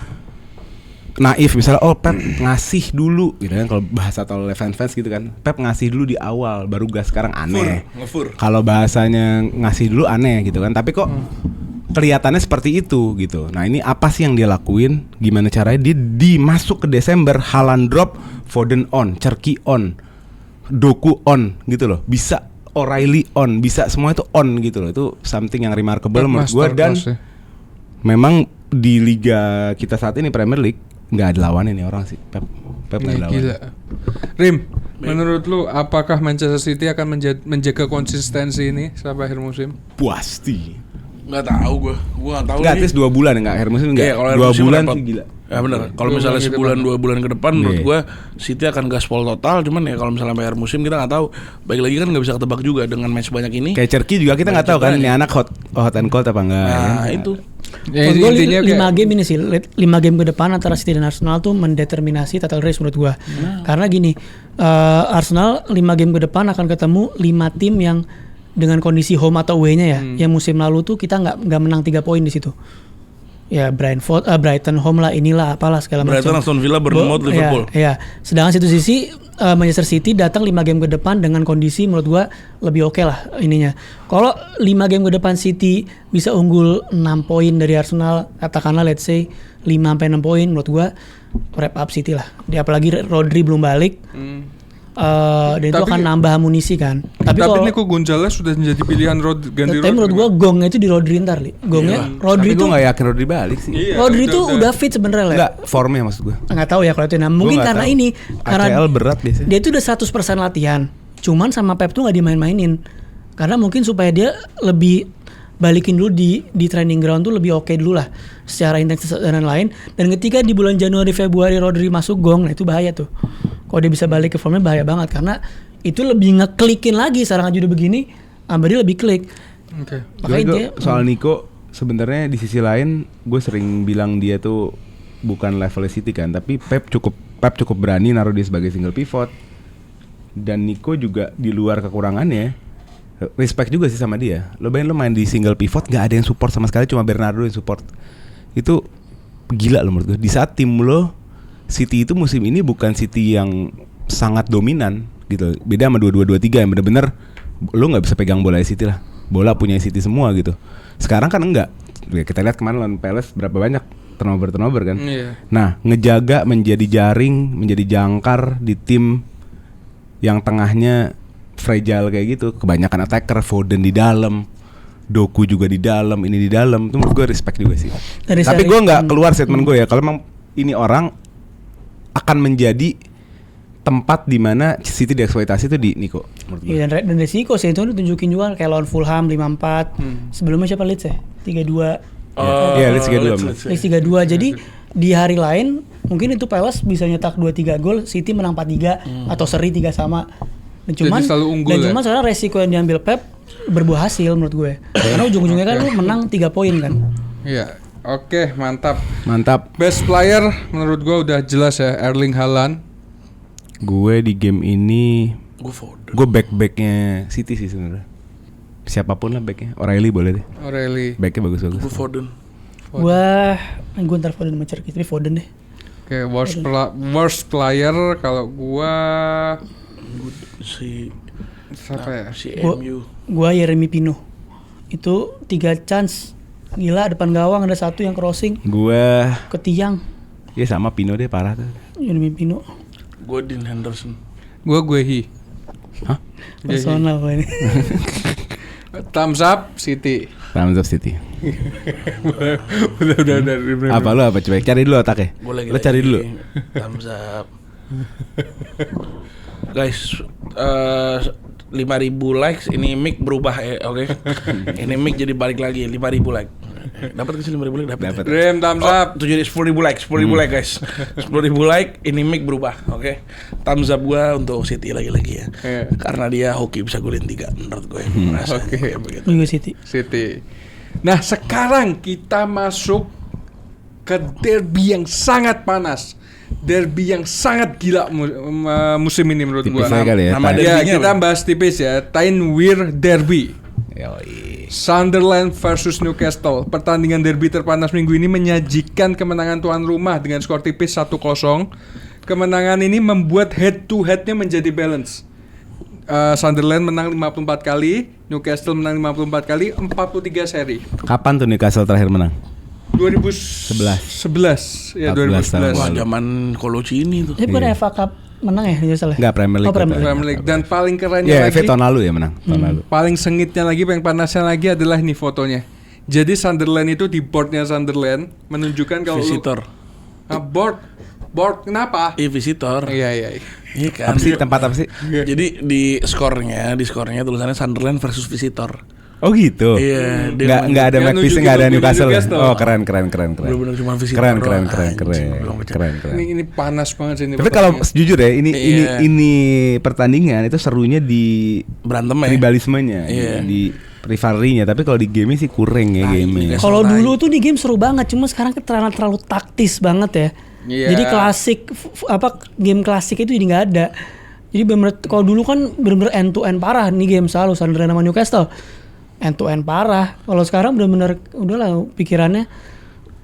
naif misalnya Pep ngasih dulu gitu kan kalau bahasa atau fans gitu kan Pep ngasih dulu di awal baru gas sekarang aneh kalau bahasanya ngasih dulu aneh gitu kan tapi kok kelihatannya seperti itu gitu. Nah ini apa sih yang dia lakuin, gimana caranya dia dimasuk ke Desember Haaland drop, Foden on, Cherki on, Doku on gitu loh, bisa O'Reilly on, bisa semua itu on gitu loh. Itu something yang remarkable menurut gue. Dan Masterclass ya. memang di liga kita saat ini Premier League nggak ada lawannya nih orang sih. Pep nggak ada lawannya. Gila. Rim, menurut lu apakah Manchester City akan menjaga konsistensi ini sampai akhir musim? Pasti. Nggak tahu gue nggak tahu. Nggak, at least 2 bulan nggak akhir musim nggak. Iya, kalau akhir 2 musim bulan repot. sih gila. Ya benar. Kalau 2 misalnya bulan ke sebulan depan. 2 bulan ke depan, menurut Iya. gue City akan gaspol total. Cuman ya kalau misalnya sampai akhir musim kita nggak tahu. Baik lagi kan nggak bisa ketebak juga dengan match banyak ini. Kayak Cherky juga kita nggak tahu kan ini anak hot and cold apa enggak. Nah itu. Ya, Menurut gue intinya 5 kayak game ini sih, 5 game ke depan antara City dan Arsenal tuh mendeterminasi title race menurut gue. Karena gini, Arsenal 5 game ke depan akan ketemu 5 tim yang dengan kondisi home atau away-nya ya. Yang musim lalu tuh kita nggak menang 3 poin di situ. Ya Brighton home lah, inilah apalah segala macam. Brighton, Aston Villa, Bournemouth, Liverpool. Ya. Sedangkan situ sisi Manchester City datang 5 game ke depan dengan kondisi menurut gua lebih oke lah ininya. Kalau 5 game ke depan City bisa unggul 6 poin dari Arsenal, katakanlah let's say 5 sampai 6 poin, menurut gua wrap up City lah. Apalagi Rodri belum balik. Dan itu Tapi- akan nambah amunisi kan. Tapi tapi kalau Nico Gonzalez sudah menjadi pilihan ganti tapi menurut gua gongnya itu di Rodri ntar li. Gongnya Tapi Rodri gue tuh nggak yakin Rodri balik sih. Iya, Rodri tuh udah fit sebenarnya lah. Enggak, formnya maksud gue. Nggak tahu ya kalau itu. Nah, mungkin nggak karena tahu. ini karena ACL berat biasanya. dia tuh udah 100% latihan. Cuman sama Pep tuh nggak dimain-mainin. Karena mungkin supaya dia lebih balikin dulu di training ground tuh lebih oke dulu lah secara intensitas dan lain-lain. Dan ketika di bulan Januari Februari Rodri masuk gong, nah itu bahaya tuh. Kalau dia bisa balik ke formnya bahaya banget karena itu lebih ngeklikin lagi serangan udah begini, dia lebih klik. Oke. Makanya Gua dia soal Nico sebenarnya di sisi lain gue sering bilang dia tuh bukan level City kan, tapi Pep cukup berani naruh dia sebagai single pivot. Dan Nico juga di luar kekurangannya respect juga sih sama dia. Lo bayangin lo main di single pivot nggak ada yang support sama sekali, cuma Bernardo yang support. Itu gila lo menurut gue. Di saat tim lo City itu musim ini bukan City yang sangat dominan gitu. Beda sama 22-23 yang bener-bener lo nggak bisa pegang bola City lah. Bola punya City semua gitu. Sekarang kan enggak. Kita lihat kemarin lawan Palace berapa banyak turnover kan. Iya. Nah, ngejaga menjadi jaring, menjadi jangkar di tim yang tengahnya fragile kayak gitu. Kebanyakan attacker, Foden di dalam, Doku juga di dalam, ini di dalam. Itu menurut gue respect juga sih. Dari Tapi seri- gue nggak keluar statement gue ya. Kalau memang ini orang akan menjadi tempat di mana City dieksploitasi itu di Nico menurut gue. Iya, dan resiko sih itu ditunjukin juga kayak lawan Fulham 5-4. Sebelumnya siapa Leeds ya? 3-2. Iya, Leeds 3-2. Leeds 3-2. Jadi di hari lain mungkin itu Palace bisa nyetak 2-3 gol, City menang 4-3 atau seri 3 sama. Dan cuman Jadi selalu unggul dan ya? cuman sekarang resiko yang diambil Pep berbuah hasil menurut gue. Karena ujung-ujungnya kan lu menang 3 poin kan. Iya. Oke, mantap. Mantap. Best player menurut gua udah jelas ya, Erling Haaland. Gue di game ini Gue Foden. gue back-backnya City sih sebenarnya. Siapapun lah backnya. O'Reilly boleh deh. Aureli. Backnya bagus-bagus. Gue Foden. Gue ntar Foden mencerki, tapi Foden deh. Oke, worst player kalau gua Si siapa ya? si Gua- MU. Gua Yeremy Pino. Itu 3 chance. Gila depan gawang ada satu yang crossing Gue ke tiang. ya sama Pino deh parah tuh. Yeremy Pino. Gue Dean Henderson. Gua Guehi. Hah? Personal gua ini. Thumbs up City. Thumbs up City. udah. Apa lu apa coba cari dulu otaknya. Boleh Lu cari dulu. Thumbs up. Guys, 5.000 likes ini mic berubah ya, oke. Ini mic jadi balik lagi 5.000 like. Dapat ke sih 5.000 like? Dapat. Rim thumbs up. Tuh jadi 10.000 like, 10.000 like guys. 10.000 like, ini mic berubah, oke. Thumbs up gua untuk City lagi-lagi ya. Iya. Karena dia hoki bisa golin 3 menurut gue. Merasa Oke. kayak begitu. Juga City. City. Nah, sekarang kita masuk ke derby yang sangat panas. Derby yang sangat gila musim ini menurut gua. Tipisnya kali ya. nama Tay. Ya, derbynya kita apa? bahas tipis ya. Tyne-Wear Derby. Yoi. Sunderland versus Newcastle. Pertandingan derby terpanas minggu ini menyajikan kemenangan tuan rumah dengan skor tipis 1-0. Kemenangan ini membuat head to head-nya menjadi balance. Sunderland menang 54 kali, Newcastle menang 54 kali, 43 seri. Kapan tuh Newcastle terakhir menang? 2011. Ya 14 tahun 2011. Wah, lalu. zaman Coloccini tuh. Tapi bukan FA Cup menang ya Newcastle ya? Enggak, Premier League. Premier League. Dan paling kerennya Ya, lagi, FA tahun lalu ya menang. Tahun lalu. paling sengitnya lagi, paling panasnya lagi adalah nih fotonya. Jadi Sunderland itu di boardnya Sunderland menunjukkan kalau Visitor. board kenapa? Visitor. Iya. Iya kan. Apa sih tempat apa sih? Jadi di skornya tulisannya Sunderland versus Visitor. Oh gitu. Iya, Enggak ada Yang Macpherson, nunjukin enggak ada logonya Newcastle. Newcastle. Oh, keren. Bener-bener cuma Visitor. Keren. doang. Anjing, Ini panas banget sih ini. Tapi kalau jujur ya, Iya. ini pertandingan itu serunya di berantem ya. rivalismenya, Iya. di rivalry-nya. Tapi kalau di game sih kurang ya game-nya. Kalau dulu tuh di game seru banget, cuma sekarang terlalu taktis banget ya. Iya. Jadi klasik game klasik itu jadi nggak ada. Jadi bener kalau dulu kan bener-bener end to end parah nih game selalu Sunderland sama Newcastle. End to end parah. Kalau sekarang bener-bener udahlah pikirannya.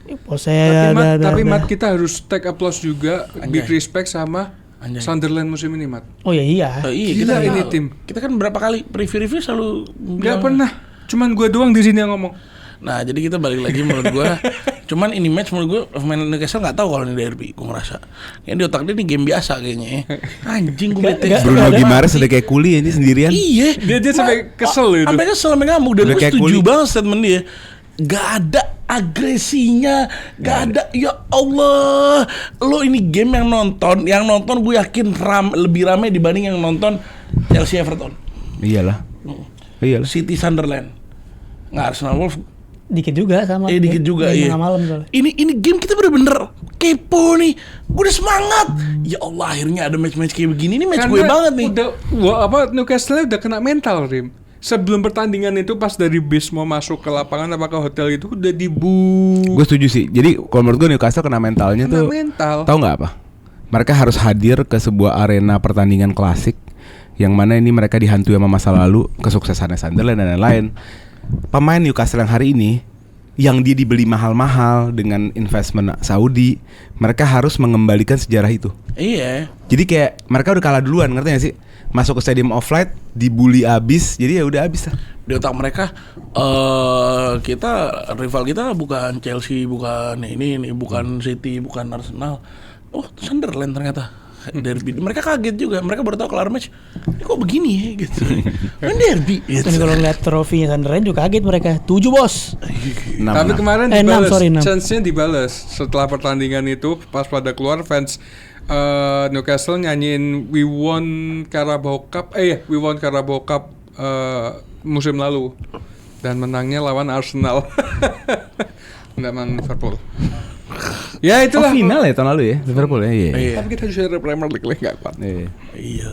Tapi Mat kita harus take applause juga, big respect sama Anjay. Sunderland musim ini, Mat. Oh iya. Iya, Gila ini tim. Kita kan berapa kali review selalu Gak pernah. Cuman gue doang di sini yang ngomong. Nah, jadi kita balik lagi menurut gua. Cuman ini match menurut gua pemain Newcastle enggak tahu kalau ini derby, gua ngerasa. Kayak di otak dia ini game biasa kayaknya ya. Anjing gua bete. Bruno Guimaraes udah kayak kuli ini sendirian. Iya, Dia sampai kesel itu. Sampai kesel sampai ngamuk dan Udah gua kayak setuju kuli. banget statement dia. Gak ada agresinya, gak ada. Ya Allah, lo ini game yang nonton gue yakin lebih ramai dibanding yang nonton Chelsea Everton, Iyalah. City Sunderland, nggak Arsenal Wolves. Dikit juga sama. Dikit juga game iya. tengah malam soalnya. Ini game kita bener-bener kepo nih. Gue udah semangat. Ya Allah, akhirnya ada match-match kayak begini. Ini match gue banget nih. Newcastle udah kena mental, Rim. Sebelum pertandingan itu pas dari bis mau masuk ke lapangan apa ke hotel itu udah Gue setuju sih. Jadi kalau menurut gue Newcastle kena mentalnya tuh. mental. Tahu nggak apa? Mereka harus hadir ke sebuah arena pertandingan klasik yang mana ini mereka dihantui sama masa lalu, kesuksesannya Sunderland dan lain-lain. Pemain Newcastle yang hari ini yang dia dibeli mahal-mahal dengan investment Saudi, mereka harus mengembalikan sejarah itu. Iya. Jadi kayak mereka udah kalah duluan, ngerti gak sih? Masuk ke Stadium of Light, dibully abis, jadi ya udah abis lah. Di otak mereka rival kita bukan Chelsea, bukan ini bukan City, bukan Arsenal. Oh, Sunderland ternyata. Derby. Mereka kaget juga. Mereka baru tahu kelar match. Ini kok begini ya gitu. Kan derby. Gitu. Dan kalau ngeliat trofinya Sunderland juga kaget mereka. 7 bos. Tapi kemarin 6, dibalas, sorry, 6. chance-nya dibalas setelah pertandingan itu pas pada keluar fans Newcastle nyanyiin We Won Carabao Cup musim lalu dan menangnya lawan Arsenal. Nggak menang Liverpool. Ya itulah. final ya tahun lalu ya Liverpool ya. Iya. Tapi kita juara Premier League nggak kuat. Iya.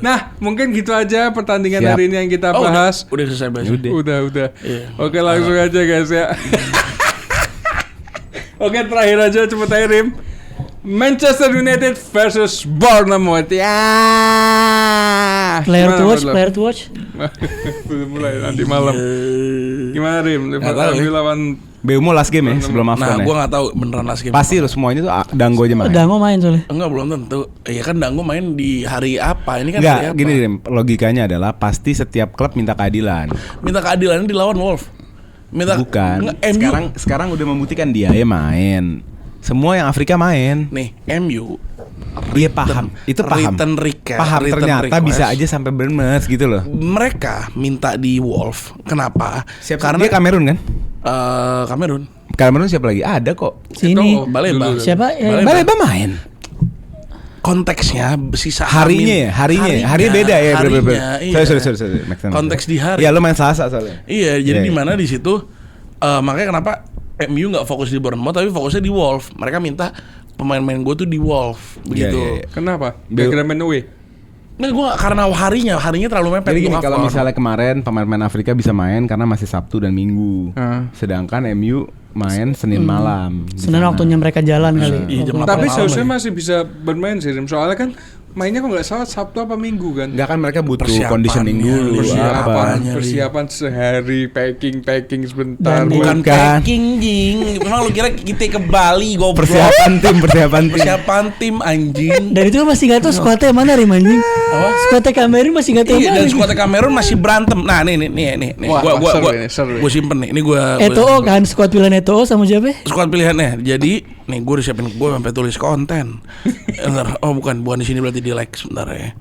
Nah, mungkin gitu aja pertandingan Siap. hari ini yang kita bahas. Udah selesai bahas. Udah. Iya. Oke, langsung aja guys ya. Oke, terakhir aja cepet aja Rim. Manchester United versus Bournemouth. Ya. Player Gimana, to watch. Belum mulai nanti malam. Gimana Rim? Liverpool lawan BUMO last game ya sebelum Nah, AFCON ya. gue nggak tahu beneran last game. Pasti loh semuanya tuh Dango aja main. Dango main soalnya. Enggak, belum tentu. Ya kan Dango main di hari apa? Ini kan Enggak, hari apa? gini Rim, logikanya adalah pasti setiap klub minta keadilan. Minta keadilan dilawan Wolf. Bukan. MU. Sekarang udah membuktikan dia ya main. Semua yang Afrika main. Nih, MU. Dia paham. Itu paham. Paham ternyata bisa aja sampai Bournemouth gitu loh. Mereka minta di Wolf. Kenapa? Karena dia Kamerun kan? Kamerun. Kamerun siapa lagi? Ada kok. Sini. Baleba. Siapa? Baleba main. Konteksnya sisa Harinya beda ya. Harinya, iya. Sorry. Konteks di hari. Ya lo main Selasa soalnya. Iya, jadi di mana di situ makanya kenapa MU nggak fokus di Bournemouth tapi fokusnya di Wolf. Mereka minta pemain-pemain gue tuh di Wolf begitu. Iya. kenapa? Background away. Nah, gue karena harinya terlalu mepet. Jadi gini, untuk kalau cover. misalnya kemarin pemain-pemain Afrika bisa main karena masih Sabtu dan Minggu. Sedangkan MU main Senin malam. Senin waktunya mereka jalan kali. Iya, jam 8 Tapi malam seharusnya ya. masih bisa bermain sih Rim. Soalnya kan mainnya kalau nggak salah Sabtu apa Minggu kan? Enggak kan mereka butuh Persiapannya, conditioning dulu Persiapan sehari, packing sebentar. Dan Bukan Bukan. packing jing. Memang lu kira kita ke Bali goblok. Persiapan tim anjing. Dan itu masih nggak tahu skuadnya mana Rim anjing. Apa? Skuadnya Kamerun masih nggak tahu Iya, mana. dan skuad Kamerun masih berantem. Nah, nih. Wah, seru ini, Gua simpen nih. Ini gua Eto'o kan, skuad pilihan Eto'o sama siapa? skuad pilihannya. Jadi, nih gue udah siapin, gue sampai tulis konten. Bentar. Oh, bukan di sini berarti di like sebentar ya.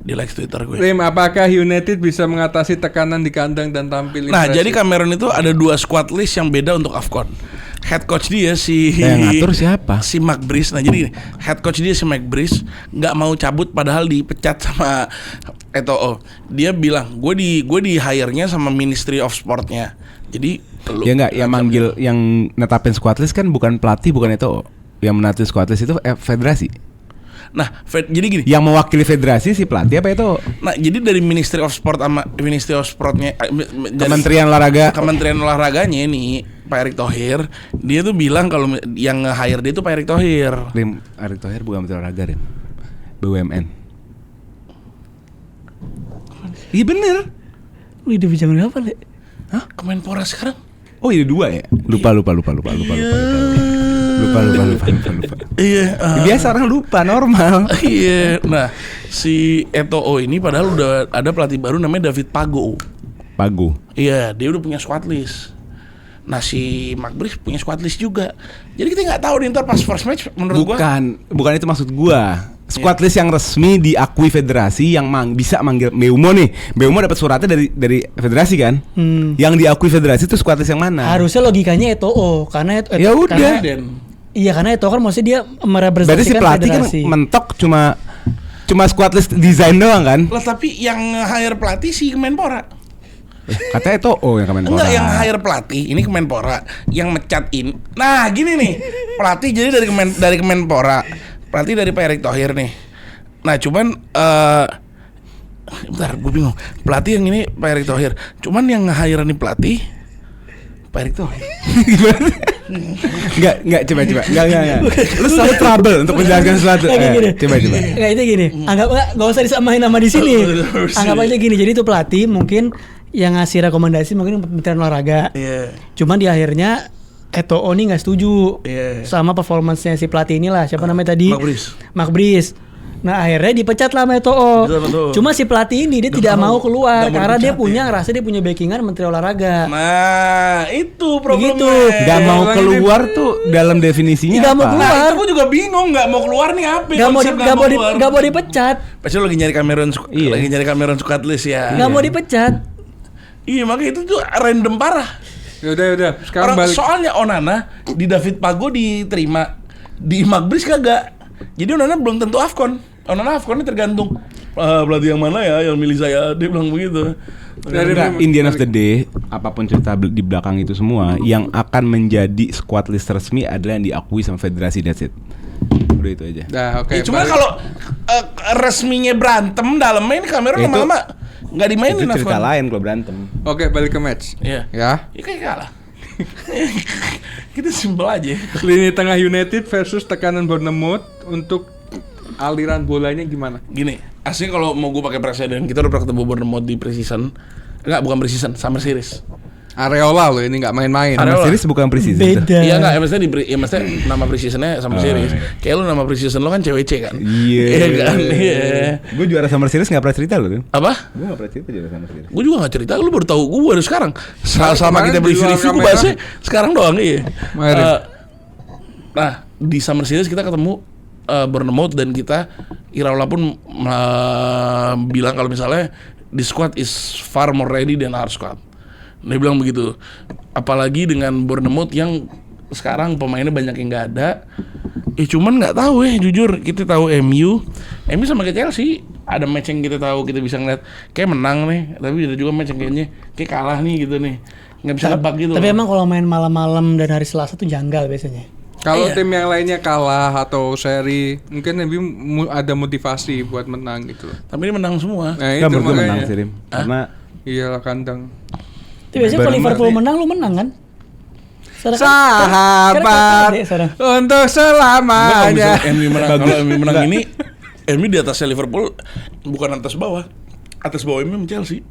Di like Twitter gue. Rim, apakah United bisa mengatasi tekanan di kandang dan tampil Nah, impresif? jadi Kamerun itu ada 2 squad list yang beda untuk AFCON. Head coach dia Yang ngatur siapa? Si Mark Brice. Nah, jadi head coach dia si Mark Brice nggak mau cabut padahal dipecat sama Eto'o. Dia bilang, gue di hire-nya sama Ministry of Sport-nya. Jadi Ya enggak, yang manggil yang netapin squad list kan bukan pelatih, bukan itu. Yang menetapin squad list itu federasi. Nah, jadi gini. Yang mewakili federasi si pelatih apa itu? Nah, jadi dari Ministry of Sport sama Ministry of Sport-nya Kementerian Olahraga. Kementerian Olahraganya nih Pak Erick Thohir, dia tuh bilang kalau yang nge-hire dia tuh Pak Erick Thohir. Rim, Erick Thohir bukan Kementerian Olahraga, Rim. BUMN. Iya bener. Wih, dia bisa apa Le? Hah? Kemenpora sekarang? Oh iya 2 ya? Lupa. Iya. Biasa orang lupa, normal. Iya. Nah, si Eto'o ini padahal udah ada pelatih baru namanya David Pago. Iya, dia udah punya squad list. Nah, si Mark Brice punya squad list juga. Jadi kita nggak tahu nih ntar pas first match menurut gua. Bukan itu maksud gua. Squad list yang resmi diakui federasi yang bisa manggil Mbeumo nih. Mbeumo dapat suratnya dari federasi kan? Yang diakui federasi itu squad list yang mana? Harusnya logikanya Eto'o karena Ya udah. Iya, karena Eto'o kan maksudnya dia Berarti merepresentasikan si pelatih federasi. kan mentok cuma squad list desain doang kan? Lah, tapi yang hire pelatih si Kemenpora. Katanya itu yang Kemenpora. Enggak, yang hire pelatih ini Kemenpora, yang mecat in. Nah, gini nih. Pelatih jadi dari Kemenpora. Pelatih dari Pak Erick Thohir nih. Nah, cuman bentar, gue bingung. Pelatih yang ini Pak Erick Thohir. Cuman yang nge-hire nih pelatih Pak Erick Thohir. Enggak, coba. Enggak. Lu selalu trouble untuk menjelaskan sesuatu. Coba. Enggak, itu gini. Enggak usah disamain nama di sini. Anggap aja gini. Jadi itu pelatih mungkin yang ngasih rekomendasi mungkin Kementerian Olahraga. Iya. Cuman di akhirnya Eto'o nih nggak setuju sama performance-nya si pelatih inilah. Siapa namanya tadi? Mark Brice. Nah, akhirnya dipecat lah sama Eto'o. Betul. Cuma si pelatih ini dia tidak mau keluar karena dia ngerasa dia punya backingan Menteri Olahraga. Nah, itu problemnya. Begitu. Gak mau keluar tuh dalam definisinya Gak apa? mau keluar. Nah, itu gue juga bingung, nggak mau keluar nih apa? Gak mau dipecat. Pasti lo lagi nyari Kamerun squad list ya. Gak mau dipecat. Iya, makanya itu tuh random parah. Yaudah. Sekarang balik. Soalnya Onana di David Pago diterima, di Mark Brice kagak. Jadi Onana belum tentu AFCON. Onana AFCON-nya tergantung pelatih yang mana ya yang milih saya. Dia bilang begitu. In the end of the day, apapun cerita di belakang itu semua, yang akan menjadi squad list resmi adalah yang diakui sama federasi. That's it. Udah itu aja. Nah, oke. Ya, cuma kalau resminya berantem dalamnya ini Kamerun lama-lama nggak dimainin. Itu cerita AFCON. lain kalau berantem. Oke, balik ke match. Iya. Ya. Ya kayak kalah. Kita simpel aja. Lini tengah United versus tekanan Bournemouth untuk aliran bolanya gimana? Gini, aslinya kalau mau gue pakai presiden, kita udah pernah ketemu Bournemouth di pre-season. Enggak, bukan pre-season, summer series. Areola loh ini nggak main-main. Areola. Series bukan preseason. Beda. Iya enggak, maksudnya nama pre-seasonnya summer series. Kayak lu nama pre-season lo kan CWC kan? Iya. Iya kan? Iya. Gue juara summer series nggak pernah cerita loh. Apa? Gue nggak pernah cerita juara summer series. Gue juga gak cerita, lu baru tahu gue baru sekarang. Selama kemarin kita di beli luar review gue kamera. bahasnya sekarang doang iya. Kemarin. Nah, di summer series kita ketemu Bournemouth dan kita Iraola pun bilang kalau misalnya the squad is far more ready than our squad. Dia bilang begitu. Apalagi dengan Bournemouth yang sekarang pemainnya banyak yang nggak ada. Cuman nggak tahu jujur kita tahu MU sama kayak Chelsea ada match yang kita tahu kita bisa ngeliat kayak menang nih, tapi ada juga match yang kayaknya kayak kalah nih gitu nih, nggak bisa nebak gitu. Tapi emang kalau main malam-malam dan hari Selasa tuh janggal biasanya. Kalau Iya. tim yang lainnya kalah atau seri, mungkin lebih ada motivasi buat menang gitu. Tapi ini menang semua. Nah Kan itu menurut gue makanya. menang sih Rim. Karena Iyalah kandang. Tapi biasanya kalau Liverpool menang lu menang kan? Sahabat untuk Kalau selamanya. MU menang ini MU di atasnya Liverpool, bukan atas bawah MU Chelsea.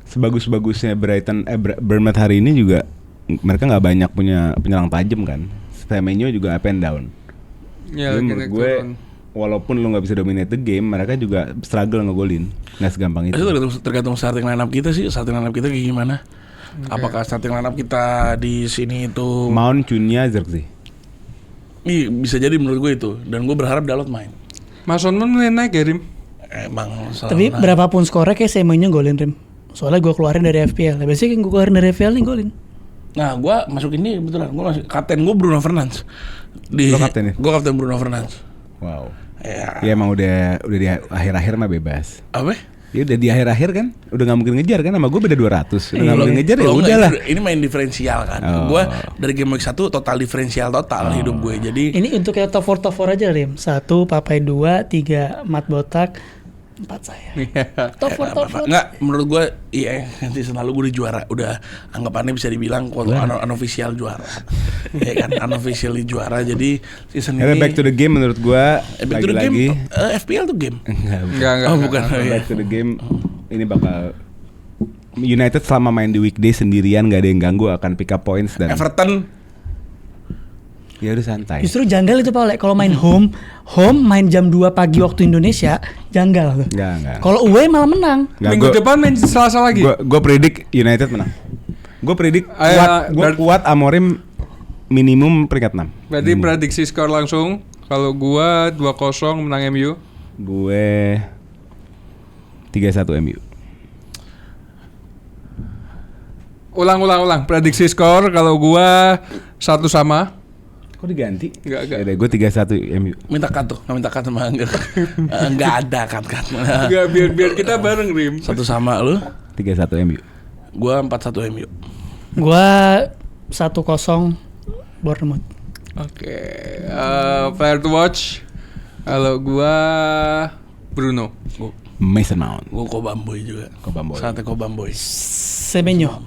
Sebagus-bagusnya Bournemouth hari ini juga mereka nggak banyak punya penyerang tajam kan. Semenyo juga up and down. Ya, Jadi menurut gue walaupun lu nggak bisa dominate the game, mereka juga struggle ngegolin. Nggak segampang itu. Itu tergantung starting lineup kita sih. Starting lineup kita kayak gimana? Apakah starting lineup kita di sini itu Mount, Cunha, Zirkzee. Iya, bisa jadi menurut gue itu. Dan gue berharap Dalot main. Mason Mount mulai naik ya Rim? Emang Tapi berapapun skornya kayak Semenyo golin Rim. Soalnya gue keluarin dari FPL. Biasanya yang gue keluarin dari FPL nih golin. Nah, gue masuk ini betulan. Gue masuk kapten gue Bruno Fernandes. Lo kapten ya? Gue kapten Bruno Fernandes. Wow. Ya. Ya emang udah di akhir-akhir mah bebas. Apa? Ya udah di akhir-akhir kan, udah nggak mungkin ngejar kan, sama gue beda 200. Udah nggak mungkin ngejar ya udahlah. Ini main diferensial kan. Gue dari game week 1 total diferensial hidup gue. Jadi Ini untuk kayak top 4 aja Rim. 1 Papai, 2, 3 Mat Botak, 4 saya. Top 4. Enggak, menurut gue iya nanti selalu gue udah juara. Udah anggapannya bisa dibilang unofficial juara. Ya kan, unofficially juara. Jadi season ini Back to the game menurut gue back to the lagi-lagi. game, FPL tuh game. Enggak. Oh bukan. Back to the game ini bakal United selama main di weekday sendirian gak ada yang ganggu akan pick up points dan Everton ya udah santai. Justru janggal itu Pak, kalau main home main jam 2 pagi waktu Indonesia, janggal tuh. Enggak. Kalau away malah menang. Minggu depan main Selasa lagi. Gue predik United menang. Gue predik kuat Amorim minimum peringkat 6. Berarti prediksi skor langsung. Kalau gua 2-0 menang MU. Gue 3-1 MU. Ulang. Prediksi skor kalau gua 1 sama. Kok diganti? Enggak. Ya gue 3-1 MU. minta cut sama Angger. Enggak ada cut. Enggak, biar kita bareng Rim. 1 sama lu. 3-1 MU. Gua 4-1 MU. Gua 1-0 Bournemouth. Oke. Player to watch. Kalau gua Bruno. Mason Mount. Gua Kobamboy juga. Kobamboy. Saatnya Kobamboy. Semenyo.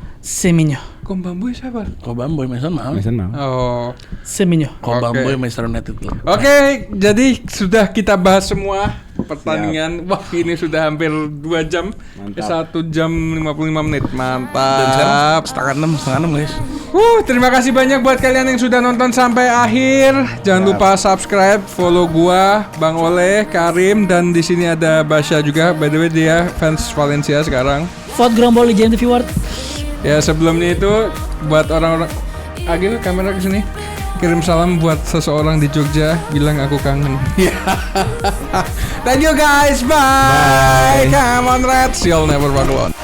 Kombamboy siapa? Kobamboy Mason Mount. Mason Mount. Oh. Semenyo. Kobamboy Manchester United tuh. Oke, jadi sudah kita bahas semua pertandingan. Wah, ini sudah hampir 2 jam. Mantap. 1 jam 55 menit. Dan Mantap. sekarang setengah 6 guys. Terima kasih banyak buat kalian yang sudah nonton sampai akhir. Jangan lupa subscribe, follow gua, Bang Oleh, Karim, dan di sini ada Basya juga. By the way dia fans Valencia sekarang. Vote Grombol di JMTV Award. Ya sebelumnya itu buat orang-orang Agil kamera ke sini. Kirim salam buat seseorang di Jogja, bilang aku kangen. Thank you guys, bye. Come on Reds, you'll never walk alone.